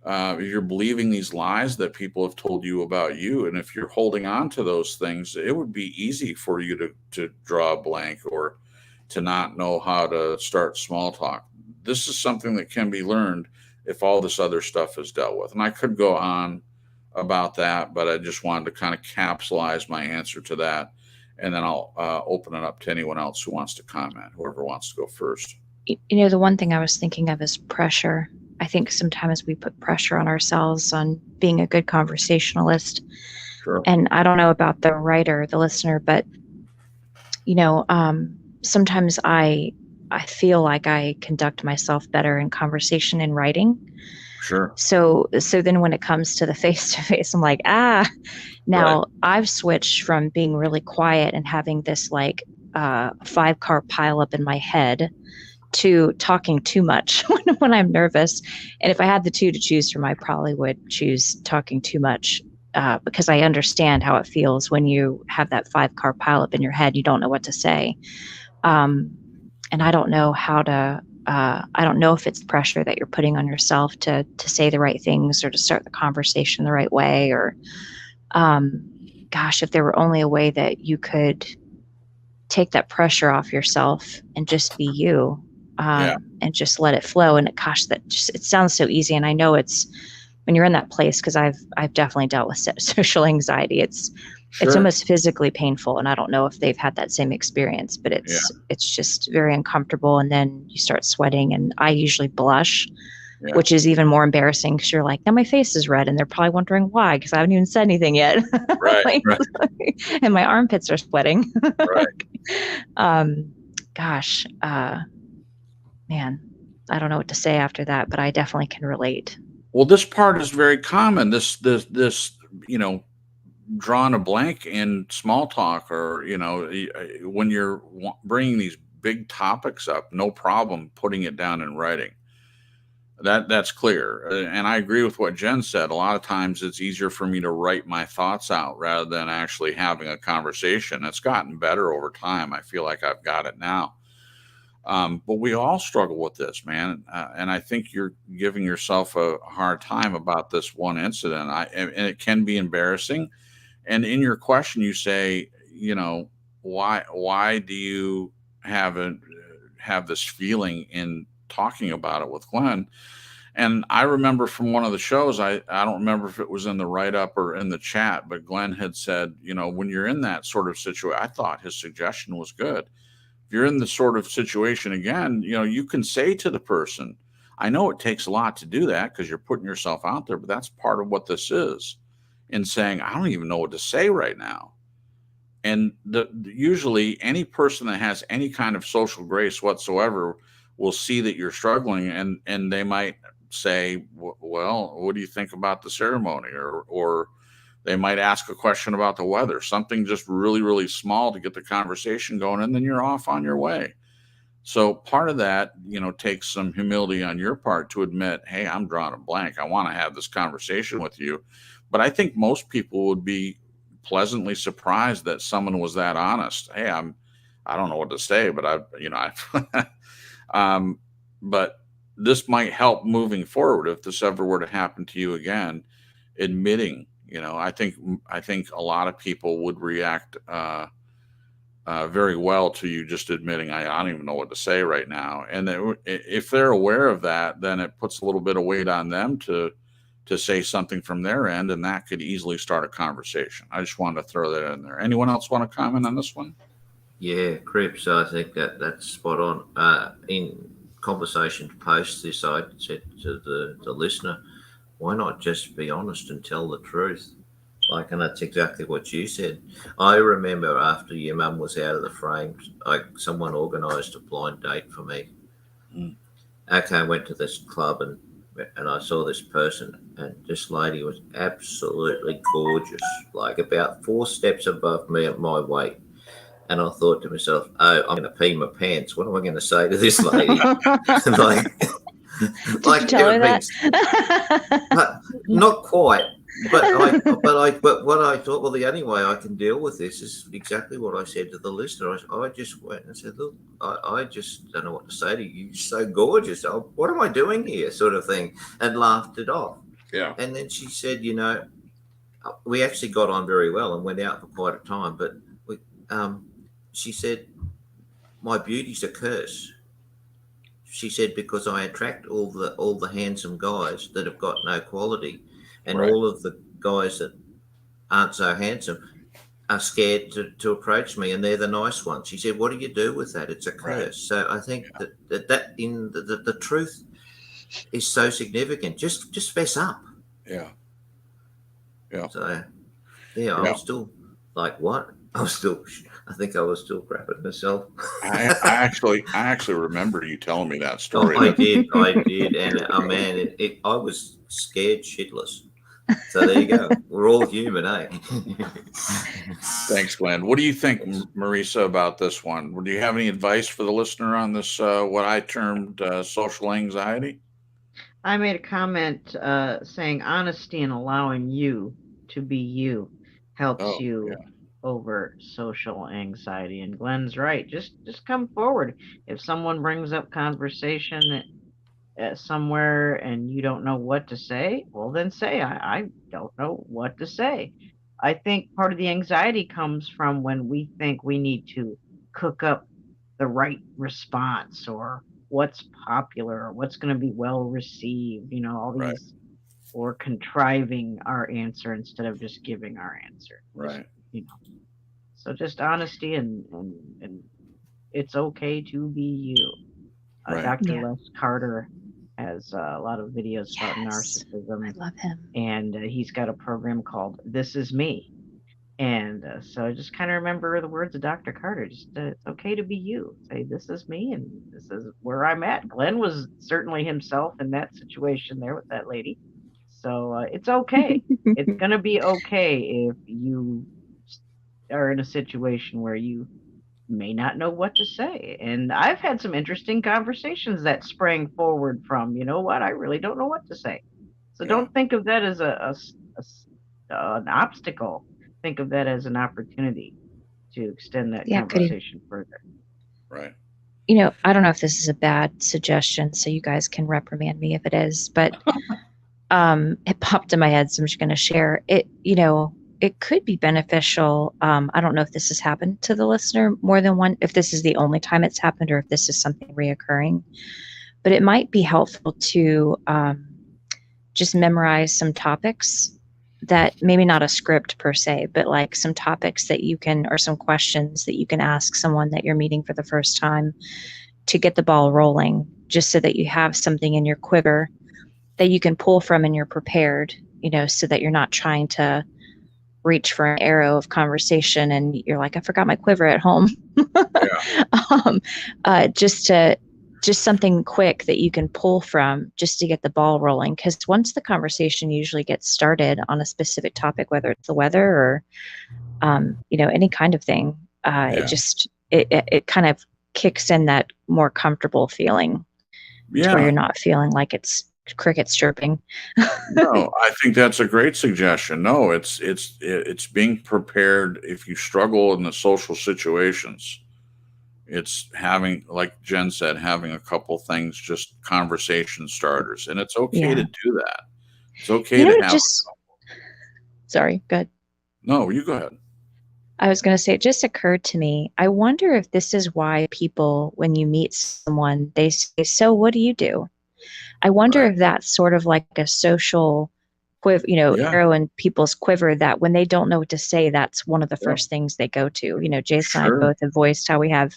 if you're believing these lies that people have told you about you, and if you're holding on to those things, it would be easy for you to draw a blank or to not know how to start small talk. This is something that can be learned if all this other stuff is dealt with. And I could go on about that, but I just wanted to kind of capsulize my answer to that. And then I'll open it up to anyone else who wants to comment, whoever wants to go first.
The one thing I was thinking of is pressure. I think sometimes we put pressure on ourselves on being a good conversationalist.
Sure.
And I don't know about the writer, the listener, but sometimes I feel like I conduct myself better in conversation and writing.
Sure.
So then when it comes to the face-to-face, I'm like, now
Right.
I've switched from being really quiet and having this 5-car pileup in my head to talking too much when I'm nervous. And if I had the two to choose from, I probably would choose talking too much. Because I understand how it feels when you have that 5-car pileup in your head. You don't know what to say. And I don't know how to, I don't know if it's pressure that you're putting on yourself to say the right things or to start the conversation the right way, or, gosh, if there were only a way that you could take that pressure off yourself and just be you, and just let it flow. And it sounds so easy. And I know it's, when you're in that place, because I've definitely dealt with social anxiety. It's almost physically painful, and I don't know if they've had that same experience, but it's just very uncomfortable. And then you start sweating, and I usually blush, which is even more embarrassing because you're like, now my face is red, and they're probably wondering why, because I haven't even said anything yet.
Right.
And my armpits are sweating.
Right.
Gosh, man, I don't know what to say after that, but I definitely can relate.
Well, this part is very common. This, drawing a blank in small talk, or, when you're bringing these big topics up, no problem putting it down in writing. That's clear. And I agree with what Jen said. A lot of times it's easier for me to write my thoughts out rather than actually having a conversation. It's gotten better over time. I feel like I've got it now. But we all struggle with this, man. And I think you're giving yourself a hard time about this one incident. And it can be embarrassing. And in your question, you say, why do you have this feeling in talking about it with Glenn? And I remember from one of the shows, I don't remember if it was in the write-up or in the chat, but Glenn had said, when you're in that sort of situation, I thought his suggestion was good. If you're in the sort of situation again, you can say to the person, I know it takes a lot to do that because you're putting yourself out there, but that's part of what this is, in saying, I don't even know what to say right now. And usually any person that has any kind of social grace whatsoever will see that you're struggling, and they might say, well, what do you think about the ceremony? Or they might ask a question about the weather, something just really, really small to get the conversation going, and then you're off on your way. So part of that, takes some humility on your part to admit, hey, I'm drawing a blank. I want to have this conversation with you. But I think most people would be pleasantly surprised that someone was that honest. Hey, I don't know what to say, but but this might help moving forward if this ever were to happen to you again, admitting, I think a lot of people would react very well to you just admitting, I don't even know what to say right now. And if they're aware of that, then it puts a little bit of weight on them to say something from their end, and that could easily start a conversation. I just wanted to throw that in there. Anyone else want to comment on this one?
Yeah, Cripps, I think that's spot on. In conversation to post this, I said to the listener, why not just be honest and tell the truth? And that's exactly what you said. I remember after your mum was out of the frame, someone organised a blind date for me. Okay, I went to this club and I saw this person, and this lady was absolutely gorgeous, about 4 steps above me at my weight. And I thought to myself, oh, I'm going to pee my pants. What am I going to say to this lady?
Did you tell her that?
Not quite. But what I thought, well, the only way I can deal with this is exactly what I said to the listener. I just went and said, look, I just don't know what to say to you. You're so gorgeous. What am I doing here, sort of thing, and laughed it off.
Yeah.
And then she said, we actually got on very well and went out for quite a time. But she said, my beauty's a curse. She said, because I attract all the handsome guys that have got no quality. And
right.
all of the guys that aren't so handsome are scared to approach me, and they're the nice ones. She said, what do you do with that? It's a curse. Right. So I think that in the truth is so significant. Just fess up.
Yeah. Yeah.
So, yeah, I was still what? I think I was still crapping myself.
I actually remember you telling me that story.
Oh, I did. And man, I was scared shitless. So there you go. We're all human, eh?
Thanks, Glenn. What do you think, Marisa, about this one? Do you have any advice for the listener on this, what I termed social anxiety?
I made a comment saying honesty and allowing you to be you helps you over social anxiety. And Glenn's right. Just come forward. If someone brings up conversation somewhere and you don't know what to say, well, then say, I don't know what to say. I think part of the anxiety comes from when we think we need to cook up the right response, or what's popular, or what's going to be well received, all these, right. Or contriving our answer instead of just giving our answer.
Right.
So just honesty and it's okay to be you.
Right.
Dr. Les Carter has a lot of videos about narcissism.
I love him.
And he's got a program called This Is Me. And so I just kind of remember the words of Dr. Carter. Just it's okay to be you. Say, this is me and this is where I'm at. Glenn was certainly himself in that situation there with that lady. So it's okay. It's going to be okay if you are in a situation where you may not know what to say. And I've had some interesting conversations that sprang forward from, I really don't know what to say. So don't think of that as an obstacle. Think of that as an opportunity to extend that conversation further.
Right.
I don't know if this is a bad suggestion, so you guys can reprimand me if it is, but it popped in my head, so I'm just going to share it. It could be beneficial. I don't know if this has happened to the listener more than one, if this is the only time it's happened, or if this is something reoccurring, but it might be helpful to just memorize some topics that, maybe not a script per se, but like some topics that you can, or some questions that you can ask someone that you're meeting for the first time to get the ball rolling. just so that you have something in your quiver that you can pull from and you're prepared, so that you're not trying to reach for an arrow of conversation and you're like, I forgot my quiver at home.
Yeah.
um, just something quick that you can pull from just to get the ball rolling. Because once the conversation usually gets started on a specific topic, whether it's the weather or, any kind of thing, it kind of kicks in that more comfortable feeling to where you're not feeling like it's crickets chirping.
No, I think that's a great suggestion. No, it's being prepared if you struggle in the social situations. It's having, like Jen said, having a couple things, just conversation starters, and it's okay to do that. It's okay to have.
Sorry, go ahead.
No, you go ahead.
I was going to say, it just occurred to me. I wonder if this is why people, when you meet someone, they say, "So, what do you do?" I wonder if that's sort of like a social quiver, arrow in people's quiver, that when they don't know what to say, that's one of the first things they go to. Jason and I both have voiced how we have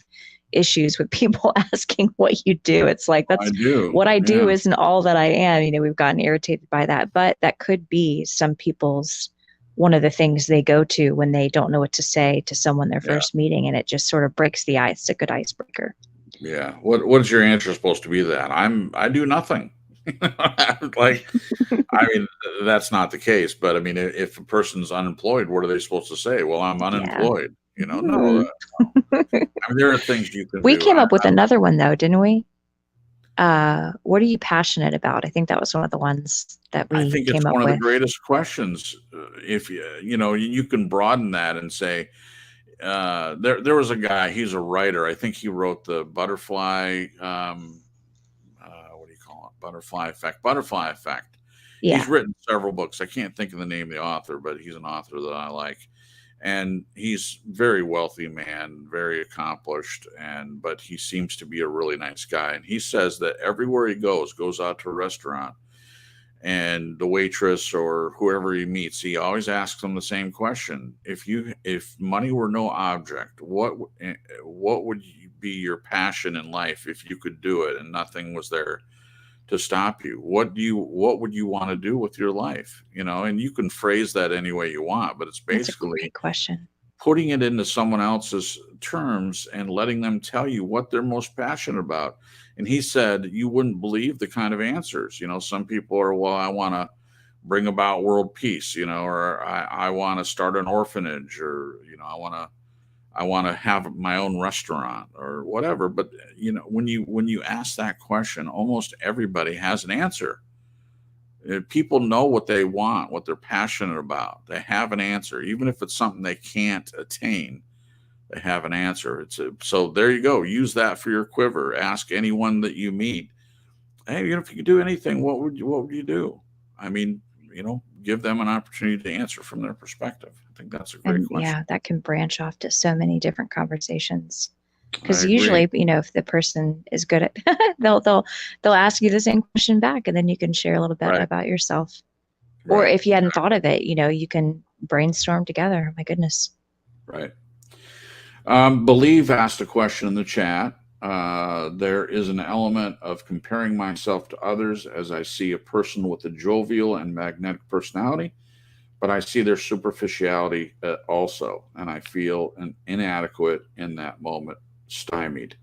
issues with people asking what you do. It's like, that's what I do isn't all that I am. We've gotten irritated by that, but that could be some people's one of the things they go to when they don't know what to say to someone they're first meeting, and it just sort of breaks the ice. It's a good icebreaker.
Yeah. What is your answer supposed to be then? I do nothing. Like, I mean, that's not the case, but I mean, if a person's unemployed, what are they supposed to say? Well, I'm unemployed. No. I mean, there are things you can do.
We came up with another one though, didn't we? What are you passionate about? I think that was one of the ones that we came up with. I think it's one of the
greatest questions. If you can broaden that and say, there was a guy, he's a writer. I think he wrote the Butterfly, what do you call it? Butterfly Effect. Yeah. He's written several books. I can't think of the name of the author, but he's an author that I like. And he's very wealthy man, very accomplished, but he seems to be a really nice guy. And he says that everywhere he goes out to a restaurant, and the waitress or whoever he meets, he always asks them the same question: if money were no object, what would be your passion in life if you could do it and nothing was there to stop you? What would you want to do with your life? And you can phrase that any way you want, but it's basically
a great question.
Putting it into someone else's terms and letting them tell you what they're most passionate about. And he said, you wouldn't believe the kind of answers. Some people are, well, I want to bring about world peace, or I want to start an orphanage, or, I want to have my own restaurant or whatever. But, when you ask that question, almost everybody has an answer. People know what they want, what they're passionate about. They have an answer, even if it's something they can't attain. They have an answer. So there you go. Use that for your quiver. Ask anyone that you meet, hey, if you could do anything, what would you do? I mean, give them an opportunity to answer from their perspective. I think that's a great question.
Yeah, that can branch off to so many different conversations. Because usually, if the person is good at, they'll ask you the same question back, and then you can share a little bit about yourself. Right. Or if you hadn't thought of it, you can brainstorm together. My goodness.
Right. Believe asked a question in the chat. There is an element of comparing myself to others as I see a person with a jovial and magnetic personality, but I see their superficiality also, and I feel inadequate in that moment. Stymied.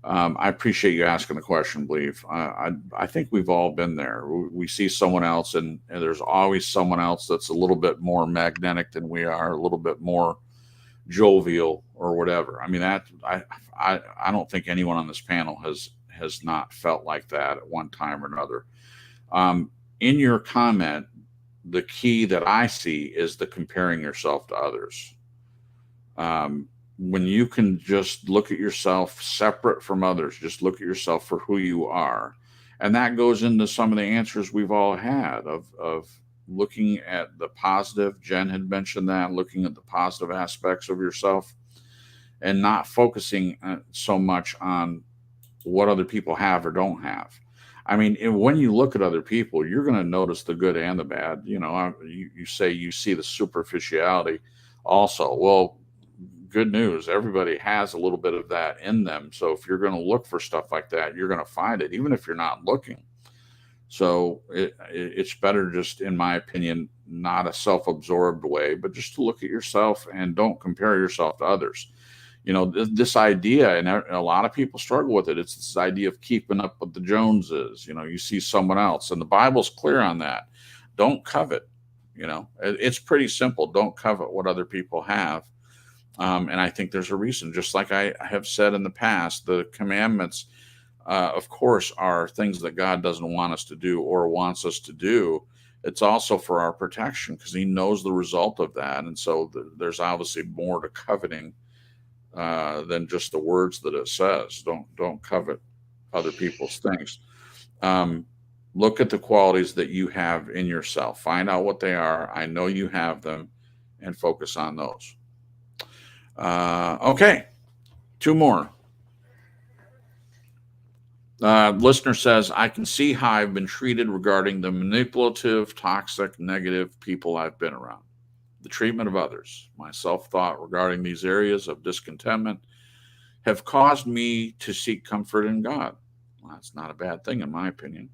I appreciate you asking the question, Believe. I think we've all been there. We see someone else, and there's always someone else that's a little bit more magnetic than we are, a little bit more jovial or whatever. I mean, that I don't think anyone on this panel has not felt like that at one time or another. In your comment, the key that I see is the comparing yourself to others. When you can just look at yourself separate from others, just look at yourself for who you are. And that goes into some of the answers we've all had of looking at the positive. Jen had mentioned that, looking at the positive aspects of yourself and not focusing so much on what other people have or don't have. I mean, when you look at other people, you're going to notice the good and the bad. You say you see the superficiality also. Well, good news. Everybody has a little bit of that in them. So if you're going to look for stuff like that, you're going to find it, even if you're not looking. So it's better, just in my opinion, not a self-absorbed way, but just to look at yourself and don't compare yourself to others. You know, this idea, and a lot of people struggle with it. It's this idea of keeping up with the Joneses. You know, you see someone else, and the Bible's clear on that. Don't covet. You know, it's pretty simple. Don't covet what other people have. And I think there's a reason. Just like I have said in the past, the commandments, of course, are things that God doesn't want us to do or wants us to do. It's also for our protection, because he knows the result of that. And so there's obviously more to coveting than just the words that it says. Don't covet other people's things. Look at the qualities that you have in yourself. Find out what they are. I know you have them, and focus on those. Okay, 2 more. Listener says, I can see how I've been treated regarding the manipulative, toxic, negative people I've been around. The treatment of others, my self-thought regarding these areas of discontentment have caused me to seek comfort in God. Well, that's not a bad thing, in my opinion,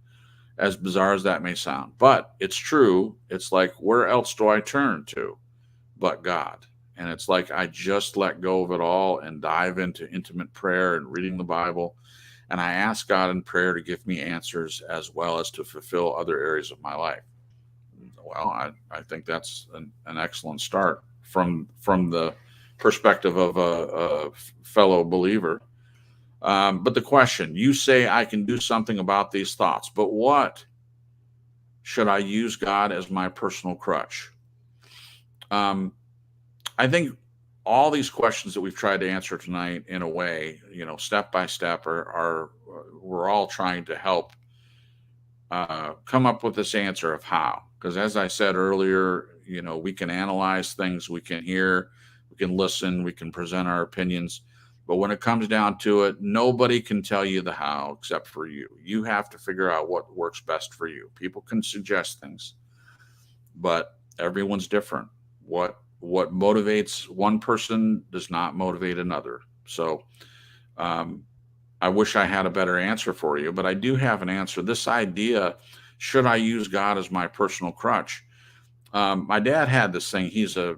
as bizarre as that may sound. But it's true. It's like, where else do I turn to but God? And it's like I just let go of it all and dive into intimate prayer and reading the Bible. And I ask God in prayer to give me answers, as well as to fulfill other areas of my life. Well, I think that's an excellent start from the perspective of a fellow believer. But the question, you say I can do something about these thoughts, but what should I use God as my personal crutch? I think all these questions that we've tried to answer tonight, in a way, you know, step by step, are we're all trying to help come up with this answer of how. Because as I said earlier, you know, we can analyze things, we can hear, we can listen, we can present our opinions. But when it comes down to it, nobody can tell you the how except for you. You have to figure out what works best for you. People can suggest things, but everyone's different. What motivates one person does not motivate another. So I wish I had a better answer for you, but I do have an answer. This idea, should I use God as my personal crutch? My dad had this thing. He's a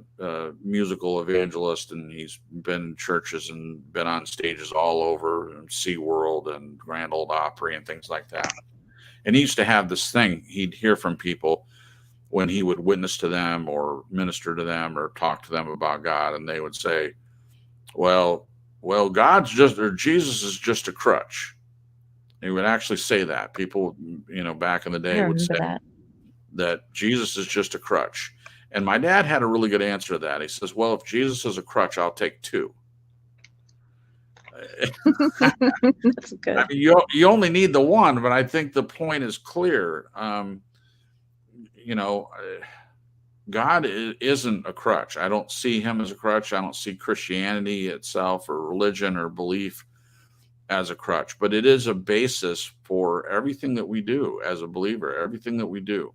musical evangelist, and he's been in churches and been on stages all over, SeaWorld and Grand Ole Opry and things like that. And he used to have this thing. He'd hear from people when he would witness to them or minister to them or talk to them about God, and they would say, well, God's just, or Jesus is just a crutch. He would actually say that. People, you know, back in the day would say that Jesus is just a crutch. And my dad had a really good answer to that. He says, well, if Jesus is a crutch, I'll take 2.
That's good.
I mean, you only need the one, but I think the point is clear. You know, God isn't a crutch. I don't see him as a crutch. I don't see Christianity itself or religion or belief as a crutch, but it is a basis for everything that we do as a believer, everything that we do.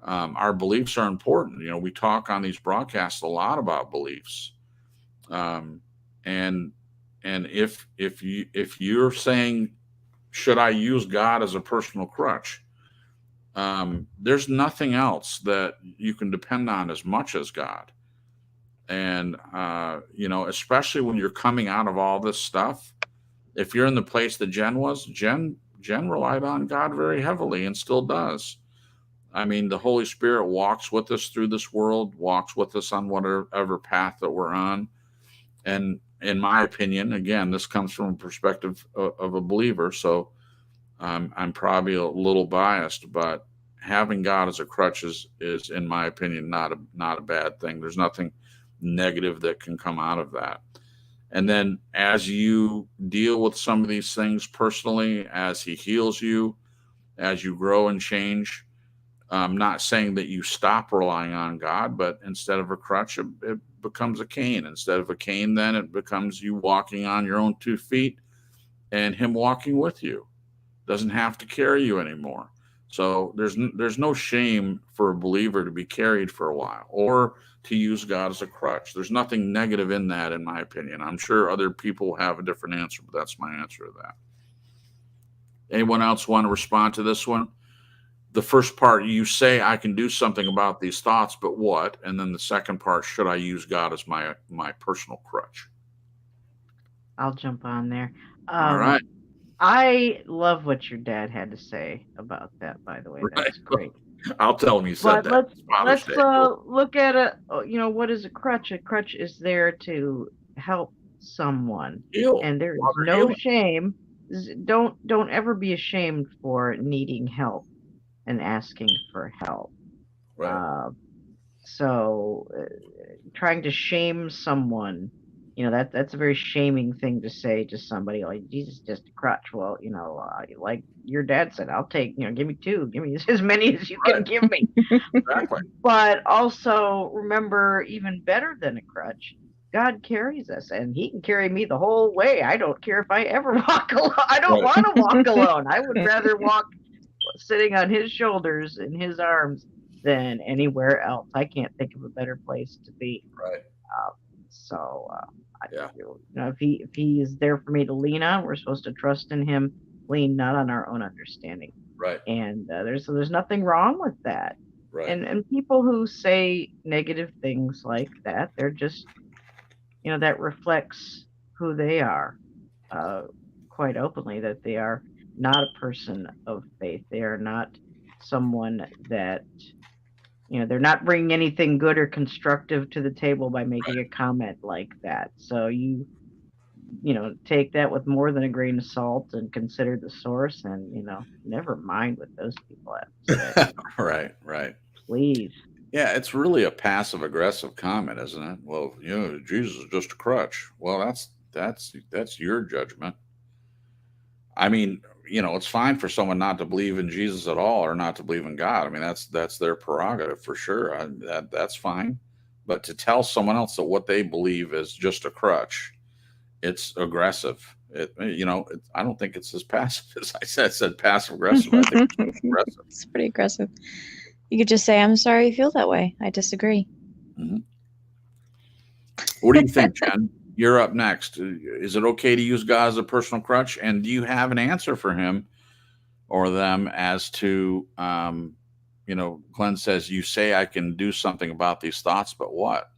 Our beliefs are important. You know, we talk on these broadcasts a lot about beliefs. And if you're saying, should I use God as a personal crutch? There's nothing else that you can depend on as much as God. And, you know, especially when you're coming out of all this stuff, if you're in the place that Jen was, Jen relied on God very heavily and still does. I mean, the Holy Spirit walks with us through this world, walks with us on whatever path that we're on. And in my opinion, again, this comes from a perspective of a believer, so I'm probably a little biased, but having God as a crutch is in my opinion, not a bad thing. There's nothing negative that can come out of that. And then as you deal with some of these things personally, as he heals you, as you grow and change, I'm not saying that you stop relying on God, but instead of a crutch, it becomes a cane. Instead of a cane, then it becomes you walking on your own 2 feet and him walking with you. Doesn't have to carry you anymore. So there's no shame for a believer to be carried for a while or to use God as a crutch. There's nothing negative in that, in my opinion. I'm sure other people have a different answer, but that's my answer to that. Anyone else want to respond to this one? The first part, you say I can do something about these thoughts, but what? And then the second part, should I use God as my personal crutch?
I'll jump on there.
All right.
I love what your dad had to say about that, by the way.
Right.
That's great.
I'll tell him you said
But
that.
let's look at what is a crutch? A crutch is there to help someone.
Heal.
And there is
Father,
no
heal.
shame. Don't ever be ashamed for needing help and asking for help.
Right.
Trying to shame someone, that's a very shaming thing to say to somebody, like, Jesus is just a crutch. Well, like your dad said, I'll take, give me two, give me as many as you can give me.
Exactly.
But also remember, even better than a crutch, God carries us, and he can carry me the whole way. I don't care if I ever walk alone. I don't want to walk alone. I would rather walk sitting on his shoulders in his arms than anywhere else. I can't think of a better place to be.
Right.
If he is there for me to lean on, we're supposed to trust in him, lean not on our own understanding.
Right.
And there's nothing wrong with that.
Right.
And people who say negative things like that, they're just, that reflects who they are, quite openly, that they are not a person of faith. They are not someone that, they're not bringing anything good or constructive to the table by making a comment like that. So you take that with more than a grain of salt and consider the source, and, never mind what those people have to say.
Right.
Please.
Yeah, it's really a passive aggressive comment, isn't it? Well, Jesus is just a crutch. Well, that's your judgment. I mean, it's fine for someone not to believe in Jesus at all or not to believe in God. I mean, that's their prerogative for sure. That's fine. But to tell someone else that what they believe is just a crutch, it's aggressive. I don't think it's as passive as I said passive aggressive. I think it's aggressive.
It's pretty aggressive. You could just say, I'm sorry you feel that way. I disagree.
Mm-hmm. What do you think, Jen? You're up next. Is it okay to use God as a personal crutch? And do you have an answer for him or them as to, Glenn says, you say I can do something about these thoughts, but what?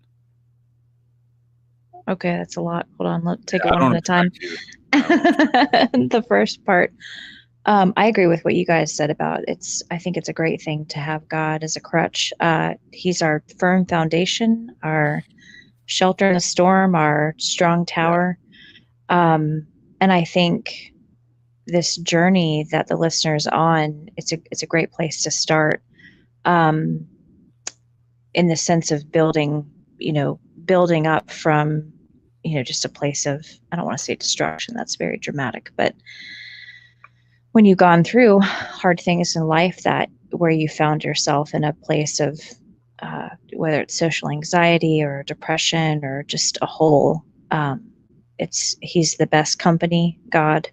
Okay, that's a lot. Hold on. Let's take it one at a time.
You.
The first part. I agree with what you guys said about I think it's a great thing to have God as a crutch. He's our firm foundation, our shelter in the storm, our strong tower. And I think this journey that the listener's on, it's a great place to start, in the sense of building up from, just a place of, I don't want to say destruction. That's very dramatic, but when you've gone through hard things in life, where you found yourself in a place of, whether it's social anxiety or depression or just a hole, he's the best company, God,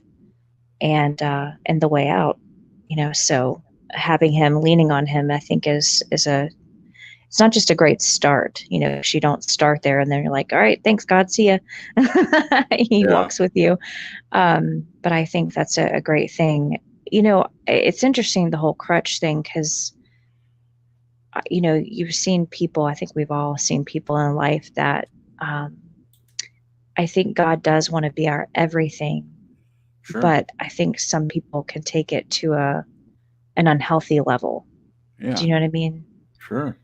and the way out. So having him, leaning on him, I think is it's not just a great start. You don't start there and then you're like, all right, thanks God, see ya. He walks with you. But I think that's a great thing. It's interesting, the whole crutch thing, because, you've seen people, I think we've all seen people in life that, I think God does want to be our everything. Sure. But I think some people can take it to an unhealthy level. Yeah. Do you know what I mean?
Sure.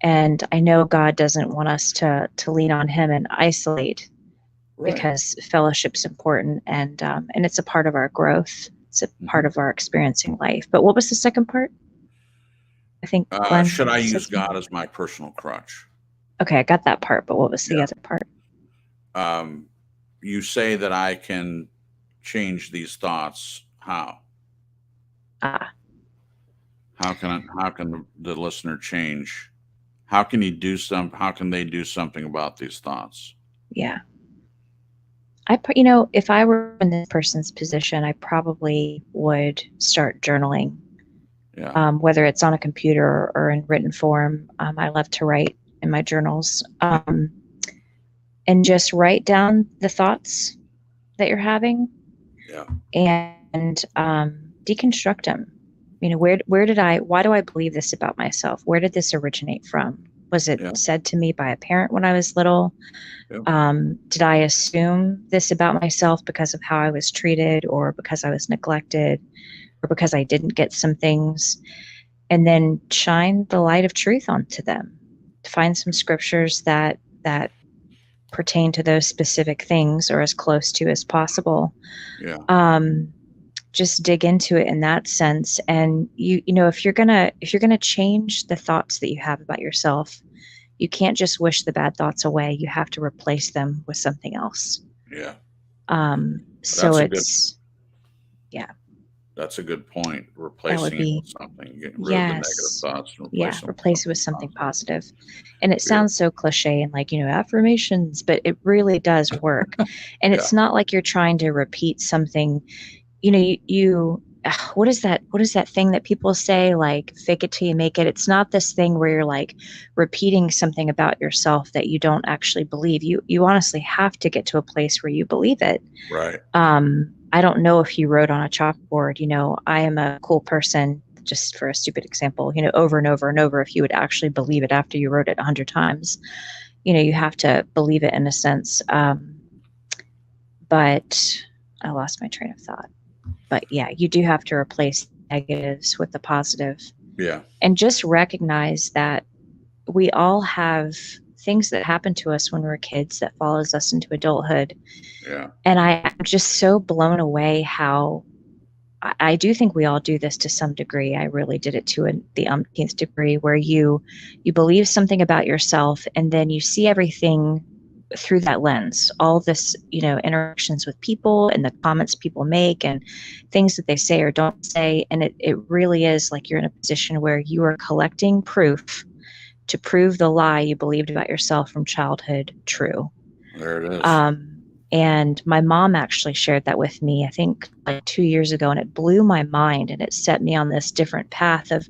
And I know God doesn't want us to lean on him and isolate, right, because fellowship's important, and it's a part of our growth. It's a part of our experiencing life. But what was the second part? I think Glenn,
should I use God as my personal crutch?
Okay, I got that part, but what was the other part?
You say that I can change these thoughts. How? How can the listener change? How can they do something about these thoughts?
Yeah. if I were in this person's position, I probably would start journaling,
Yeah.
whether it's on a computer or in written form. I love to write in my journals, and just write down the thoughts that you're having,
Yeah.
and deconstruct them. Why do I believe this about myself? Where did this originate from? Was it
Yeah.
said to me by a parent when I was little?
Yeah.
Did I assume this about myself because of how I was treated, or because I was neglected, or because I didn't get some things? And then shine the light of truth onto them. Find some scriptures that pertain to those specific things, or as close to as possible.
Yeah.
Just dig into it in that sense. And if you're gonna change the thoughts that you have about yourself, you can't just wish the bad thoughts away. You have to replace them with something else.
Yeah.
So
That's a good
yeah,
That's a good point.
that would
Replacing it
be,
with something, getting rid of the negative
yes,
thoughts and
yeah,
replace them with
replace it with
something
something positive. And it
Beautiful.
sounds so cliche and like, affirmations, but it really does work. And
Yeah.
it's not like you're trying to repeat something. You what is that thing that people say, like, fake it till you make it? It's not this thing where you're like repeating something about yourself that you don't actually believe. You honestly have to get to a place where you believe it.
Right.
I don't know if you wrote on a chalkboard, I am a cool person, just for a stupid example, over and over and over. If you would actually believe it after you wrote it 100 times, you have to believe it in a sense. But I lost my train of thought. But yeah, you do have to replace negatives with the positive,
Yeah.
and just recognize that we all have things that happen to us when we're kids that follows us into adulthood.
Yeah.
And I'm just so blown away how I do think we all do this to some degree. I really did it to the umpteenth degree, where you believe something about yourself, and then you see everything through that lens. All this, interactions with people and the comments people make and things that they say or don't say. And it really is like you're in a position where you are collecting proof to prove the lie you believed about yourself from childhood true.
There it is.
And my mom actually shared that with me, I think like 2 years ago, and it blew my mind, and it set me on this different path of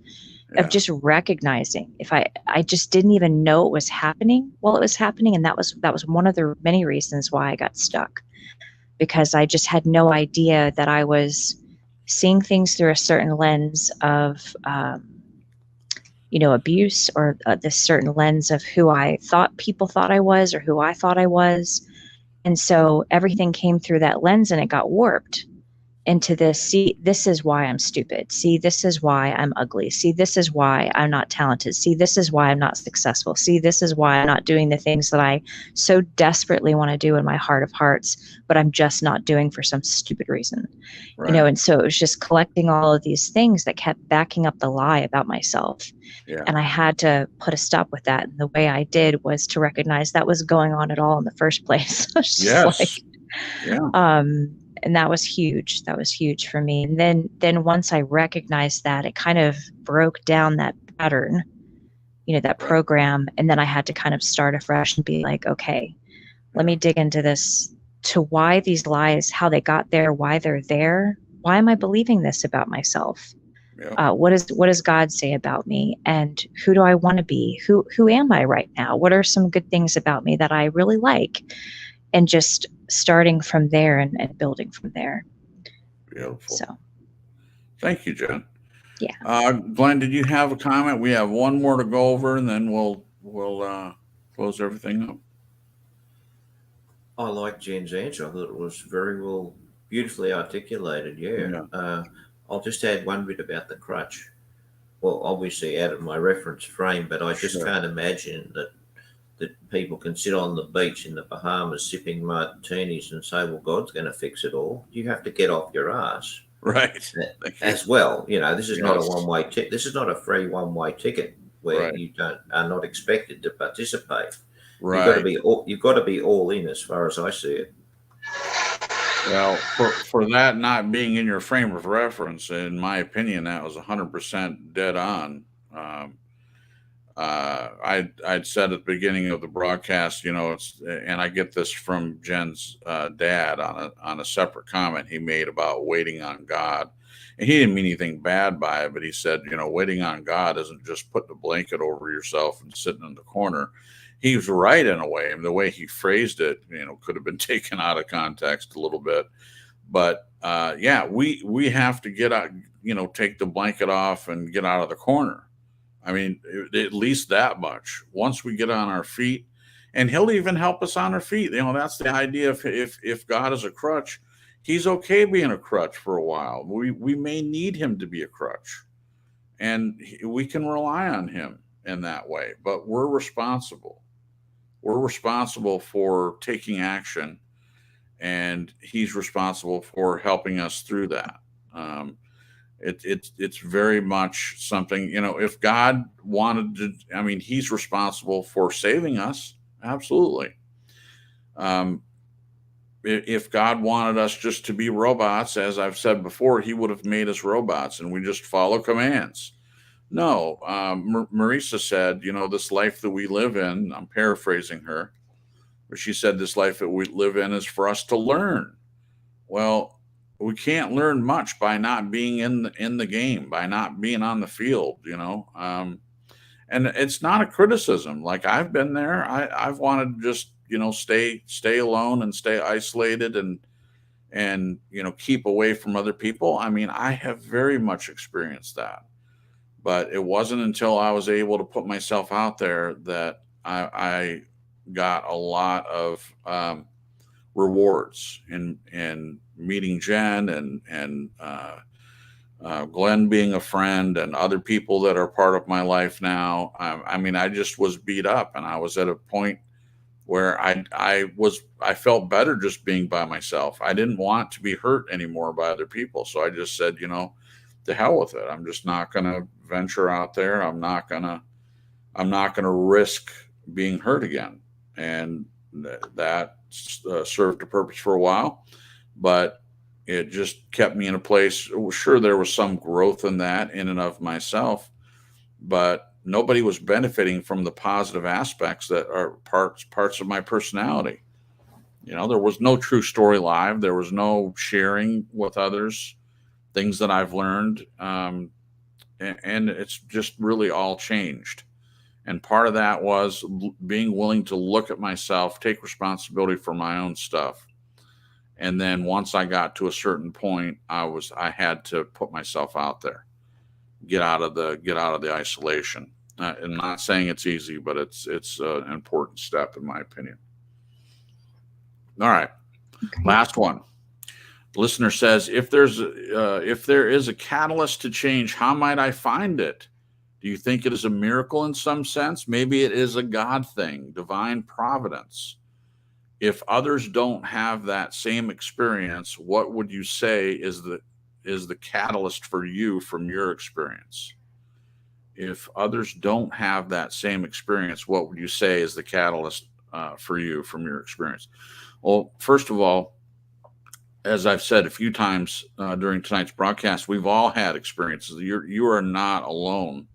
just recognizing, if I just didn't even know it was happening while it was happening. And that was one of the many reasons why I got stuck, because I just had no idea that I was seeing things through a certain lens of, abuse, or this certain lens of who I thought people thought I was, or who I thought I was. And so everything came through that lens, and it got warped into this. See, this is why I'm stupid. See, this is why I'm ugly. See, this is why I'm not talented. See, this is why I'm not successful. See, this is why I'm not doing the things that I so desperately want to do in my heart of hearts, but I'm just not doing for some stupid reason.
Right.
And so it was just collecting all of these things that kept backing up the lie about myself.
Yeah.
And I had to put a stop with that. And the way I did was to recognize that was going on at all in the first place. I was just
Yes. Yeah.
and that was huge. That was huge for me. And then once I recognized that, it kind of broke down that pattern, that
Right.
program. And then I had to kind of start afresh and be like, okay, let me dig into this, to why these lies, how they got there, why they're there. Why am I believing this about myself?
Yeah.
What does God say about me? And who do I want to be? Who am I right now? What are some good things about me that I really like? And just starting from there and building from there.
Beautiful.
So,
Thank you, Jen.
yeah.
Glenn, did you have a comment? We have one more to go over, and then we'll close everything up.
I like Jen's answer. I thought it was very well, beautifully articulated. Yeah. I'll just add one bit about the crutch. Well, obviously out of my reference frame, but I just
Sure.
can't imagine that people can sit on the beach in the Bahamas sipping martinis and say, well, God's going to fix it all. You have to get off your ass.
Right.
As well. This is not a
Yes.
one-way ticket. This is not a free one-way ticket where
Right.
you are not expected to participate.
Right.
You've got to be all in, as far as I see it.
Well, for that not being in your frame of reference, in my opinion, that was 100% dead on. I'd said at the beginning of the broadcast, and I get this from Jen's dad on a separate comment he made about waiting on God. And he didn't mean anything bad by it, but he said, waiting on God isn't just putting a blanket over yourself and sitting in the corner. He was right in a way. And the way he phrased it, could have been taken out of context a little bit. But we have to get out, take the blanket off and get out of the corner. I mean, at least that much. Once we get on our feet, and he'll even help us on our feet. That's the idea. If God is a crutch, he's okay being a crutch for a while. We may need him to be a crutch, and we can rely on him in that way. But we're responsible. We're responsible for taking action, and he's responsible for helping us through that. It's very much something, if God wanted to, he's responsible for saving us. Absolutely. If God wanted us just to be robots, as I've said before, he would have made us robots and we just follow commands. No, Marisa said, this life that we live in, I'm paraphrasing her, but she said this life that we live in is for us to learn. Well, we can't learn much by not being in the game, by not being on the field, and it's not a criticism. Like, I've been there. I've wanted to just, stay alone and stay isolated and keep away from other people. I have very much experienced that, but it wasn't until I was able to put myself out there that I got a lot of rewards in meeting Jen and Glenn being a friend and other people that are part of my life now. I just was beat up, and I was at a point where I felt better just being by myself. I didn't want to be hurt anymore by other people. So I just said, to hell with it. I'm just not going to venture out there. I'm not going to risk being hurt again. And that served a purpose for a while, but it just kept me in a place. Sure, there was some growth in that in and of myself, but nobody was benefiting from the positive aspects that are parts of my personality. There was no True Story Live. There was no sharing with others things that I've learned. And it's just really all changed. And part of that was being willing to look at myself, take responsibility for my own stuff. And then once I got to a certain point, I had to put myself out there, get out of the isolation. I'm not saying it's easy, but it's an important step in my opinion. All right.
Okay.
Last one. The listener says, if there is a catalyst to change, how might I find it? Do you think it is a miracle in some sense? Maybe it is a God thing, divine providence. If others don't have that same experience, what would you say is the catalyst for you from your experience? If others don't have that same experience, what would you say is the catalyst for you from your experience? Well, first of all, as I've said a few times during tonight's broadcast, we've all had experiences. You are not alone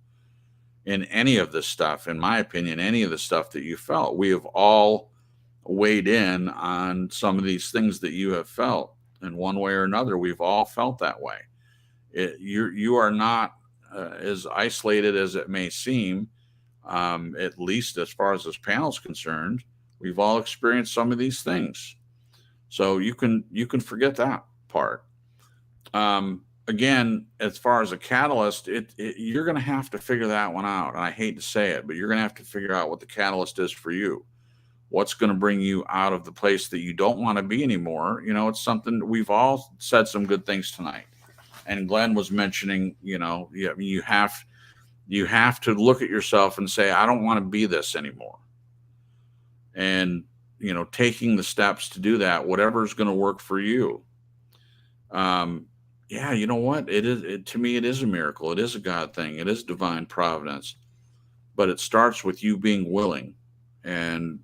in any of this stuff, in my opinion, any of the stuff that you felt. We have all weighed in on some of these things that you have felt in one way or another. We've all felt that way. You are not as isolated as it may seem, at least as far as this panel is concerned. We've all experienced some of these things. So you can forget that part. Again, as far as a catalyst, you're going to have to figure that one out. And I hate to say it, but you're going to have to figure out what the catalyst is for you. What's going to bring you out of the place that you don't want to be anymore? It's something. We've all said some good things tonight. And Glenn was mentioning, you have to look at yourself and say, I don't want to be this anymore. And, taking the steps to do that, whatever is going to work for you. Yeah, you know what? To me, it is a miracle. It is a God thing. It is divine providence. But it starts with you being willing and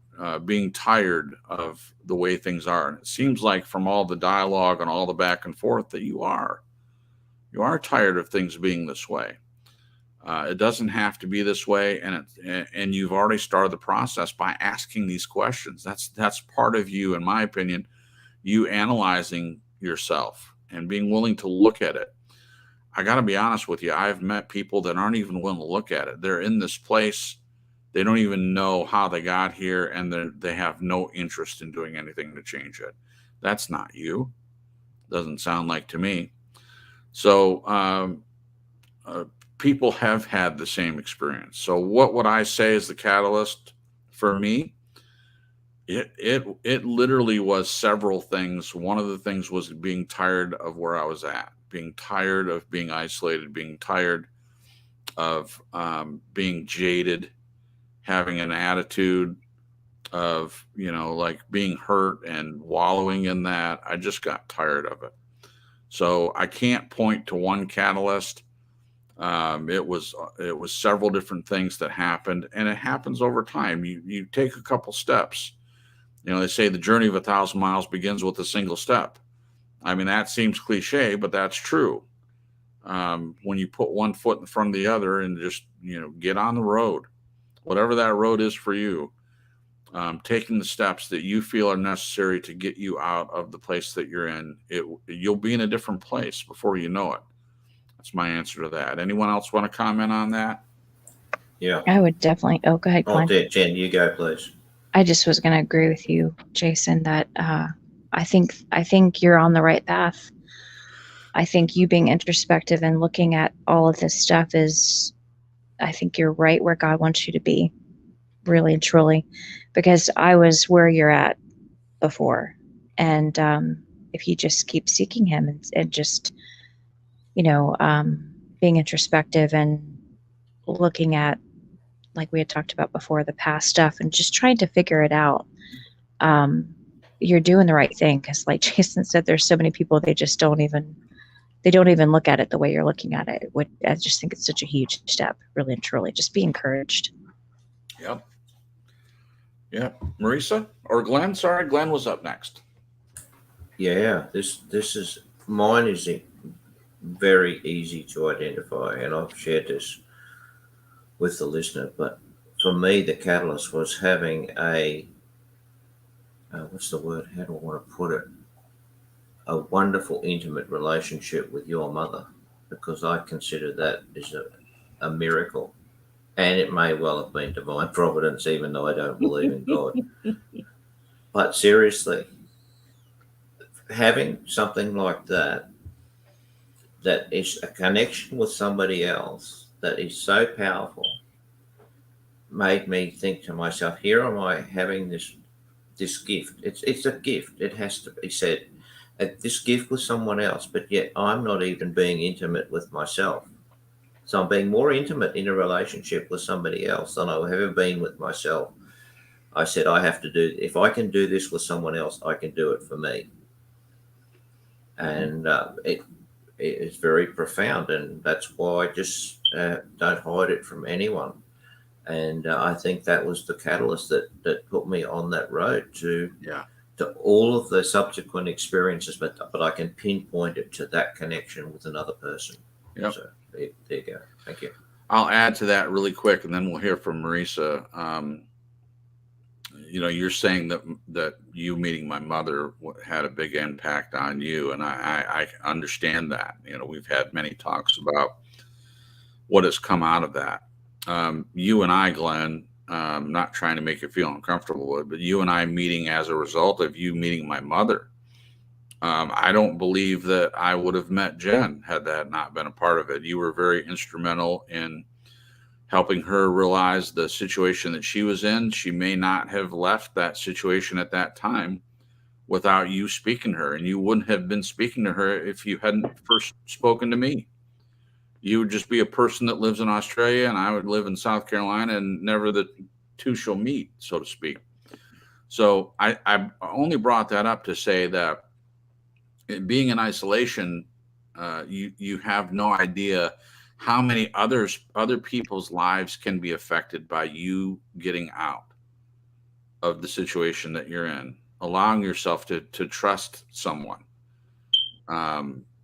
being tired of the way things are. And it seems like from all the dialogue and all the back and forth that you are tired of things being this way. It doesn't have to be this way, and you've already started the process by asking these questions. That's part of you, in my opinion, you analyzing yourself and being willing to look at it. I got to be honest with you. I've met people that aren't even willing to look at it. They're in this place. They don't even know how they got here, and they have no interest in doing anything to change it. That's not you. Doesn't sound like to me. So people have had the same experience. So what would I say is the catalyst for me? It literally was several things. One of the things was being tired of where I was at, being tired of being isolated, being tired of being jaded, having an attitude of, like being hurt and wallowing in that. I just got tired of it. So I can't point to one catalyst. It was several different things that happened, and it happens over time. You take a couple steps. They say the journey of 1,000 miles begins with a single step. I mean, that seems cliche, but that's true. When you put one foot in front of the other and just, get on the road, whatever that road is for you, taking the steps that you feel are necessary to get you out of the place that you're in, you'll be in a different place before you know it. That's my answer to that. Anyone else want to comment on that?
Yeah.
I would definitely. Oh, go ahead, Glenn.
Jen, you go, please.
I just was going to agree with you, Jason, that I think you're on the right path. I think you being introspective and looking at all of this stuff I think you're right where God wants you to be, really and truly, because I was where you're at before. And if you just keep seeking him and just, being introspective and looking at, like we had talked about before, the past stuff and just trying to figure it out, you're doing the right thing. Because like Jason said, there's so many people, they don't even look at it the way you're looking at it. I just think it's such a huge step, really and truly. Just be encouraged.
Yep. Marisa or Glenn? Sorry, Glenn was up next.
Yeah, mine is very easy to identify, and I've shared this with the listener. But for me, the catalyst was having what's the word? How do I want to put it? A wonderful, intimate relationship with your mother, because I consider that is a miracle. And it may well have been divine providence, even though I don't believe in God. But seriously, having something like that is a connection with somebody else that is so powerful, made me think to myself, here am I having this gift. It's a gift. It has to be said. This gift with someone else, but yet I'm not even being intimate with myself. So I'm being more intimate in a relationship with somebody else than I've ever been with myself. I said, if I can do this with someone else, I can do it for me. And it is very profound, and that's why I just don't hide it from anyone. And I think that was the catalyst that put me on that road to all of the subsequent experiences, but I can pinpoint it to that connection with another person.
Yep.
So there you go. Thank you.
I'll add to that really quick, and then we'll hear from Marisa. You're saying that you meeting my mother had a big impact on you, and I understand that. We've had many talks about what has come out of that. You and I, Glenn, not trying to make you feel uncomfortable, but you and I meeting as a result of you meeting my mother. I don't believe that I would have met Jen had that not been a part of it. You were very instrumental in helping her realize the situation that she was in. She may not have left that situation at that time without you speaking to her, and you wouldn't have been speaking to her if you hadn't first spoken to me. You would just be a person that lives in Australia, and I would live in South Carolina, and never the two shall meet, so to speak. So I only brought that up to say that being in isolation, you have no idea how many other people's lives can be affected by you getting out of the situation that you're in, allowing yourself to trust someone.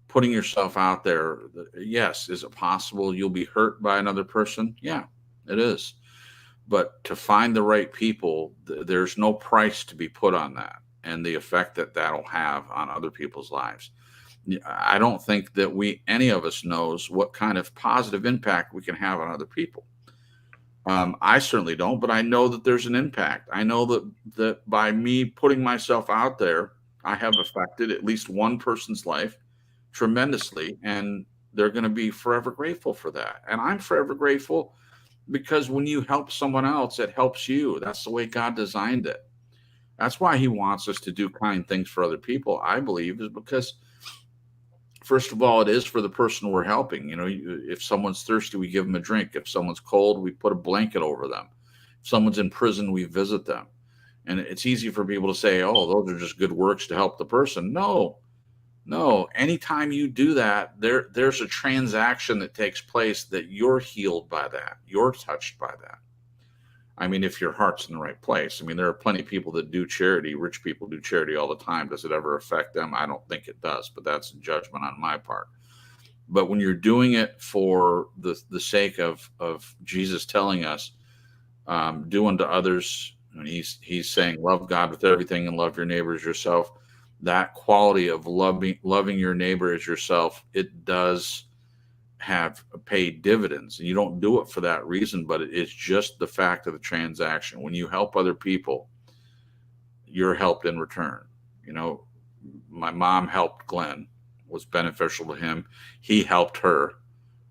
putting yourself out there, yes, is it possible you'll be hurt by another person? Yeah, it is. But to find the right people, there's no price to be put on that and the effect that that'll have on other people's lives. I don't think that any of us knows what kind of positive impact we can have on other people. I certainly don't, but I know that there's an impact. I know that by me putting myself out there, I have affected at least one person's life tremendously, and they're going to be forever grateful for that. And I'm forever grateful because when you help someone else, it helps you. That's the way God designed it. That's why he wants us to do kind things for other people, I believe, is because first of all, it is for the person we're helping. If someone's thirsty, we give them a drink. If someone's cold, we put a blanket over them. If someone's in prison, we visit them. And it's easy for people to say, oh, those are just good works to help the person. No. Anytime you do that, there's a transaction that takes place that you're healed by that. You're touched by that. I mean, if your heart's in the right place. I mean, there are plenty of people that do charity. Rich people do charity all the time. Does it ever affect them? I don't think it does, but that's a judgment on my part. But when you're doing it for the sake of Jesus telling us, do unto others, and he's saying, love God with everything and love your neighbor as yourself. That quality of loving your neighbor as yourself, it does have paid dividends. And you don't do it for that reason, but it's just the fact of the transaction. When you help other people, you're helped in return. My mom helped Glenn, was beneficial to him. He helped her,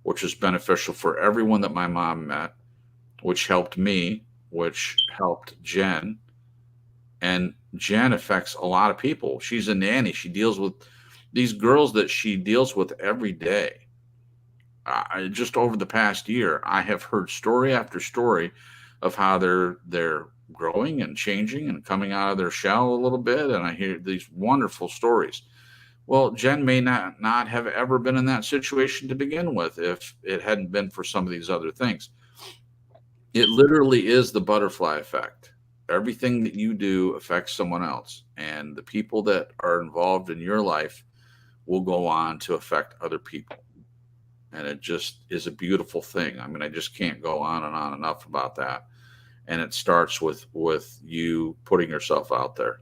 which is beneficial for everyone that my mom met, which helped me, which helped Jen. And Jen affects a lot of people. She's a nanny. She deals with these girls that she deals with every day. Just over the past year, I have heard story after story of how they're growing and changing and coming out of their shell a little bit. And I hear these wonderful stories. Well, Jen may not have ever been in that situation to begin with if it hadn't been for some of these other things. It literally is the butterfly effect. Everything that you do affects someone else, and the people that are involved in your life will go on to affect other people. And it just is a beautiful thing. I mean, I just can't go on enough about that. And it starts with you putting yourself out there.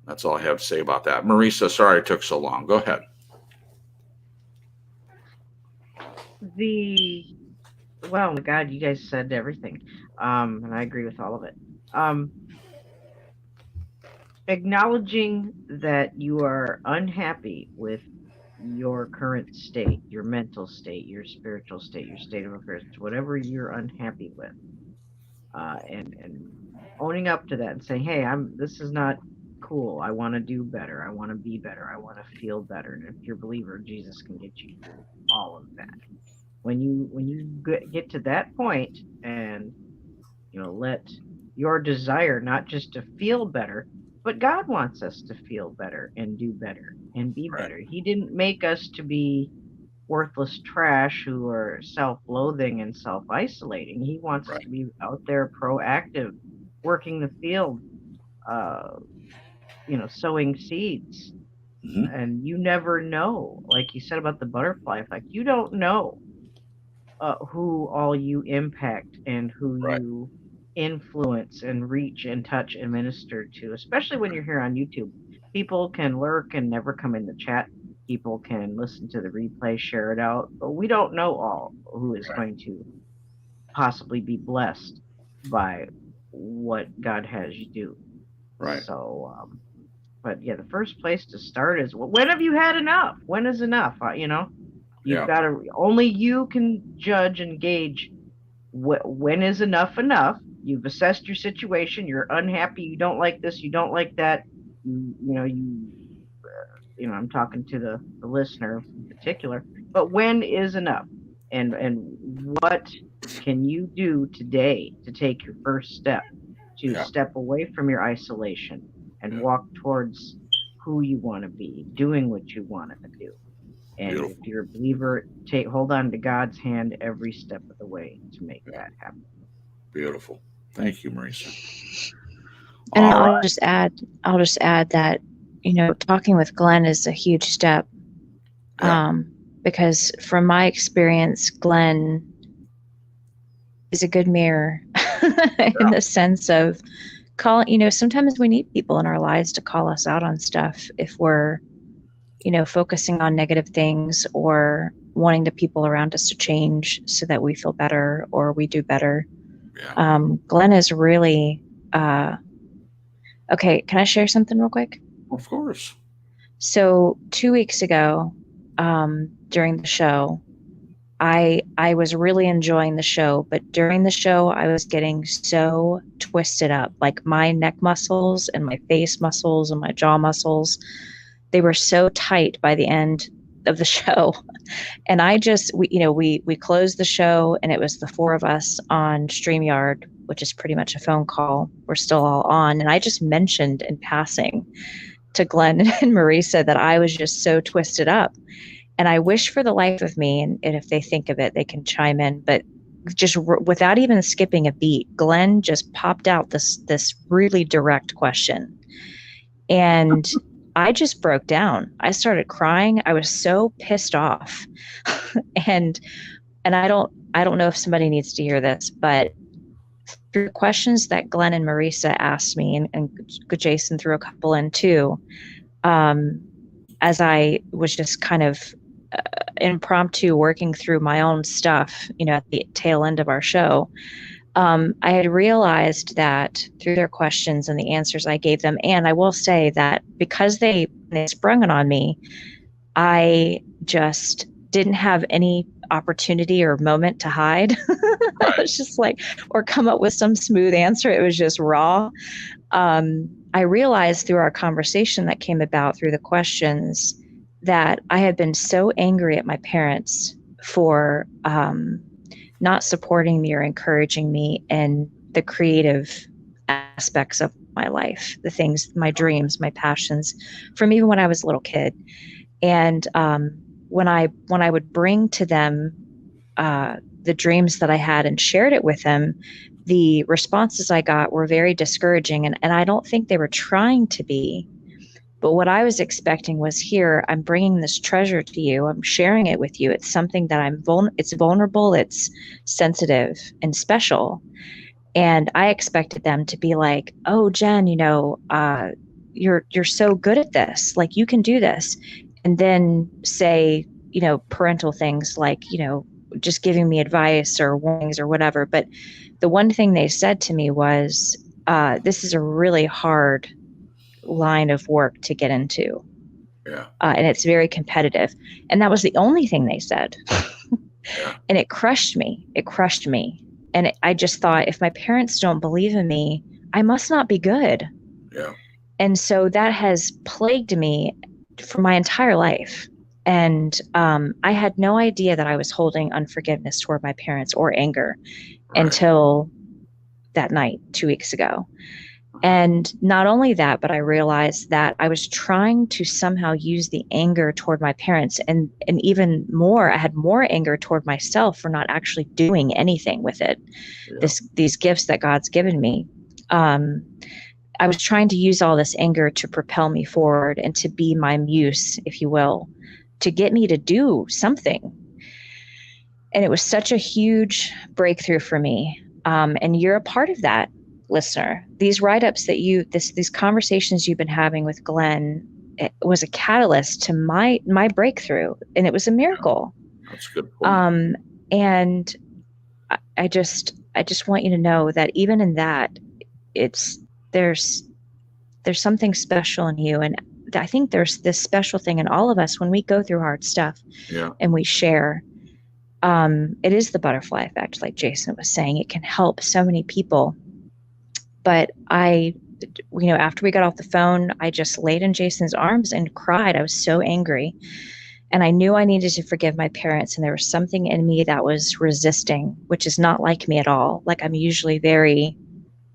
That's all I have to say about that. Marisa, sorry it took so long. Go ahead.
Well, my God, you guys said everything. And I agree with all of it. Acknowledging that you are unhappy with your current state, your mental state, your spiritual state, your state of affairs, whatever you're unhappy with, and owning up to that and saying, hey, this is not cool. I want to do better. I want to be better. I want to feel better. And if you're a believer, Jesus can get you through all of that. When you get to that point and let your desire not just to feel better, but God wants us to feel better and do better and be better. He didn't make us to be worthless trash who are self-loathing and self-isolating. He wants us to be out there proactive, working the field, sowing seeds. Mm-hmm. And you never know, like you said about the butterfly effect, you don't know who all you impact and who you influence and reach and touch and minister to, especially when you're here on YouTube. People can lurk and never come in the chat. People can listen to the replay, share it out, but we don't know all who is going to possibly be blessed by what God has you do. Right. So, but yeah, the first place to start is, when have you had enough? When is enough? You've got to, only you can judge and gauge when is enough. You've assessed your situation. You're unhappy. You don't like this. You don't like that. I'm talking to the listener in particular, but when is enough? And what can you do today to take your first step to step away from your isolation and walk towards who you want to be, doing what you want to do? And Beautiful. If you're a believer, hold on to God's hand every step of the way to make that happen.
Beautiful. Thank you, Marisa.
And I'll just add that talking with Glenn is a huge step.
Yeah.
Because from my experience, Glenn is a good mirror in the sense of sometimes we need people in our lives to call us out on stuff if we're, focusing on negative things or wanting the people around us to change so that we feel better or we do better.
Yeah.
Glenn is really, okay. Can I share something real quick?
Of course.
So 2 weeks ago, during the show, I was really enjoying the show, but during the show, I was getting so twisted up. Like my neck muscles and my face muscles and my jaw muscles, they were so tight by the end of the show. And we closed the show, and it was the four of us on StreamYard, which is pretty much a phone call. We're still all on. And I just mentioned in passing to Glenn and Marisa that I was just so twisted up. And I wish for the life of me, and if they think of it, they can chime in, but just without even skipping a beat, Glenn just popped out this really direct question. And I just broke down. I started crying. I was so pissed off. and I don't know if somebody needs to hear this, but through the questions that Glenn and Marisa asked me, and Jason threw a couple in too, as I was just kind of impromptu working through my own stuff, at the tail end of our show, I had realized that through their questions and the answers I gave them, and I will say that because they sprung it on me, I just didn't have any opportunity or moment to hide.
Right.
It's just like, or come up with some smooth answer. It was just raw. I realized through our conversation that came about through the questions that I had been so angry at my parents for not supporting me or encouraging me in the creative aspects of my life, the things, my dreams, my passions, from even when I was a little kid. And when I would bring to them the dreams that I had and shared it with them, the responses I got were very discouraging. And I don't think they were trying to be. But what I was expecting was, here, I'm bringing this treasure to you. I'm sharing it with you. It's something that it's vulnerable, it's sensitive and special. And I expected them to be like, oh, Jen, you're so good at this. Like, you can do this. And then say, parental things like, just giving me advice or warnings or whatever. But the one thing they said to me was, this is a really hard line of work to get into.
Yeah.
And it's very competitive. And that was the only thing they said.
Yeah.
And it crushed me. And I just thought, if my parents don't believe in me, I must not be good.
Yeah.
And so that has plagued me for my entire life. And I had no idea that I was holding unforgiveness toward my parents or anger until that night 2 weeks ago. And not only that, but I realized that I was trying to somehow use the anger toward my parents, and even more, I had more anger toward myself for not actually doing anything with it.
Yeah.
These gifts that God's given me. I was trying to use all this anger to propel me forward and to be my muse, if you will, to get me to do something. And it was such a huge breakthrough for me. And you're a part of that, listener. These write-ups that these conversations you've been having with Glenn, it was a catalyst to my breakthrough, and it was a miracle.
That's a good point.
And I just want you to know that even in that, there's something special in you. And I think there's this special thing in all of us when we go through hard stuff.
Yeah.
And we share. It is the butterfly effect, like Jason was saying. It can help so many people. But after we got off the phone, I just laid in Jason's arms and cried. I was so angry. And I knew I needed to forgive my parents. And there was something in me that was resisting, which is not like me at all. Like, I'm usually very,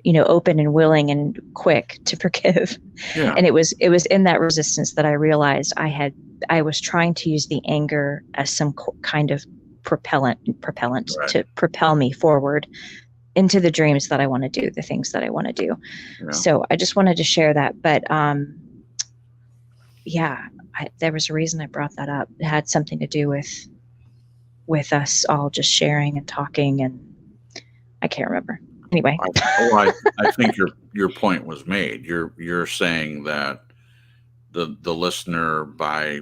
open and willing and quick to forgive.
Yeah.
And it was in that resistance that I realized I was trying to use the anger as some kind of propellant
Right.
to propel me forward into the dreams that I want to do, the things that I want to do.
Yeah.
So I just wanted to share that. But yeah, there was a reason I brought that up. It had something to do with us all just sharing and talking, and I can't remember. Anyway,
I think your point was made. You're saying that the listener, by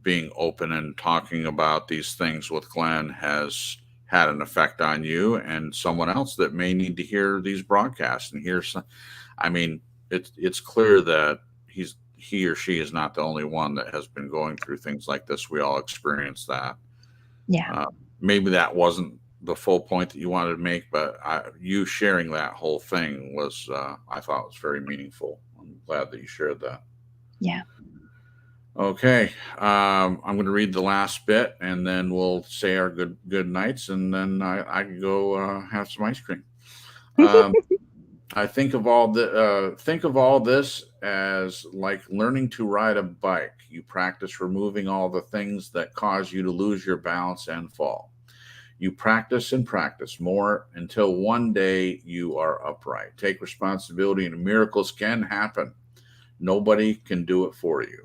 being open and talking about these things with Glenn, has had an effect on you and someone else that may need to hear these broadcasts and hear some. I mean, it's clear that he or she is not the only one that has been going through things like this. We all experience that.
yeah,
Maybe that wasn't the full point that you wanted to make, but you sharing that whole thing was, I thought, was very meaningful. I'm glad that you shared that.
yeah.
Okay, I'm going to read the last bit, and then we'll say our good nights, and then I can go have some ice cream. I think of all this as like learning to ride a bike. You practice removing all the things that cause you to lose your balance and fall. You practice and practice more until one day you are upright. Take responsibility, and miracles can happen. Nobody can do it for you.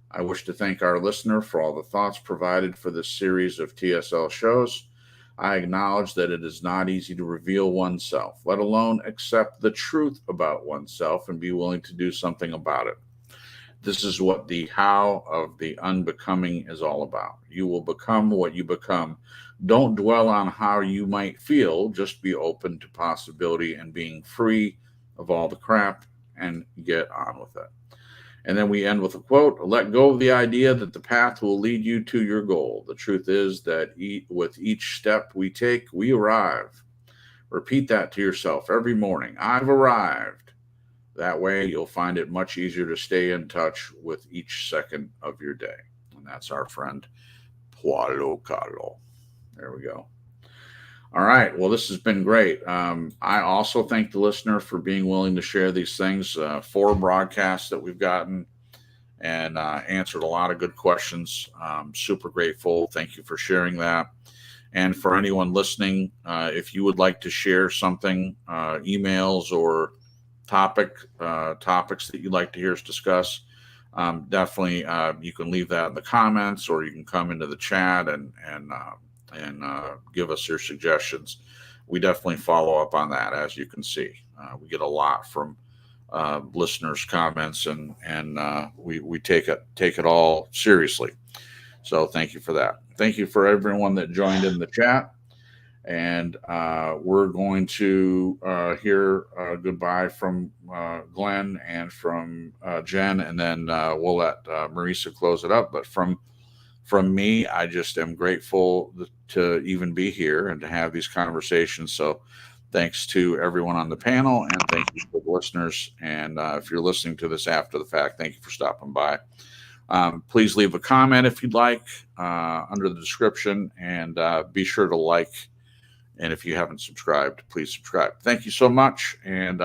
I wish to thank our listener for all the thoughts provided for this series of TSL shows. I acknowledge that it is not easy to reveal oneself, let alone accept the truth about oneself and be willing to do something about it. This is what the how of the unbecoming is all about. You will become what you become. Don't dwell on how you might feel. Just be open to possibility and being free of all the crap and get on with it. And then we end with a quote: let go of the idea that the path will lead you to your goal. The truth is that with each step we take, we arrive. Repeat that to yourself every morning. I've arrived. That way you'll find it much easier to stay in touch with each second of your day. And that's our friend Paulo Coelho. There we go. All right. Well, this has been great. I also thank the listener for being willing to share these things. 4 broadcasts that we've gotten, and answered a lot of good questions. Super grateful. Thank you for sharing that. And for anyone listening, if you would like to share something, emails or topics that you'd like to hear us discuss, definitely you can leave that in the comments, or you can come into the chat and give us your suggestions. We definitely follow up on that. As you can see, we get a lot from listeners' comments, and we take it all seriously. So thank you for that. Thank you for everyone that joined in the chat. And we're going to hear goodbye from Glenn and from Jen, and then we'll let Marisa close it up. But from me, I just am grateful to even be here and to have these conversations. So thanks to everyone on the panel, and thank you for the listeners. And if you're listening to this after the fact, thank you for stopping by. Please leave a comment if you'd like under the description, and be sure to like. And if you haven't subscribed, please subscribe. Thank you so much. And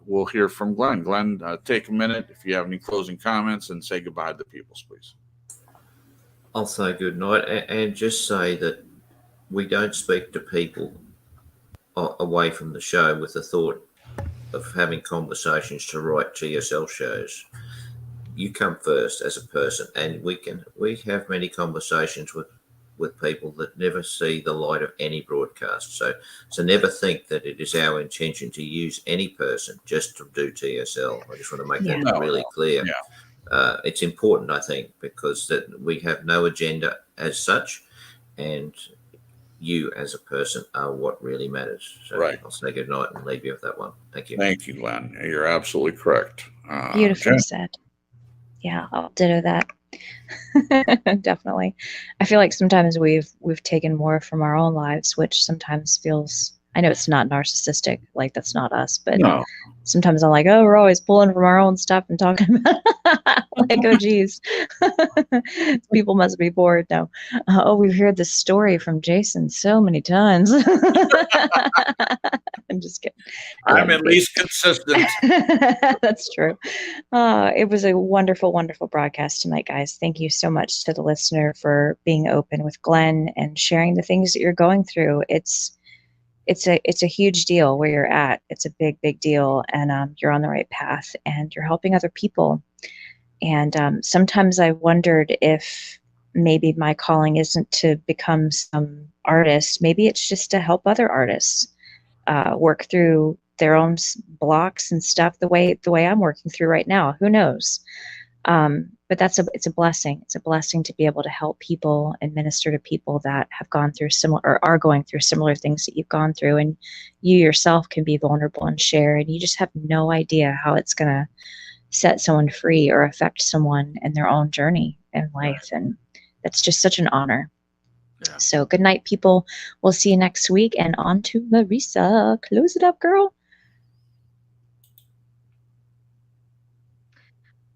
we'll hear from Glenn. Glenn, take a minute if you have any closing comments, and say goodbye to the peoples, please.
I'll say good night, and just say that we don't speak to people away from the show with the thought of having conversations to write TSL shows. You come first as a person, and we have many conversations with people that never see the light of any broadcast. So never think that it is our intention to use any person just to do TSL. I just want to make that really clear. Yeah. It's important, I think, because that we have no agenda as such, and you as a person are what really matters. So I'll say good night and leave you with that one. Thank you.
Thank you, Glenn. You're absolutely correct.
Beautifully said. Yeah, I'll ditto that. Definitely. I feel like sometimes we've taken more from our own lives, which sometimes feels, I know it's not narcissistic, like that's not us, but sometimes I'm like, oh, we're always pulling from our own stuff and talking about like, oh geez, people must be bored. No. Oh, we've heard this story from Jason so many times. I'm just kidding.
I'm at least consistent.
That's true. It was a wonderful, wonderful broadcast tonight, guys. Thank you so much to the listener for being open with Glenn and sharing the things that you're going through. It's a huge deal where you're at. It's a big, big deal, and you're on the right path, and you're helping other people. And sometimes I wondered if maybe my calling isn't to become some artist. Maybe it's just to help other artists work through their own blocks and stuff the way I'm working through right now. Who knows? But it's a blessing. It's a blessing to be able to help people and minister to people that have gone through similar or are going through similar things that you've gone through, and you yourself can be vulnerable and share, and you just have no idea how it's going to set someone free or affect someone in their own journey in life.
Right.
And that's just such an honor.
Yeah.
So good night, people. We'll see you next week. And on to Marisa. Close it up, girl.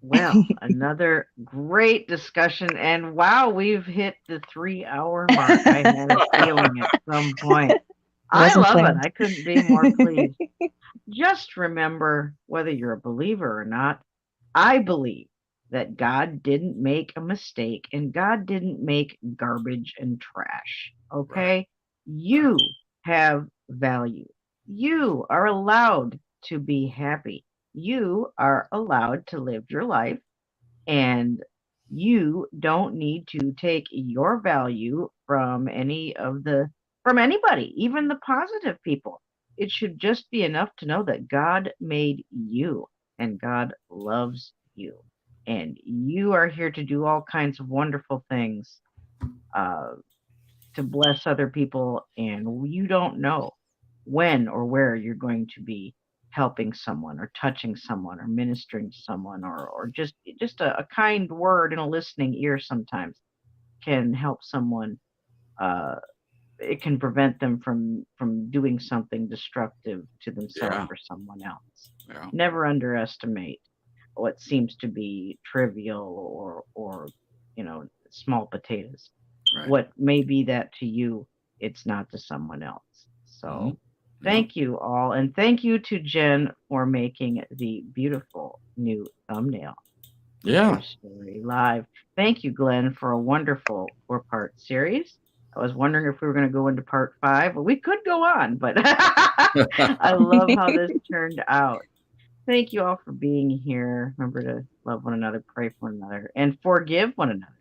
Well, another great discussion. And wow, we've hit the 3-hour mark. I had a feeling at some point. I love it. I couldn't be more pleased. Just remember, whether you're a believer or not, I believe that God didn't make a mistake and God didn't make garbage and trash. Okay?
Right.
You have value. You are allowed to be happy. You are allowed to live your life, and you don't need to take your value from anybody, even the positive people. It should just be enough to know that God made you and God loves you, and you are here to do all kinds of wonderful things, uh, to bless other people, and you don't know when or where you're going to be helping someone or touching someone or ministering to someone, or just a kind word and a listening ear sometimes can help someone. uh, it can prevent them from doing something destructive to themselves
Yeah.
or someone else.
Yeah.
Never underestimate what seems to be trivial or small potatoes.
Right.
What may be that to you, it's not to someone else. So
Mhm. Yeah.
thank you all, and thank you to Jen for making the beautiful new thumbnail.
Yeah.
True Story Live. Thank you, Glenn, for a wonderful 4-part series. I was wondering if we were going to go into part 5. Well, we could go on, but I love how this turned out. Thank you all for being here. Remember to love one another, pray for one another, and forgive one another.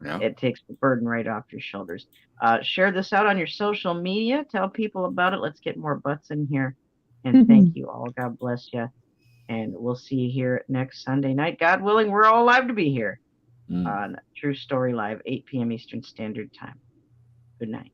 Yeah.
It takes the burden right off your shoulders. Share this out on your social media. Tell people about it. Let's get more butts in here. And thank you all. God bless you. And we'll see you here next Sunday night. God willing, we're all alive to be here
Mm.
on True Story Live, 8 p.m. Eastern Standard Time. Good night.